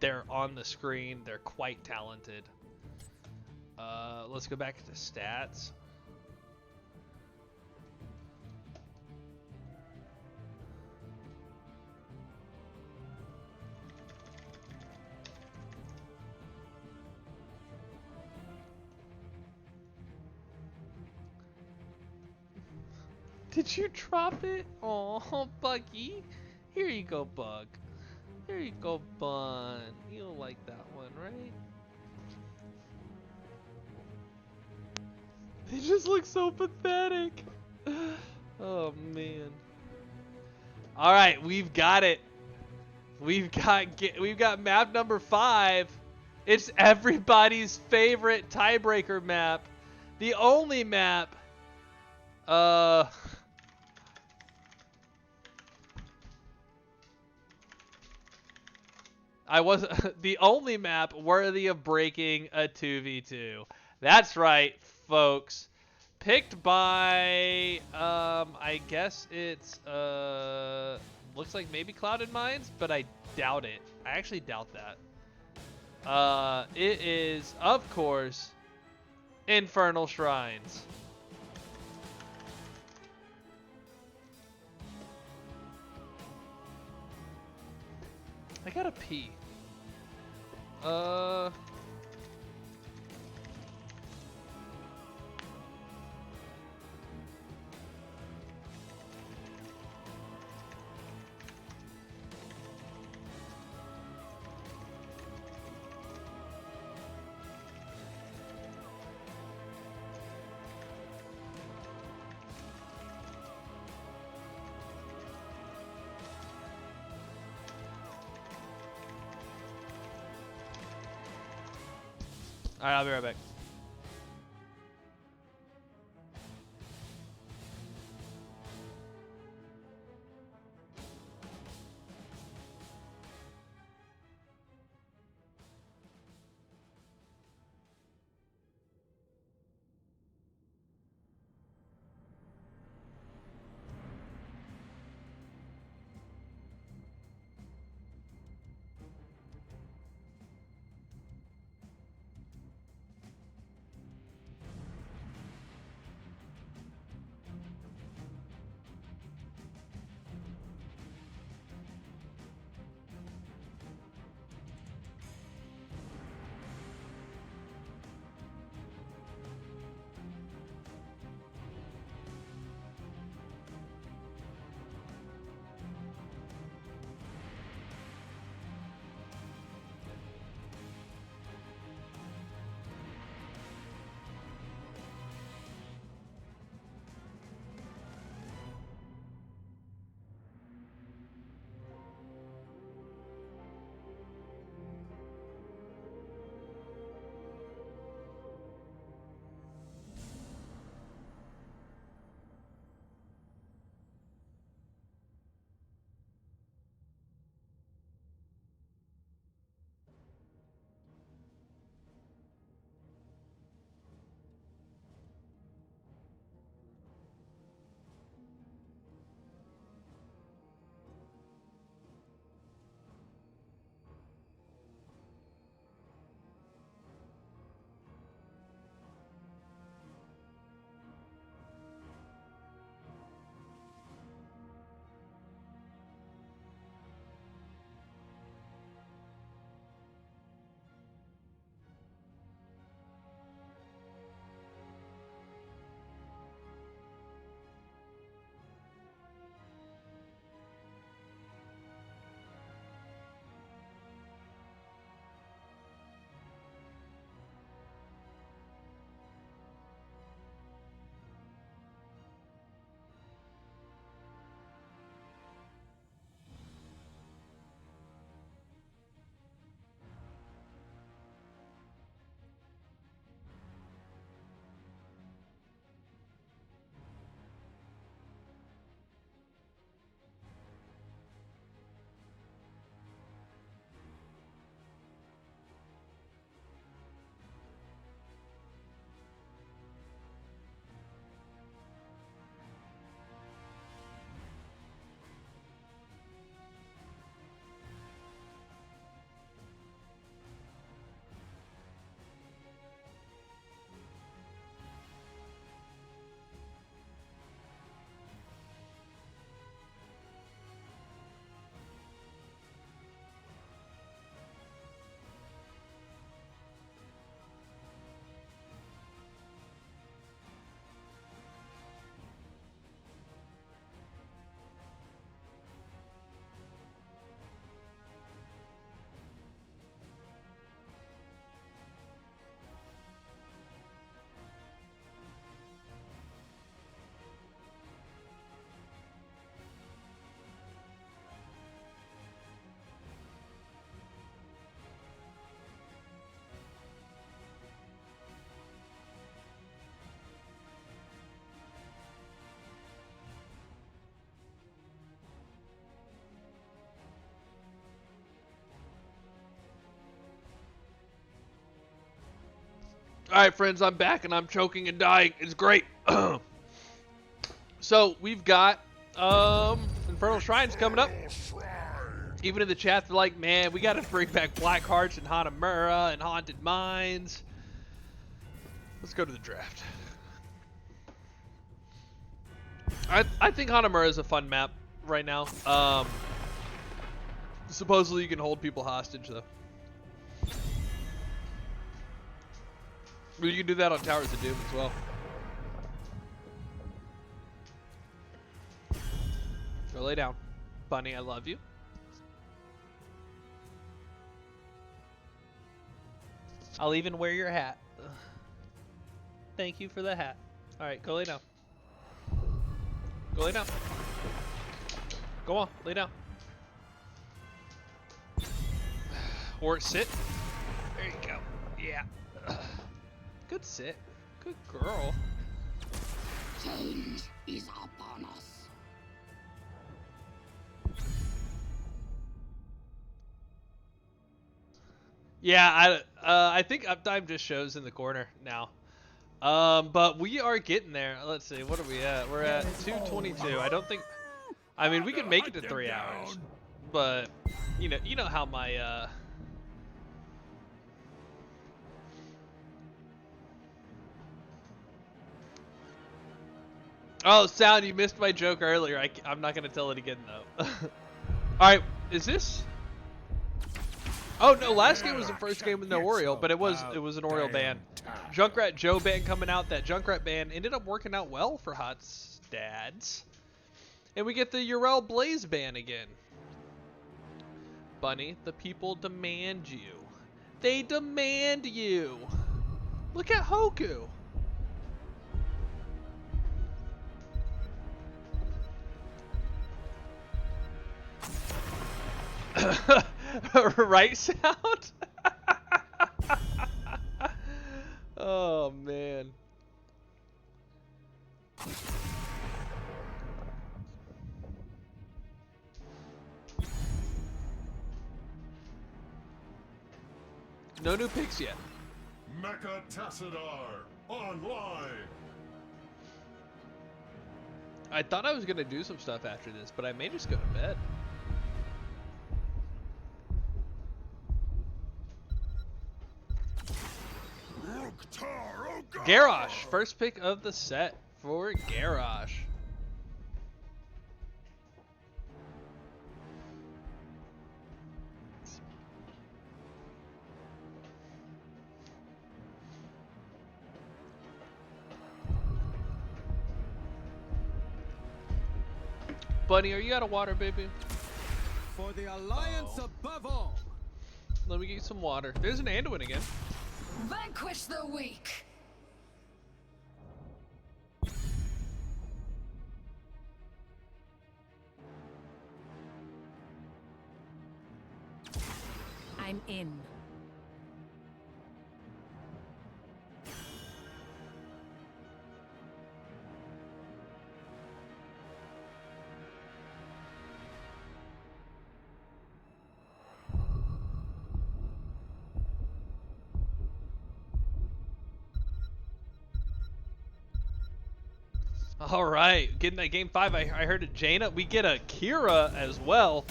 [SPEAKER 10] They're on the screen. They're quite talented. Let's go back to stats. Did you drop it? Oh, Buggy. Here you go, Bug. Here you go, Bun. You'll like that one, right? They just look so pathetic. Oh, man. All right, we've got it. We've got map number 5. It's everybody's favorite tiebreaker map. The only map. I was the only map worthy of breaking a 2v2. That's right, folks. Picked by I guess it's looks like maybe Clouded Mines, but I doubt it. I actually doubt that. It is, of course, Infernal Shrines. I gotta pee. All right, I'll be right back. Alright, friends, I'm back and I'm choking and dying. It's great. So, we've got Infernal Shrines coming up. Even in the chat, they're like, man, we gotta bring back Black Hearts and Hanamura and Haunted Mines. Let's go to the draft. I think Hanamura is a fun map right now. Supposedly you can hold people hostage, though. But you can do that on Towers of Doom as well. Go lay down. Bunny, I love you. I'll even wear your hat. Thank you for the hat. Alright, go lay down. Go lay down. Go on, lay down. Or sit. There you go. Yeah. Good sit. Good girl.
[SPEAKER 7] Change is upon us.
[SPEAKER 10] Yeah, I think uptime just shows in the corner now. But we are getting there. Let's see, what are we at? We're at 2:22. I don't think. I mean, we can make it to 3 hours, but you know how my Oh, Sound, you missed my joke earlier. I'm not gonna tell it again though. All right, is this? Oh no, last game was the first game with no Oriole, but it was an Oriole ban. Junkrat Joe ban coming out. That Junkrat ban ended up working out well for Hot's dads. And we get the Urel Blaze ban again. Bunny, the people demand you. They demand you. Look at Hoku. Right, Sound? Oh man. No new picks yet.
[SPEAKER 3] Mecha Tassadar online.
[SPEAKER 10] I thought I was gonna do some stuff after this, but I may just go to bed. Garrosh, first pick of the set for Garrosh. Bunny, are you out of water, baby?
[SPEAKER 13] For the alliance above all.
[SPEAKER 10] Let me get you some water. There's an Anduin again.
[SPEAKER 1] Vanquish the weak. I'm in.
[SPEAKER 10] All right, getting that game 5. I heard it, Jaina. We get a Kira as well.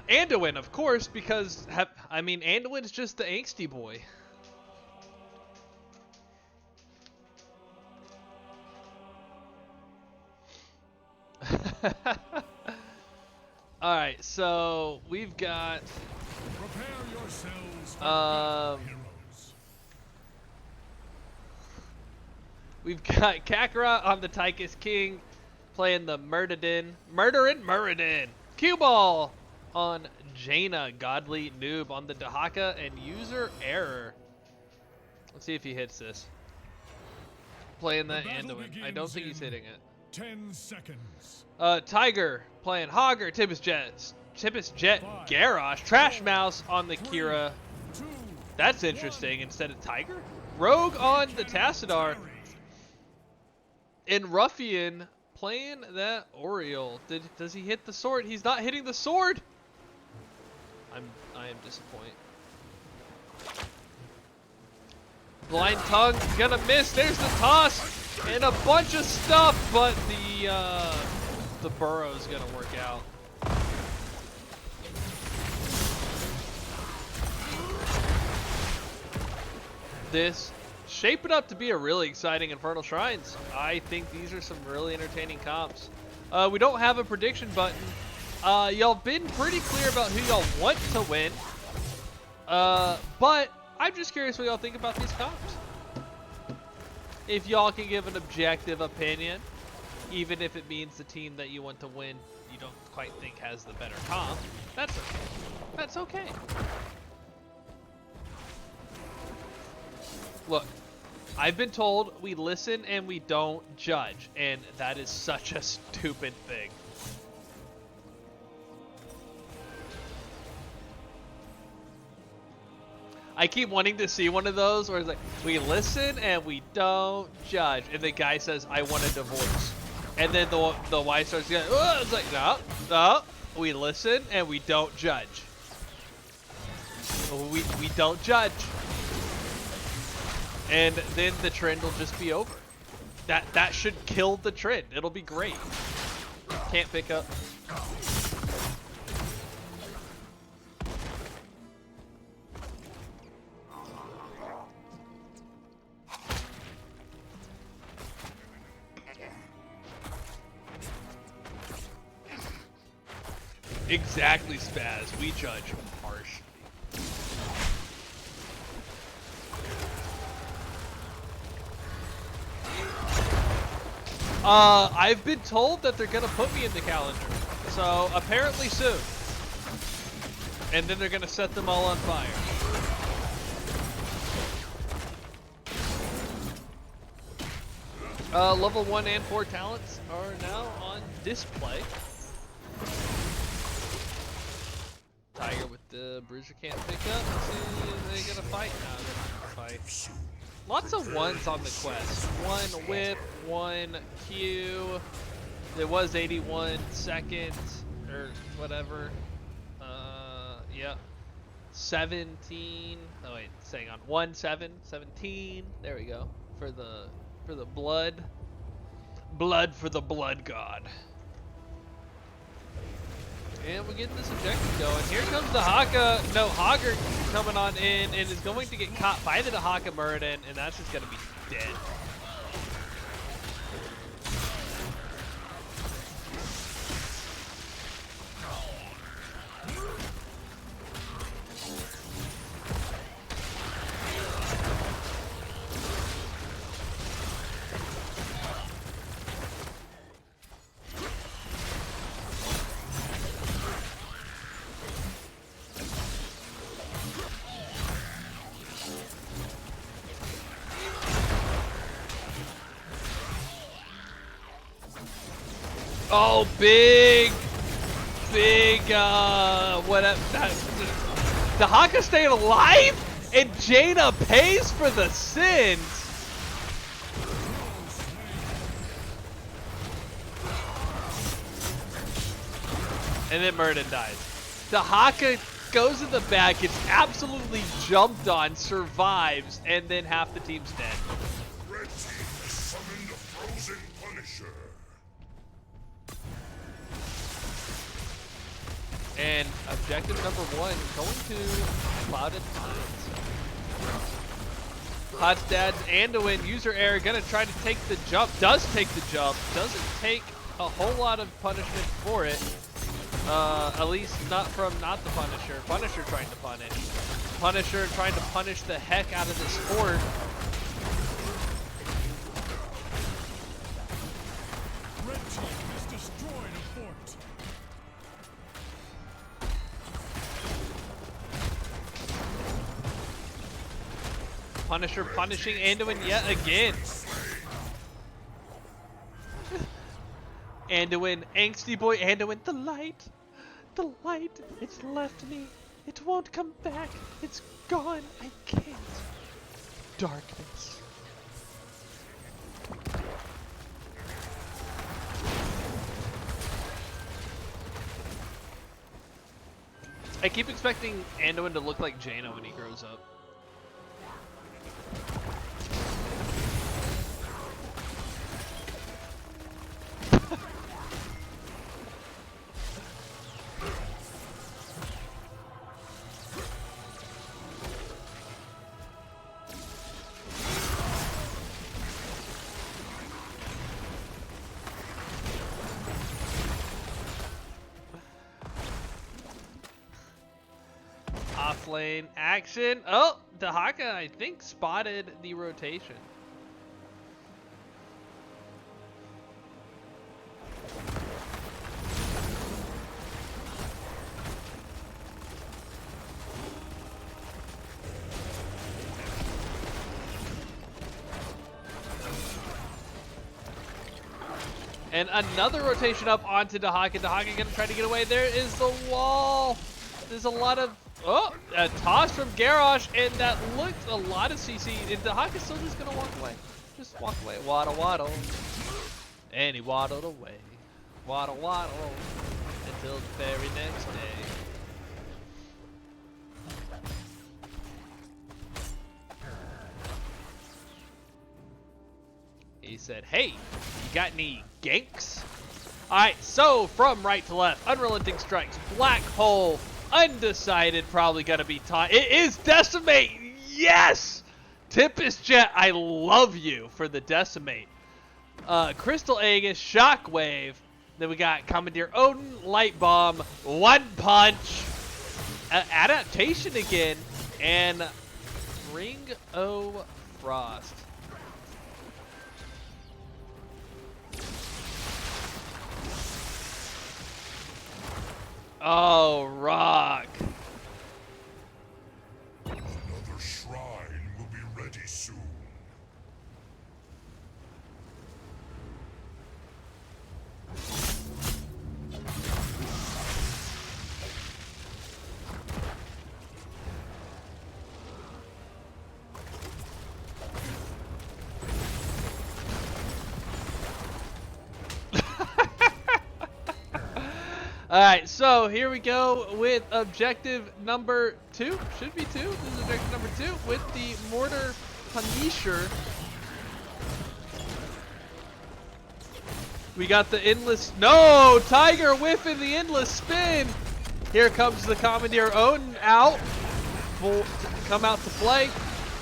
[SPEAKER 10] Anduin, of course, because I mean, Anduin's just the angsty boy. All right, so we've got.
[SPEAKER 3] Prepare yourselves for heroes.
[SPEAKER 10] We've got Kakarot on the Tychus King, playing the Muradin. Cue ball on Jaina, Godly Noob on the Dahaka, and User Error. Let's see if he hits this. Playing the Anduin. I don't think he's hitting it.
[SPEAKER 3] 10 seconds.
[SPEAKER 10] Tiger playing Hogger, Tempest Jet, Garrosh, Trash Mouse on the Kira. That's interesting instead of Tiger. Rogue on the Tassadar. And Ruffian playing that Oriole. Does he hit the sword? He's not hitting the sword. I am disappointed. Blind Tongue gonna miss. There's the toss and a bunch of stuff, but the burrow's gonna work out. This shaping up to be a really exciting Infernal Shrines. I think these are some really entertaining comps. We don't have a prediction button. Y'all been pretty clear about who y'all want to win. But I'm just curious what y'all think about these comps. If y'all can give an objective opinion, even if it means the team that you want to win you don't quite think has the better comp, that's okay. That's okay. Look, I've been told we listen and we don't judge, and that is such a stupid thing. I keep wanting to see one of those where it's like, we listen and we don't judge, and the guy says, I want a divorce. And then the wife starts going, oh, it's like, no, we listen and we don't judge. We don't judge. And then the trend will just be over. That should kill the trend. It'll be great. Can't pick up. Exactly, Spaz. We judge harsh. I've been told that they're gonna put me in the calendar, so apparently soon. And then they're gonna set them all on fire. Level 1 and 4 talents are now on display. Tiger with the bruiser can't pick up. Are they gonna fight? No, they're not gonna fight. Lots of ones on the quest. 1 whip, 1 Q. There was 81 seconds or whatever. Yeah. 17. Oh wait, hang on. 17. There we go. For the blood. Blood for the blood god. And we're getting this objective going. Here comes the Haka. No, Hogger coming on in and is going to get caught by the Haka Muradin, and that's just going to be dead. Oh, big, whatever. The Haka staying alive, and Jaina pays for the sins. And then Muradin dies. The Haka goes in the back, gets absolutely jumped on, survives, and then half the team's dead.
[SPEAKER 3] Red team has summoned a frozen Punisher.
[SPEAKER 10] And objective number 1 going to Clouded Pines. Hotstad's Anduin, user error, gonna try to take the jump. Does take the jump. Doesn't take a whole lot of punishment for it. At least not the Punisher. Punisher trying to punish. Punisher trying to punish the heck out of this fort.
[SPEAKER 11] Red team has destroyed a fort.
[SPEAKER 10] Punisher punishing Anduin yet again. Anduin, angsty boy Anduin, the light, it's left me. It won't come back. It's gone. I can't. Darkness. I keep expecting Anduin to look like Jano when he grows up. Offlane action. Oh, Dahaka, I think, spotted the rotation. And another rotation up onto Dahaka. Dahaka gonna try to get away. There is the wall. There's a lot of... Oh, a toss from Garrosh, and that looked a lot of CC. And Dahaka's still just gonna walk away. Just walk away. Waddle, waddle. And he waddled away. Waddle, waddle. Until the very next day. He said, hey, you got any ganks? Alright, so from right to left, Unrelenting Strikes, Black Hole, Undecided, probably gonna be tied. It is Decimate! Yes! Tempest Jet, I love you for the Decimate. Crystal Aegis, Shockwave. Then we got Commandeer Odin, Light Bomb, One Punch, Adaptation again, and Ring O' Frost. Oh, rock.
[SPEAKER 14] Another shrine will be ready soon.
[SPEAKER 10] Alright, so here we go with objective number 2. Should be 2. This is objective number 2 with the Mortar Punisher. We got the endless... No! Tiger whiffing the endless spin! Here comes the Commandeer Odin out. Come out to play.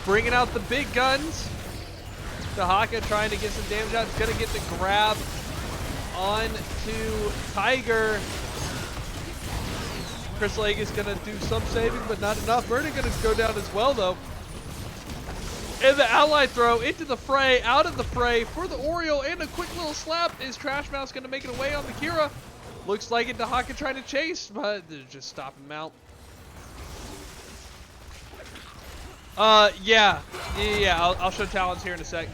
[SPEAKER 10] Bringing out the big guns. Dahaka trying to get some damage out. He's going to get the grab onto Tiger. Crystal Egg is going to do some saving, but not enough. Murder going to go down as well, though. And the ally throw into the fray, out of the fray for the Oriole, and a quick little slap. Is Trash Mouse going to make it away on the Kira? Looks like it. Dahaka trying to chase, but they just stop him out. Yeah, I'll show talents here in a sec.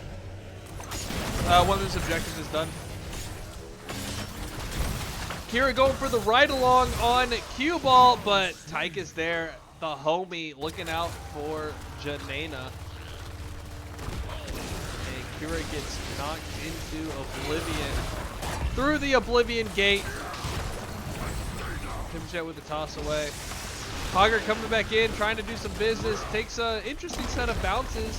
[SPEAKER 10] One of his objectives is done. Kira going for the ride along on cue ball, but Tyke is there, the homie, looking out for Janena. And Kira gets knocked into Oblivion through the Oblivion gate. Timjet with the toss away. Hogger coming back in, trying to do some business. Takes an interesting set of bounces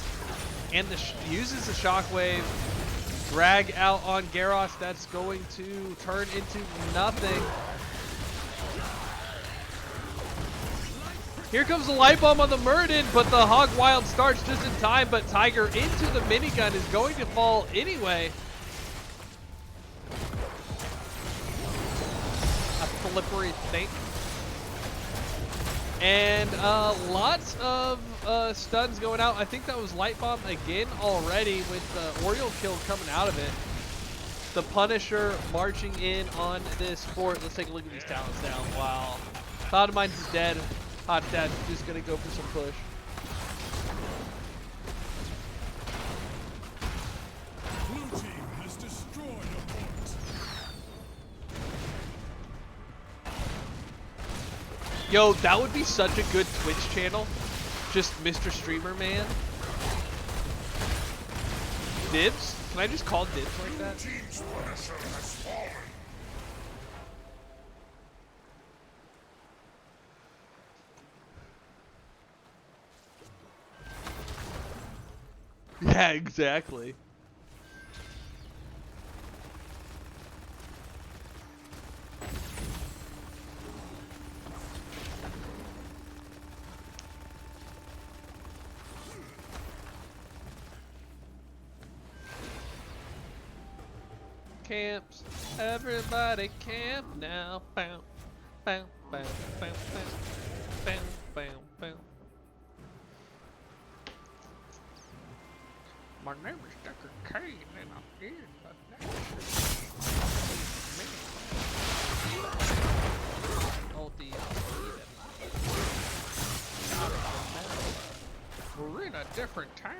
[SPEAKER 10] and uses the shockwave. Drag out on Garrosh. That's going to turn into nothing. Here comes the light bomb on the Murden, but the Hog Wild starts just in time. But Tiger into the minigun is going to fall anyway. A slippery snake. And lots of stuns going out. I think that was Light Bomb again already with the Oriole kill coming out of it. The Punisher marching in on this fort. Let's take a look at these talents now. Wow. Cloud of Mines is dead. Hot Dad just going to go for some push.
[SPEAKER 14] Blue team has destroyed a fort.
[SPEAKER 10] Yo, that would be such a good Twitch channel. Just Mr. Streamer Man. Dibs? Can I just call Dibs like that?
[SPEAKER 14] Team's Punisher has fallen.
[SPEAKER 10] Yeah, exactly. Camps, everybody camp now. Bam, bam, bam, bam, bam, bam, bam, bam. My name is Dr. Kane, and I'm here for we're in a different town.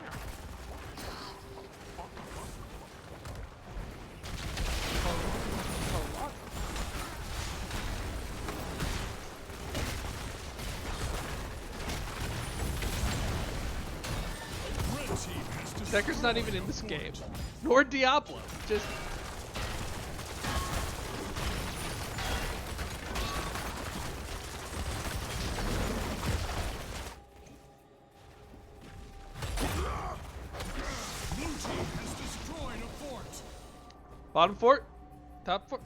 [SPEAKER 10] Decker's not even in this game, nor Diablo. Just bottom fort, top fort,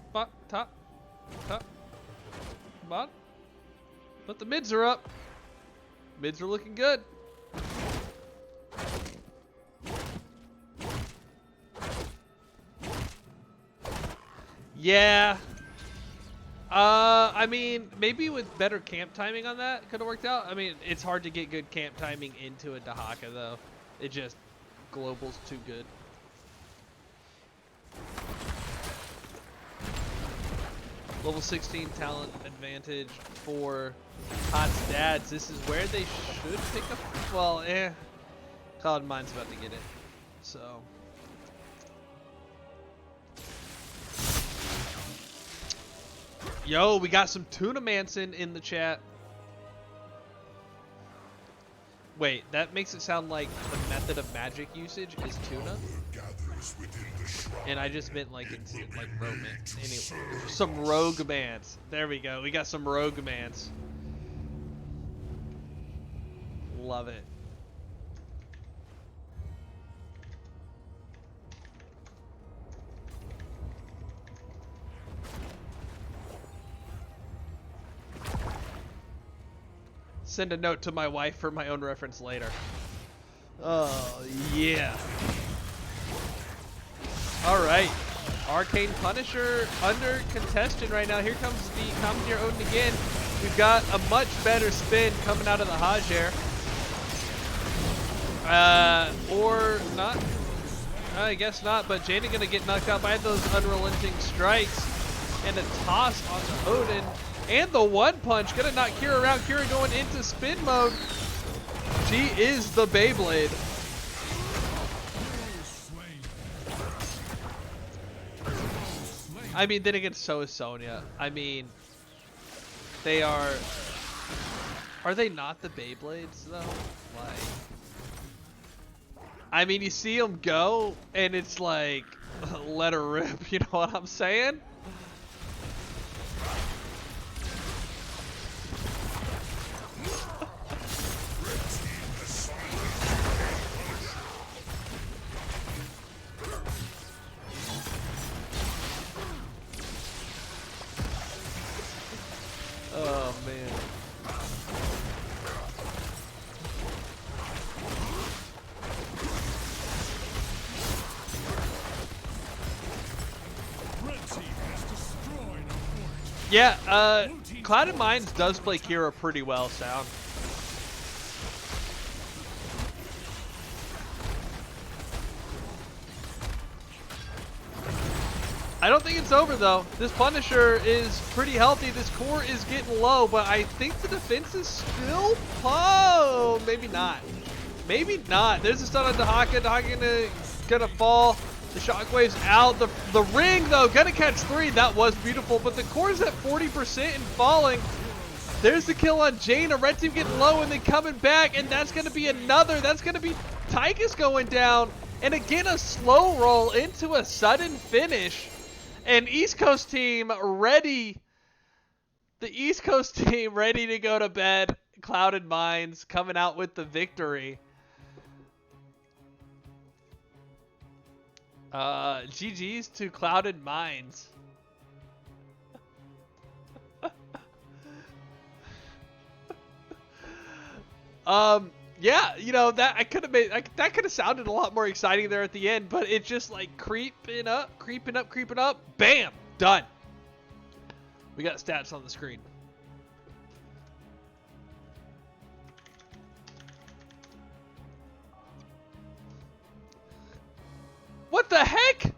[SPEAKER 10] top, bottom. But the mids are up. Mids are looking good. Yeah. I mean, maybe with better camp timing on that could have worked out. I mean, it's hard to get good camp timing into a Dahaka though. It just, global's too good. Level 16 talent advantage for Hot's dads. This is where they should pick up. Well, Cloud Mine's about to get it. So. Yo, we got some Tuna Manson in the chat. Wait, that makes it sound like the method of magic usage is tuna? And I just meant like it's like romance. Anyway, some rogue mans. There we go. We got some rogue mans. Love it. Send a note to my wife for my own reference later. Oh, yeah. Alright. Arcane Punisher under contested right now. Here comes the Commandeer Odin again. We've got a much better spin coming out of the Hajer. Or not. I guess not, but Jaina gonna get knocked out by those unrelenting strikes. And a toss on the Odin. And the one punch gonna knock Kira around. Kira going into spin mode. She is the Beyblade. I mean, then again, so is Sonya. I mean, they are they not the Beyblades though? Like, I mean, you see them go, and it's like, let her rip. You know what I'm saying? Oh man. Yeah, Clouded Minds does play Kira pretty well, Sound. I don't think it's over though. This Punisher is pretty healthy. This core is getting low, but I think the defense is still maybe not. Maybe not. There's a stun on Dahaka. Dahaka gonna fall. The shockwave's out. The ring though, gonna catch 3. That was beautiful, but the core's at 40% and falling. There's the kill on Jaina. Red team getting low and then coming back, and that's gonna be another. That's gonna be Tychus going down. And again, a slow roll into a sudden finish. And East Coast team ready. The East Coast team ready to go to bed. Clouded Minds coming out with the victory. GG's to Clouded Minds. Yeah, you know, that I could have made that could have sounded a lot more exciting there at the end, but it just like creeping up, bam, done. We got stats on the screen. What the heck?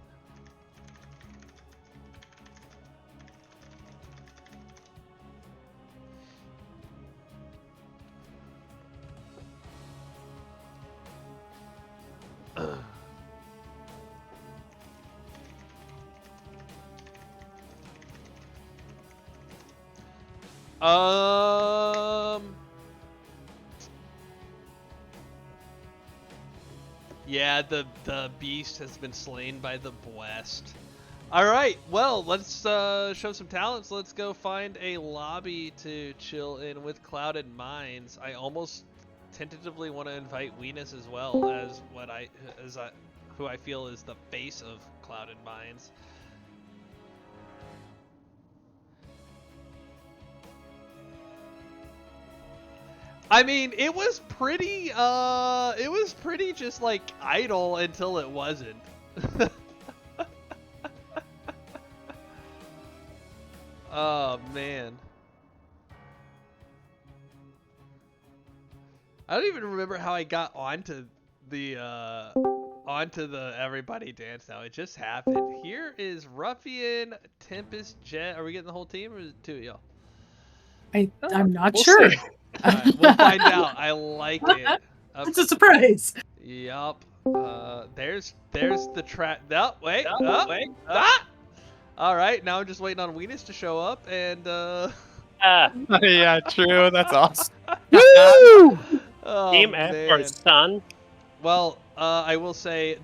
[SPEAKER 10] Yeah, the beast has been slain by the West. All right, well, let's show some talents. Let's go find a lobby to chill in with Clouded Minds. I almost tentatively want to invite Weenus as well as who I feel is the face of Clouded Minds. I mean, it was pretty just like idle until it wasn't. Oh man. I don't even remember how I got onto the everybody dance now. It just happened. Here is Ruffian, Tempest, Jet. Are we getting the whole team or is it two of y'all?
[SPEAKER 15] I'm not sure.
[SPEAKER 10] Right, we'll find out. I like it.
[SPEAKER 15] It's a surprise.
[SPEAKER 10] Yup. There's the track. No, wait. Wait. Ah! All right, now I'm just waiting on Weenus to show up, and
[SPEAKER 16] yeah, true. That's awesome.
[SPEAKER 10] Woo!
[SPEAKER 17] Team effort, son.
[SPEAKER 10] Well, I will say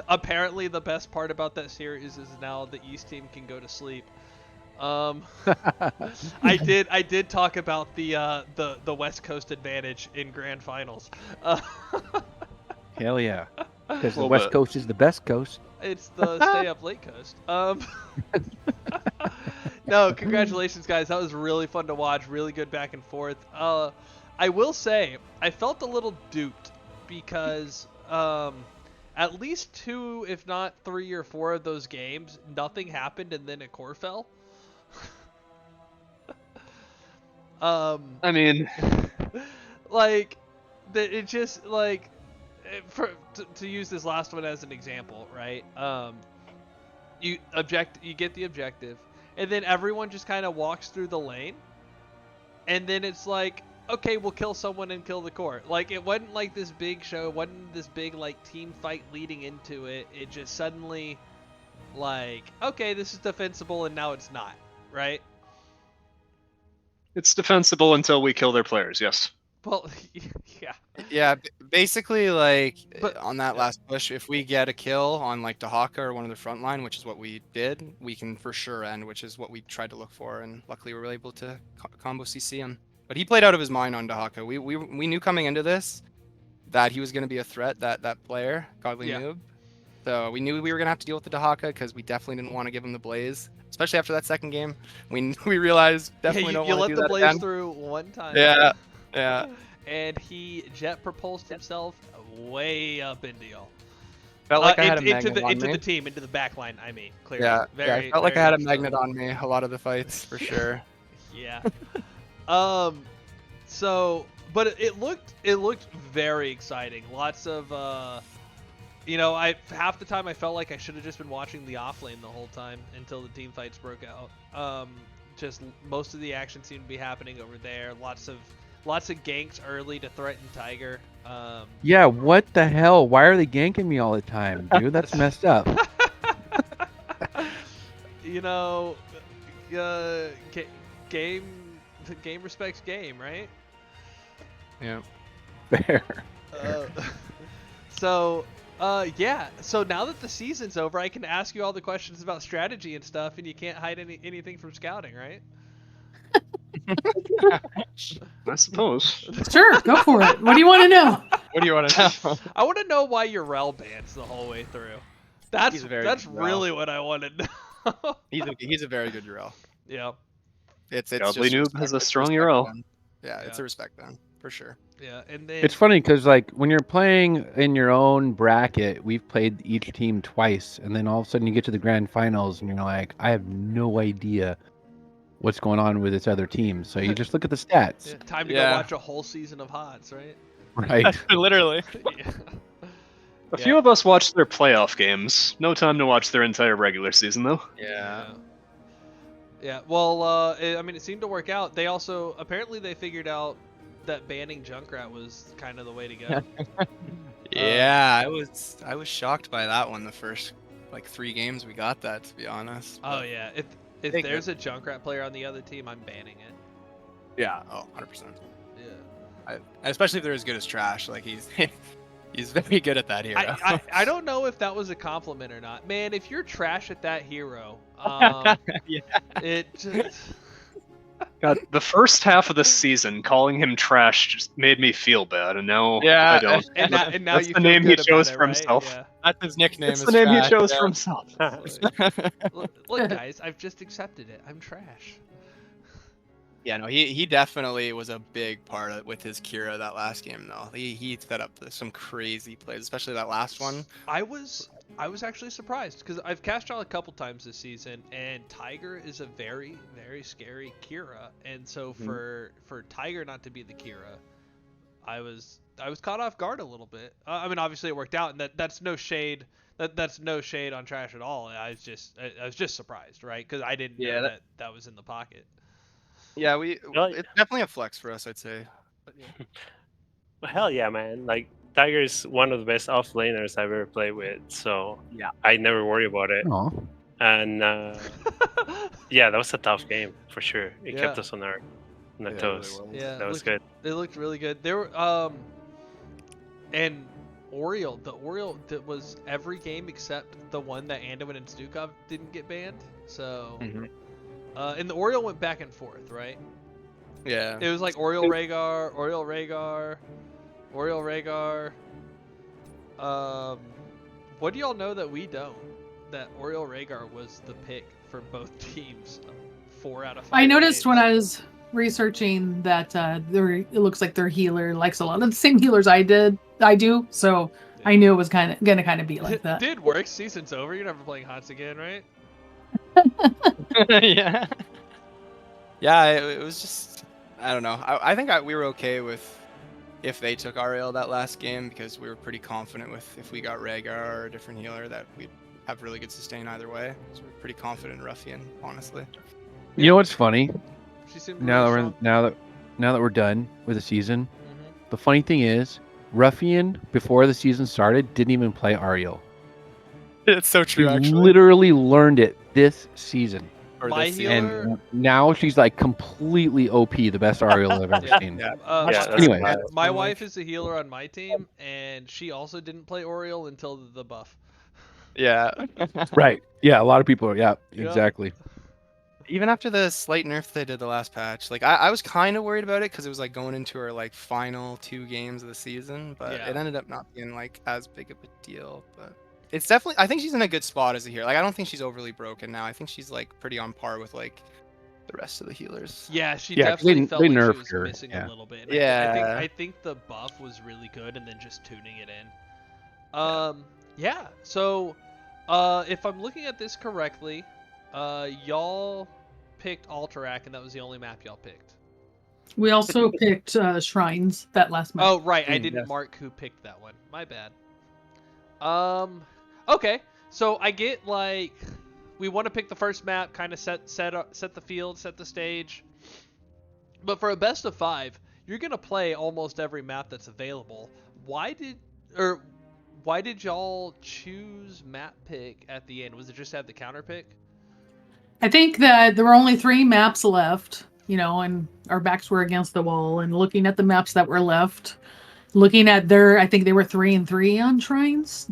[SPEAKER 10] apparently the best part about that series is now the East team can go to sleep. I did talk about the West Coast advantage in Grand Finals.
[SPEAKER 18] Hell yeah, because the West Coast is the best coast.
[SPEAKER 10] It's the stay up late coast. No, congratulations guys. That was really fun to watch. Really good back and forth. I will say I felt a little duped because at least 2, if not 3 or 4 of those games, nothing happened and then a core fell. I
[SPEAKER 16] mean,
[SPEAKER 10] like, it just like, to use this last one as an example, right? You get the objective, and then everyone just kind of walks through the lane, and then it's like, okay, we'll kill someone and kill the core. Like, it wasn't like this big show, it wasn't this big like team fight leading into it. It just suddenly, like, okay, this is defensible, and now it's not, right?
[SPEAKER 16] It's defensible until we kill their players, yes.
[SPEAKER 10] Well, yeah.
[SPEAKER 19] Yeah, basically, like, on that last push, if we get a kill on, like, Dahaka or one of the front line, which is what we did, we can for sure end, which is what we tried to look for, and luckily we were able to combo CC him. But he played out of his mind on Dahaka. We knew coming into this that he was going to be a threat, that player, Godly Noob. So we knew we were going to have to deal with the Dahaka because we definitely didn't want to give him the Blaze. Especially after that second game, we realized definitely don't want to do that
[SPEAKER 10] You let the Blaze through one time.
[SPEAKER 19] Yeah, yeah.
[SPEAKER 10] And he jet propulsed himself way up into y'all.
[SPEAKER 19] Felt like I had a magnet on
[SPEAKER 10] into
[SPEAKER 19] me.
[SPEAKER 10] the team, into the back line. I mean, clearly.
[SPEAKER 19] Yeah,
[SPEAKER 10] very,
[SPEAKER 19] I felt like I
[SPEAKER 10] very
[SPEAKER 19] had a magnet on me a lot of the fights for sure.
[SPEAKER 10] Yeah. So, but it looked very exciting. Lots of you know, half the time I felt like I should have just been watching the offlane the whole time until the team fights broke out. Just most of the action seemed to be happening over there. Lots of ganks early to threaten Tiger.
[SPEAKER 18] Yeah, what the hell? Why are they ganking me all the time, dude? That's messed up.
[SPEAKER 10] You know, game respects game, right?
[SPEAKER 19] Yeah.
[SPEAKER 18] Fair.
[SPEAKER 10] Yeah. So now that the season's over, I can ask you all the questions about strategy and stuff, and you can't hide anything from scouting, right?
[SPEAKER 16] I suppose.
[SPEAKER 15] Sure, go for it. What do you want to know?
[SPEAKER 16] What do you want to know?
[SPEAKER 10] I want to know why you're rel bans the whole way through. That's
[SPEAKER 19] very
[SPEAKER 10] that's
[SPEAKER 19] good
[SPEAKER 10] really
[SPEAKER 19] Drow.
[SPEAKER 10] what I wanted.
[SPEAKER 19] He's a very good Drow.
[SPEAKER 10] Yeah.
[SPEAKER 19] It's
[SPEAKER 16] Godly
[SPEAKER 19] just
[SPEAKER 16] Noob
[SPEAKER 19] respect,
[SPEAKER 16] has a
[SPEAKER 19] it's
[SPEAKER 16] strong
[SPEAKER 19] respect
[SPEAKER 16] URL.
[SPEAKER 19] then. Yeah, it's a respect then for sure.
[SPEAKER 10] Yeah, and then
[SPEAKER 18] It's funny because like when you're playing in your own bracket, we've played each team twice, and then all of a sudden you get to the grand finals, and you're like, I have no idea what's going on with this other team. So you just look at the stats.
[SPEAKER 10] Yeah, time to go watch a whole season of HOTS, right?
[SPEAKER 18] Right.
[SPEAKER 19] Literally.
[SPEAKER 10] Yeah.
[SPEAKER 16] A few of us watched their playoff games. No time to watch their entire regular season, though.
[SPEAKER 19] Yeah.
[SPEAKER 10] Yeah. Well, I mean, it seemed to work out. They also apparently they figured out that banning Junkrat was kind of the way to go.
[SPEAKER 19] Yeah, I was shocked by that one. The first like 3 games we got that, to be honest.
[SPEAKER 10] Oh yeah, if there's a Junkrat player on the other team, I'm banning it.
[SPEAKER 19] Yeah. Oh, 100%.
[SPEAKER 10] Yeah.
[SPEAKER 19] Especially if they're as good as Trash. Like he's he's very good at that hero.
[SPEAKER 10] I don't know if that was a compliment or not. Man, if you're trash at that hero, it just...
[SPEAKER 16] God, the first half of the season, calling him trash just made me feel bad, and now
[SPEAKER 19] Yeah,
[SPEAKER 16] I don't.
[SPEAKER 10] And now
[SPEAKER 16] That's
[SPEAKER 10] you
[SPEAKER 16] the
[SPEAKER 10] feel
[SPEAKER 16] name he
[SPEAKER 10] good
[SPEAKER 16] chose
[SPEAKER 10] about it,
[SPEAKER 16] for
[SPEAKER 10] right?
[SPEAKER 16] himself.
[SPEAKER 10] Yeah.
[SPEAKER 19] That's his nickname.
[SPEAKER 16] That's
[SPEAKER 19] is
[SPEAKER 16] the name
[SPEAKER 19] Trash,
[SPEAKER 16] he chose
[SPEAKER 19] yeah.
[SPEAKER 16] for himself.
[SPEAKER 10] Look, guys, I've just accepted it. I'm trash.
[SPEAKER 19] Yeah, no, he definitely was a big part of, with his Kira that last game though. He set up some crazy plays, especially that last one.
[SPEAKER 10] I was actually surprised because I've cast Jal a couple times this season, and Tiger is a very, very scary Kira, and so for Tiger not to be the Kira, I was caught off guard a little bit. I mean, obviously it worked out, and that's no shade. That's no shade on Trash at all. I was just surprised, right? Because I didn't know that was in the pocket.
[SPEAKER 19] Yeah, it's definitely a flex for us, I'd say. But, yeah.
[SPEAKER 17] Well, hell yeah, man! Like Tiger's one of the best off laners I've ever played with, so
[SPEAKER 19] yeah,
[SPEAKER 17] I never worry about it.
[SPEAKER 18] Aww.
[SPEAKER 17] And yeah, that was a tough game for sure. It
[SPEAKER 10] Yeah.
[SPEAKER 17] kept us on our toes.
[SPEAKER 19] Really
[SPEAKER 10] Yeah,
[SPEAKER 17] that was good.
[SPEAKER 10] It looked really good. There were and Oriole, the Oriole that was every game except the one that Anduin and Stukov didn't get banned. So, and the Oriole went back and forth, right?
[SPEAKER 19] Yeah.
[SPEAKER 10] It was like Oriole Rhaegar, Oriole Rhaegar, Oriole Rhaegar. What do y'all know that we don't? That Oriole Rhaegar was the pick for both teams. 4 out of 5.
[SPEAKER 15] I noticed when I was researching that it looks like their healer likes a lot of the same healers I do, so I knew it was gonna be like that.
[SPEAKER 10] It did work. Season's over. You're never playing HOTS again, right?
[SPEAKER 19] Yeah. Yeah, it was just, I don't know. I think we were okay with if they took Ariel that last game because we were pretty confident with if we got Rhaegar or a different healer that we'd have really good sustain either way. So we're pretty confident in Ruffian, honestly.
[SPEAKER 18] You know what's funny?
[SPEAKER 10] She seemed
[SPEAKER 18] Now
[SPEAKER 10] really
[SPEAKER 18] that we're done with the season, the funny thing is, Ruffian before the season started didn't even play Ariel.
[SPEAKER 19] It's so true.
[SPEAKER 18] She
[SPEAKER 19] Actually,
[SPEAKER 18] literally learned it this season.
[SPEAKER 10] My healer,
[SPEAKER 18] and now she's like completely OP, the best Ariel I've ever seen.
[SPEAKER 10] Anyway, my wife is a healer on my team, and she also didn't play Oriole until the buff.
[SPEAKER 19] Yeah.
[SPEAKER 18] Right. Yeah, a lot of people. Yeah, exactly.
[SPEAKER 19] Even after the slight nerf they did the last patch, like I was kind of worried about it because it was like going into our like final 2 games of the season, but it ended up not being like as big of a deal. But it's definitely, I think she's in a good spot as a healer. Like I don't think she's overly broken now. I think she's like pretty on par with like the rest of the healers.
[SPEAKER 10] Yeah, she definitely felt like she was missing a little bit. And I think the buff was really good, and then just tuning it in. Yeah. So, if I'm looking at this correctly, y'all picked Alterac, and that was the only map y'all picked.
[SPEAKER 15] We also picked Shrines that last map.
[SPEAKER 10] Oh, right. I didn't mark who picked that one. My bad. Okay. So I get like we want to pick the first map, kind of set the field, set the stage. But for a best of 5, you're gonna play almost every map that's available. Why did y'all choose map pick at the end? Was it just to have the counter pick?
[SPEAKER 15] I think that there were only 3 maps left, and our backs were against the wall, and looking at the maps that were left, looking at I think they were 3-3 on Shrines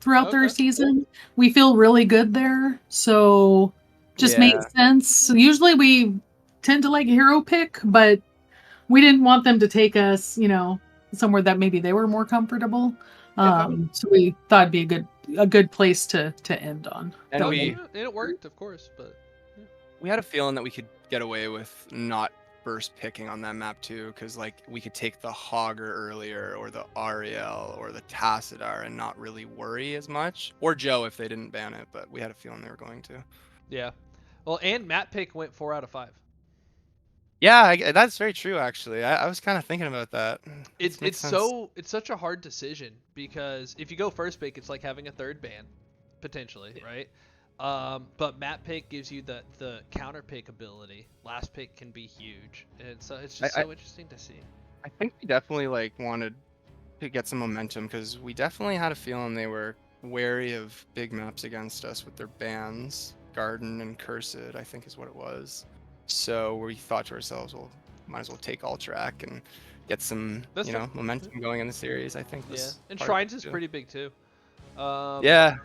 [SPEAKER 15] throughout their season. We feel really good there, so just made sense. So usually we tend to like hero pick, but we didn't want them to take us, somewhere that maybe they were more comfortable. So we thought it'd be a a good place to end on.
[SPEAKER 19] And
[SPEAKER 10] And it worked, of course, but
[SPEAKER 19] we had a feeling that we could get away with not first picking on that map too, because like we could take the Hogger earlier, or the Ariel, or the Tassadar, and not really worry as much. Or Joe if they didn't ban it, but we had a feeling they were going to.
[SPEAKER 10] Yeah. Well, and map pick went 4 out of 5.
[SPEAKER 19] Yeah, that's very true. Actually, I was kind of thinking about that.
[SPEAKER 10] It's such a hard decision, because if you go first pick, it's like having a third ban, potentially, right? But map pick gives you the counter pick ability. Last pick can be huge, and so it's just so interesting to see.
[SPEAKER 19] I think we definitely like wanted to get some momentum, because we definitely had a feeling they were wary of big maps against us with their bans. Garden and Cursed, I think is what it was. So we thought to ourselves, well, might as well take Alterac and get some, momentum going in the series. I think.
[SPEAKER 10] And Shrines is pretty big too.
[SPEAKER 19] Yeah.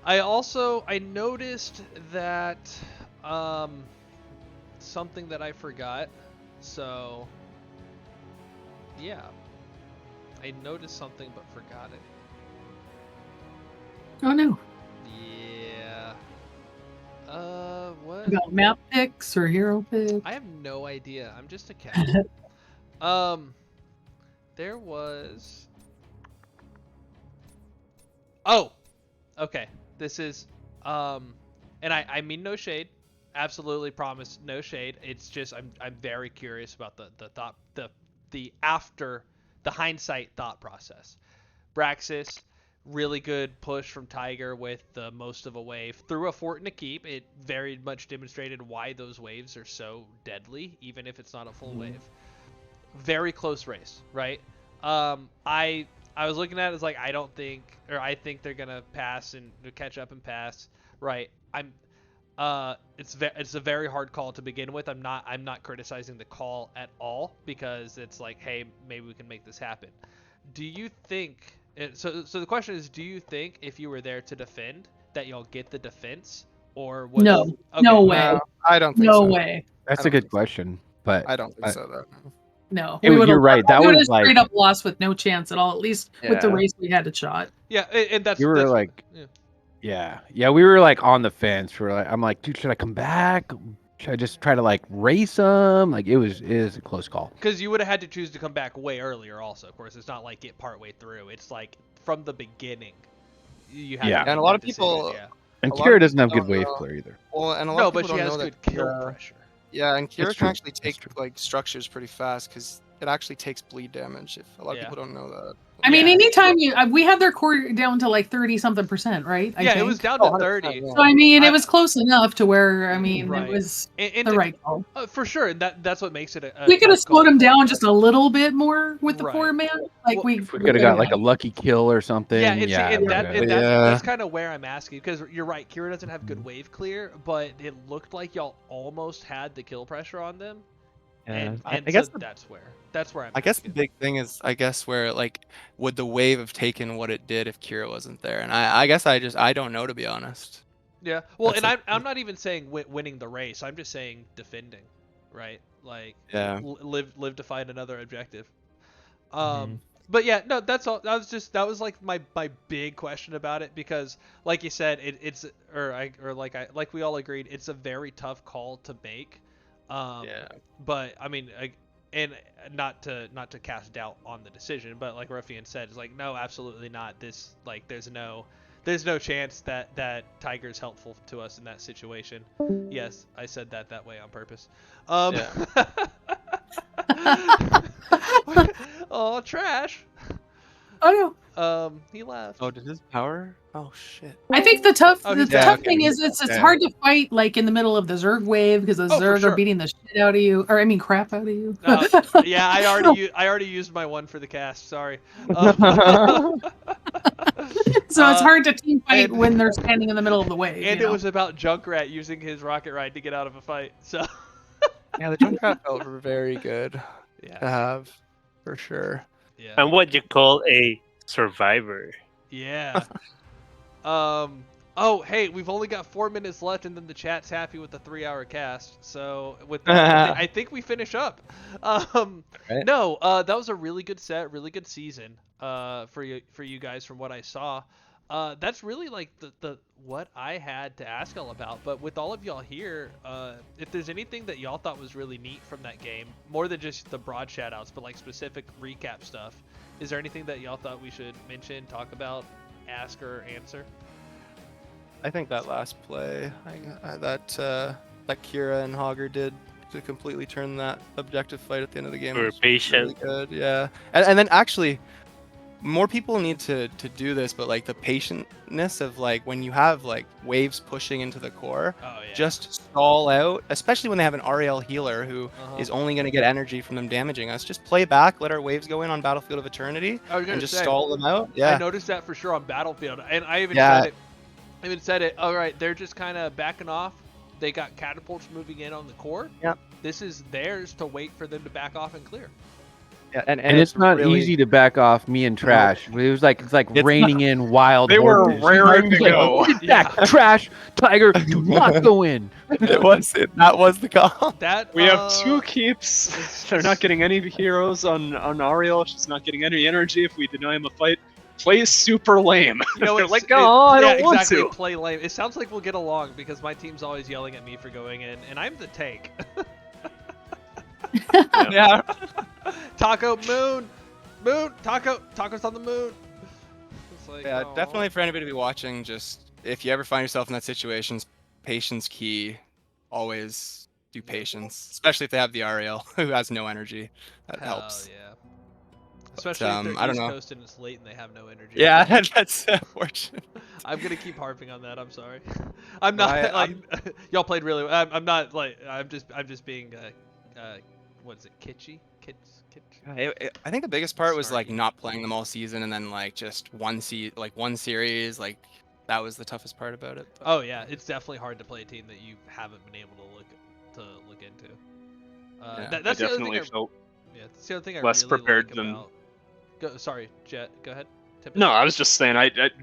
[SPEAKER 10] I noticed that something that I forgot. So yeah, I noticed something but forgot it.
[SPEAKER 15] Oh no.
[SPEAKER 10] Yeah. What?
[SPEAKER 15] About map picks or hero picks?
[SPEAKER 10] I have no idea. I'm just a cat. There was. Oh, okay. This is and I mean no shade. Absolutely promise no shade. It's just I'm very curious about the thought the after the hindsight thought process. Braxis, really good push from Tiger with the most of a wave through a fort and a keep. It very much demonstrated why those waves are so deadly, even if it's not a full wave. Very close race, right? I was looking at it as like I think they're gonna pass and catch up and pass, right? It's a very hard call to begin with. I'm not criticizing the call at all, because it's like, hey, maybe we can make this happen. Do you think? So the question is, do you think if you were there to defend that y'all get the defense, or was
[SPEAKER 15] no,
[SPEAKER 10] okay.
[SPEAKER 15] no way.
[SPEAKER 19] No, I don't think
[SPEAKER 15] no
[SPEAKER 19] so.
[SPEAKER 15] way.
[SPEAKER 18] That's a good question, but
[SPEAKER 19] I don't think so though.
[SPEAKER 15] No,
[SPEAKER 18] you're right. That
[SPEAKER 15] we would
[SPEAKER 18] was
[SPEAKER 15] have straight
[SPEAKER 18] like
[SPEAKER 15] up lost with no chance at all. At least with the race we had a shot.
[SPEAKER 10] Yeah, and that's
[SPEAKER 18] you were
[SPEAKER 10] that's,
[SPEAKER 18] like, yeah, we were like on the fence. I'm like, dude, should I come back? Should I just try to like race them? Like it is a close call.
[SPEAKER 10] Because you would have had to choose to come back way earlier. Also, of course, it's not like get partway through. It's like from the beginning. You have to make
[SPEAKER 19] and a lot
[SPEAKER 10] that
[SPEAKER 19] of people.
[SPEAKER 10] decision,
[SPEAKER 18] And Kira doesn't have good wave clear either.
[SPEAKER 19] Well, and a lot of people
[SPEAKER 10] but she
[SPEAKER 19] don't
[SPEAKER 10] has
[SPEAKER 19] know
[SPEAKER 10] good
[SPEAKER 19] that
[SPEAKER 10] kill pressure.
[SPEAKER 19] Yeah, and Kira
[SPEAKER 18] That's
[SPEAKER 19] can
[SPEAKER 18] true.
[SPEAKER 19] actually take like structures pretty fast, because it actually takes bleed damage. If a lot of people don't know that.
[SPEAKER 15] I mean, anytime we had their core down to like 30-something%, right? I
[SPEAKER 10] Yeah, it
[SPEAKER 15] think.
[SPEAKER 10] was down to 30.
[SPEAKER 15] So I mean, it was close enough to where it was
[SPEAKER 10] and
[SPEAKER 15] the right call.
[SPEAKER 10] For sure, that's what makes it a
[SPEAKER 15] We could have
[SPEAKER 10] tough call.
[SPEAKER 15] slowed him down just a little bit more with the 4-man. Like we
[SPEAKER 18] If we could have got like a lucky kill or something.
[SPEAKER 10] That's kind of where I'm asking, because you're right. Kira doesn't have good wave clear, but it looked like y'all almost had the kill pressure on them. And
[SPEAKER 19] I
[SPEAKER 10] so
[SPEAKER 19] guess
[SPEAKER 10] that's where I'm.
[SPEAKER 19] I guess the big thing is, where like would the wave have taken what it did if Kira wasn't there? And I guess I don't know, to be honest.
[SPEAKER 10] Yeah. Well, and I'm not even saying winning the race. I'm just saying defending, right? Like live to find another objective. But yeah, no, that's all. That was like my big question about it, because like you said, like we all agreed, it's a very tough call to make. But I mean, and not to cast doubt on the decision, but like Ruffian said, it's like, no, absolutely not. This, like, there's no chance that Tiger's helpful to us in that situation. Yes, I said that way on purpose. Oh, trash.
[SPEAKER 15] Oh
[SPEAKER 10] no. He left.
[SPEAKER 19] Oh, did his power? Oh shit.
[SPEAKER 15] I think the tough
[SPEAKER 19] okay.
[SPEAKER 15] thing is it's hard to fight like in the middle of the Zerg wave, because the Zerg are beating the shit out of you, or I mean crap out of you.
[SPEAKER 10] Yeah, I already used my one for the cast. Sorry.
[SPEAKER 15] So it's hard to team fight when they're standing in the middle of the wave.
[SPEAKER 10] And it was about Junkrat using his rocket ride to get out of a fight. So
[SPEAKER 19] yeah, the Junkrat felt very good to have, for sure.
[SPEAKER 10] Yeah.
[SPEAKER 17] And what you call a survivor.
[SPEAKER 10] Yeah. Oh, hey, we've only got 4 minutes left, and then the chat's happy with the 3-hour cast. So with that, I think we finish up. No, that was a really good set, really good season. For you guys, from what I saw. That's really like the what I had to ask y'all about. But with all of y'all here, if there's anything that y'all thought was really neat from that game, more than just the broad shoutouts, but like specific recap stuff, is there anything that y'all thought we should mention, talk about, ask, or answer?
[SPEAKER 19] I think that last play, that Kira and Hogger did to completely turn that objective fight at the end of the game.
[SPEAKER 17] We were
[SPEAKER 19] was
[SPEAKER 17] patient.
[SPEAKER 19] Really good, yeah. And then actually, more people need to do this, but like the patientness of like when you have like waves pushing into the core, just stall out, especially when they have an Ariel healer who is only going to get energy from them damaging us. Just play back, let our waves go in on Battlefield of Eternity, and just stall them out. Yeah,
[SPEAKER 10] I noticed that for sure on Battlefield, and I even said it. All right, they're just kind of backing off. They got catapults moving in on the core.
[SPEAKER 19] Yep.
[SPEAKER 10] This is theirs to wait for them to back off and clear.
[SPEAKER 19] Yeah, and
[SPEAKER 18] it's not really easy to back off me and Trash. It was like it's raining in wild.
[SPEAKER 16] They were
[SPEAKER 18] horses.
[SPEAKER 16] raring to go.
[SPEAKER 18] Get back, Trash, Tiger, do not go in.
[SPEAKER 19] That was the call.
[SPEAKER 16] We have 2 keeps. They're not getting any heroes on Ariel. She's not getting any energy if we deny him a fight. Plays super lame.
[SPEAKER 10] You know,
[SPEAKER 16] they're like, I don't want
[SPEAKER 10] exactly,
[SPEAKER 16] to.
[SPEAKER 10] Play lame. It sounds like we'll get along because my team's always yelling at me for going in, and I'm the tank.
[SPEAKER 19] Yeah.
[SPEAKER 10] Taco's on the moon. It's like,
[SPEAKER 19] Yeah, definitely for anybody to be watching, just if you ever find yourself in that situation, patience key. Always do patience, especially if they have the Ariel who has no energy. That helps.
[SPEAKER 10] Yeah. Especially if they're
[SPEAKER 19] I don't
[SPEAKER 10] East
[SPEAKER 19] know.
[SPEAKER 10] Coast and it's late and they have no energy.
[SPEAKER 19] Yeah, that's unfortunate.
[SPEAKER 10] I'm gonna keep harping on that. I'm sorry. I'm not y'all played really well. I'm not like I'm just being what is it, kitschy?
[SPEAKER 19] I think the biggest part was like not playing them all season and then like just one series. Like that was the toughest part about it.
[SPEAKER 10] Oh yeah, it's definitely hard to play a team that you haven't been able to look into. That's
[SPEAKER 16] I definitely felt
[SPEAKER 10] that's the other thing I
[SPEAKER 16] less
[SPEAKER 10] really
[SPEAKER 16] prepared
[SPEAKER 10] like
[SPEAKER 16] than.
[SPEAKER 10] about... Sorry, Jet. Go ahead.
[SPEAKER 16] No, I was just saying.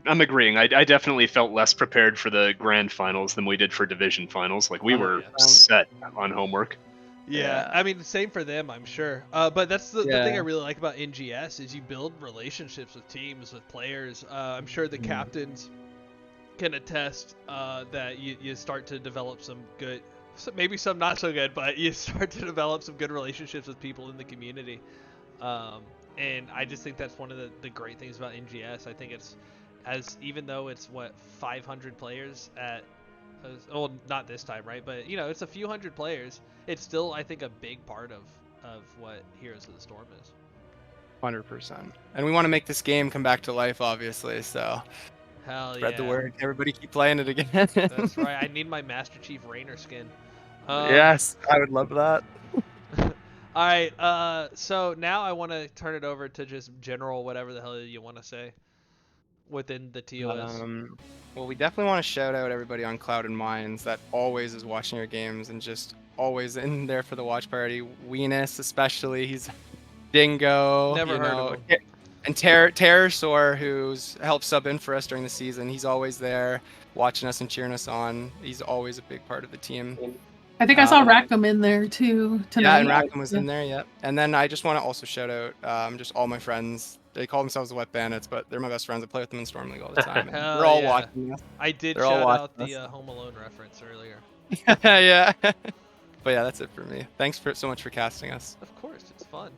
[SPEAKER 16] I'm agreeing. I definitely felt less prepared for the grand finals than we did for division finals. Like we were set on homework.
[SPEAKER 10] Yeah, I mean, same for them, I'm sure. But that's the thing I really like about NGS is you build relationships with teams, with players. I'm sure the captains can attest that you start to develop some good, maybe some not so good, but you start to develop some good relationships with people in the community. And I just think that's one of the great things about NGS. I think it's, even though it's 500 players at, well, not this time, right? But you know, it's a few hundred players. It's still, I think, a big part of what Heroes of the Storm is.
[SPEAKER 19] 100%. And we want to make this game come back to life, obviously. So spread the word. Everybody keep playing it again.
[SPEAKER 10] That's right. I need my Master Chief Raynor skin.
[SPEAKER 19] Yes, I would love that.
[SPEAKER 10] All right. So now I want to turn it over to just general whatever the hell you want to say within the TOS.
[SPEAKER 19] Well, we definitely want to shout out everybody on Cloud and Mines that always is watching your games and just always in there for the watch party. Weenus, especially, he's Dingo.
[SPEAKER 10] Never heard of him.
[SPEAKER 19] And Terrorsaur, who's helped sub in for us during the season. He's always there watching us and cheering us on. He's always a big part of the team.
[SPEAKER 15] I think I saw Rackham in there too tonight.
[SPEAKER 19] Yeah, and Rackham was in there, yep. And then I just want to also shout out just all my friends. They call themselves the Wet Bandits, but they're my best friends. I play with them in Storm League all the time. They're all watching us.
[SPEAKER 10] I did
[SPEAKER 19] They're
[SPEAKER 10] shout out the Home Alone reference earlier.
[SPEAKER 19] Yeah. But yeah, that's it for me. Thanks so much for casting us.
[SPEAKER 10] Of course, it's fun.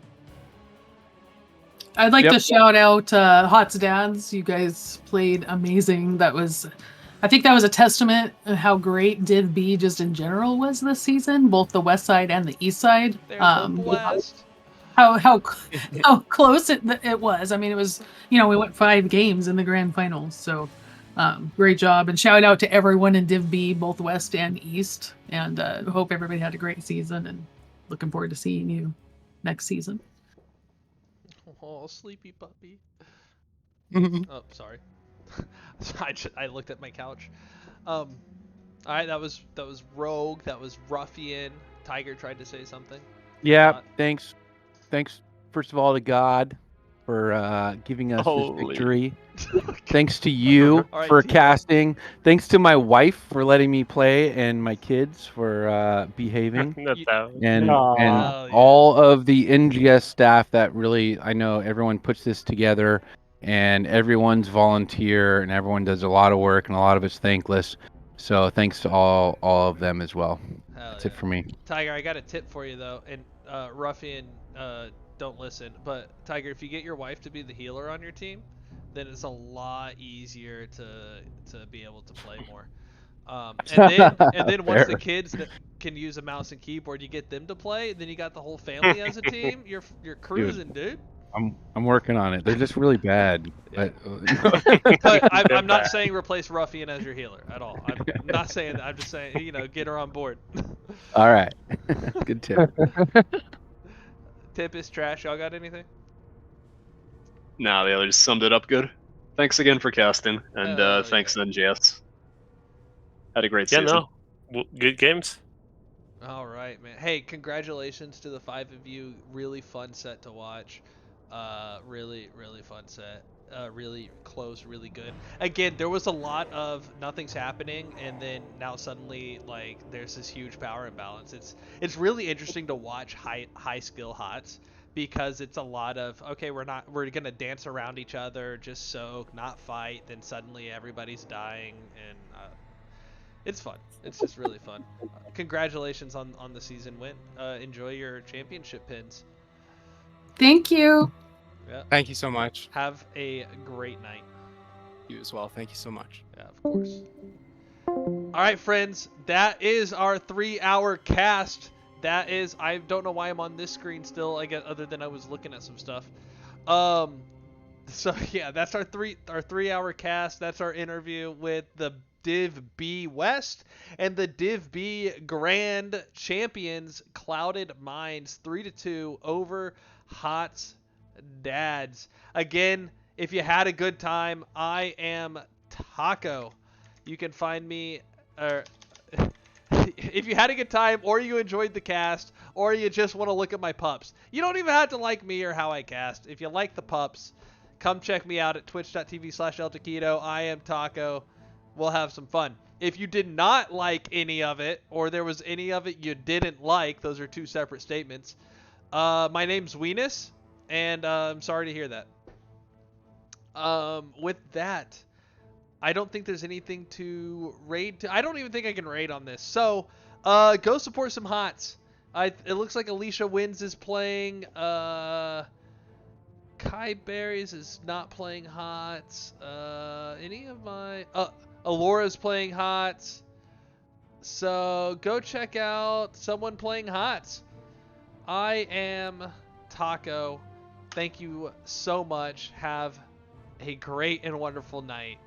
[SPEAKER 15] I'd like to shout out Hot's Dads. You guys played amazing. I think that was a testament of how great Div B just in general was this season, both the west side and the east side. How close it was. I mean, it was, we went 5 games in the grand finals. So great job. And shout out to everyone in Div B, both west and east. And hope everybody had a great season and looking forward to seeing you next season.
[SPEAKER 10] Oh, sleepy puppy. Oh, sorry. I looked at my couch. All right, that was Rogue. That was Ruffian. Tiger tried to say something.
[SPEAKER 18] Yeah, thanks. First of all to God for giving us this victory. Thanks to you for casting. Thanks to my wife for letting me play, and my kids for behaving. And all of the NGS staff that really, I know everyone puts this together. and everyone's volunteer, and everyone does a lot of work, and a lot of it's thankless. So thanks to all of them as well. That's it for me.
[SPEAKER 10] Tiger, I got a tip for you though, and Ruffian, don't listen, but Tiger, if you get your wife to be the healer on your team, then it's a lot easier to be able to play more. And then once the kids that can use a mouse and keyboard, you get them to play, then you got the whole family as a team. You're cruising, dude.
[SPEAKER 18] I'm working on it. They're just really bad.
[SPEAKER 10] Yeah.
[SPEAKER 18] But
[SPEAKER 10] I'm not saying replace Ruffian as your healer at all. I'm not saying that. I'm just saying, get her on board.
[SPEAKER 18] All right. Good tip.
[SPEAKER 10] Tip is trash. Y'all got anything?
[SPEAKER 16] No, the others summed it up good. Thanks again for casting, and thanks NGS. Had a great season.
[SPEAKER 17] Good games.
[SPEAKER 10] All right, man. Hey, congratulations to the 5 of you. Really fun set to watch. Really fun set. Really close, really good. Again, there was a lot of nothing's happening, and then now suddenly like there's this huge power imbalance. It's really interesting to watch high skill HOTS, because it's a lot of, okay, we're gonna dance around each other, just soak, not fight. Then suddenly everybody's dying, and it's fun. It's just really fun. Congratulations on the season win. Enjoy your championship pins.
[SPEAKER 15] Thank you.
[SPEAKER 10] Yeah.
[SPEAKER 19] Thank you so much.
[SPEAKER 10] Have a great night.
[SPEAKER 19] You as well. Thank you so much.
[SPEAKER 10] Yeah, of course. All right, friends. That is our 3-hour cast. That is, I don't know why I'm on this screen still, I guess, other than I was looking at some stuff. So yeah, that's our 3-hour cast. That's our interview with the Div B West and the Div B Grand Champions, Clouded Minds, 3-2 over HOTS Dads. Again, if you had a good time, I am Taco. You can find me, if you had a good time, or you enjoyed the cast, or you just want to look at my pups. You don't even have to like me or how I cast. If you like the pups, come check me out at twitch.tv/ElTaquito. I am Taco. We'll have some fun. If you did not like any of it, or there was any of it you didn't like, those are 2 separate statements. My name's Weenus, and I'm sorry to hear that. With that, I don't think there's anything to raid to. I don't even think I can raid on this. So, go support some HOTS. It looks like Alicia Wins is playing. Kai Berries is not playing HOTS. Any of my... Alora's playing HOTS. So, go check out someone playing HOTS. I am Taco. Thank you so much. Have a great and wonderful night.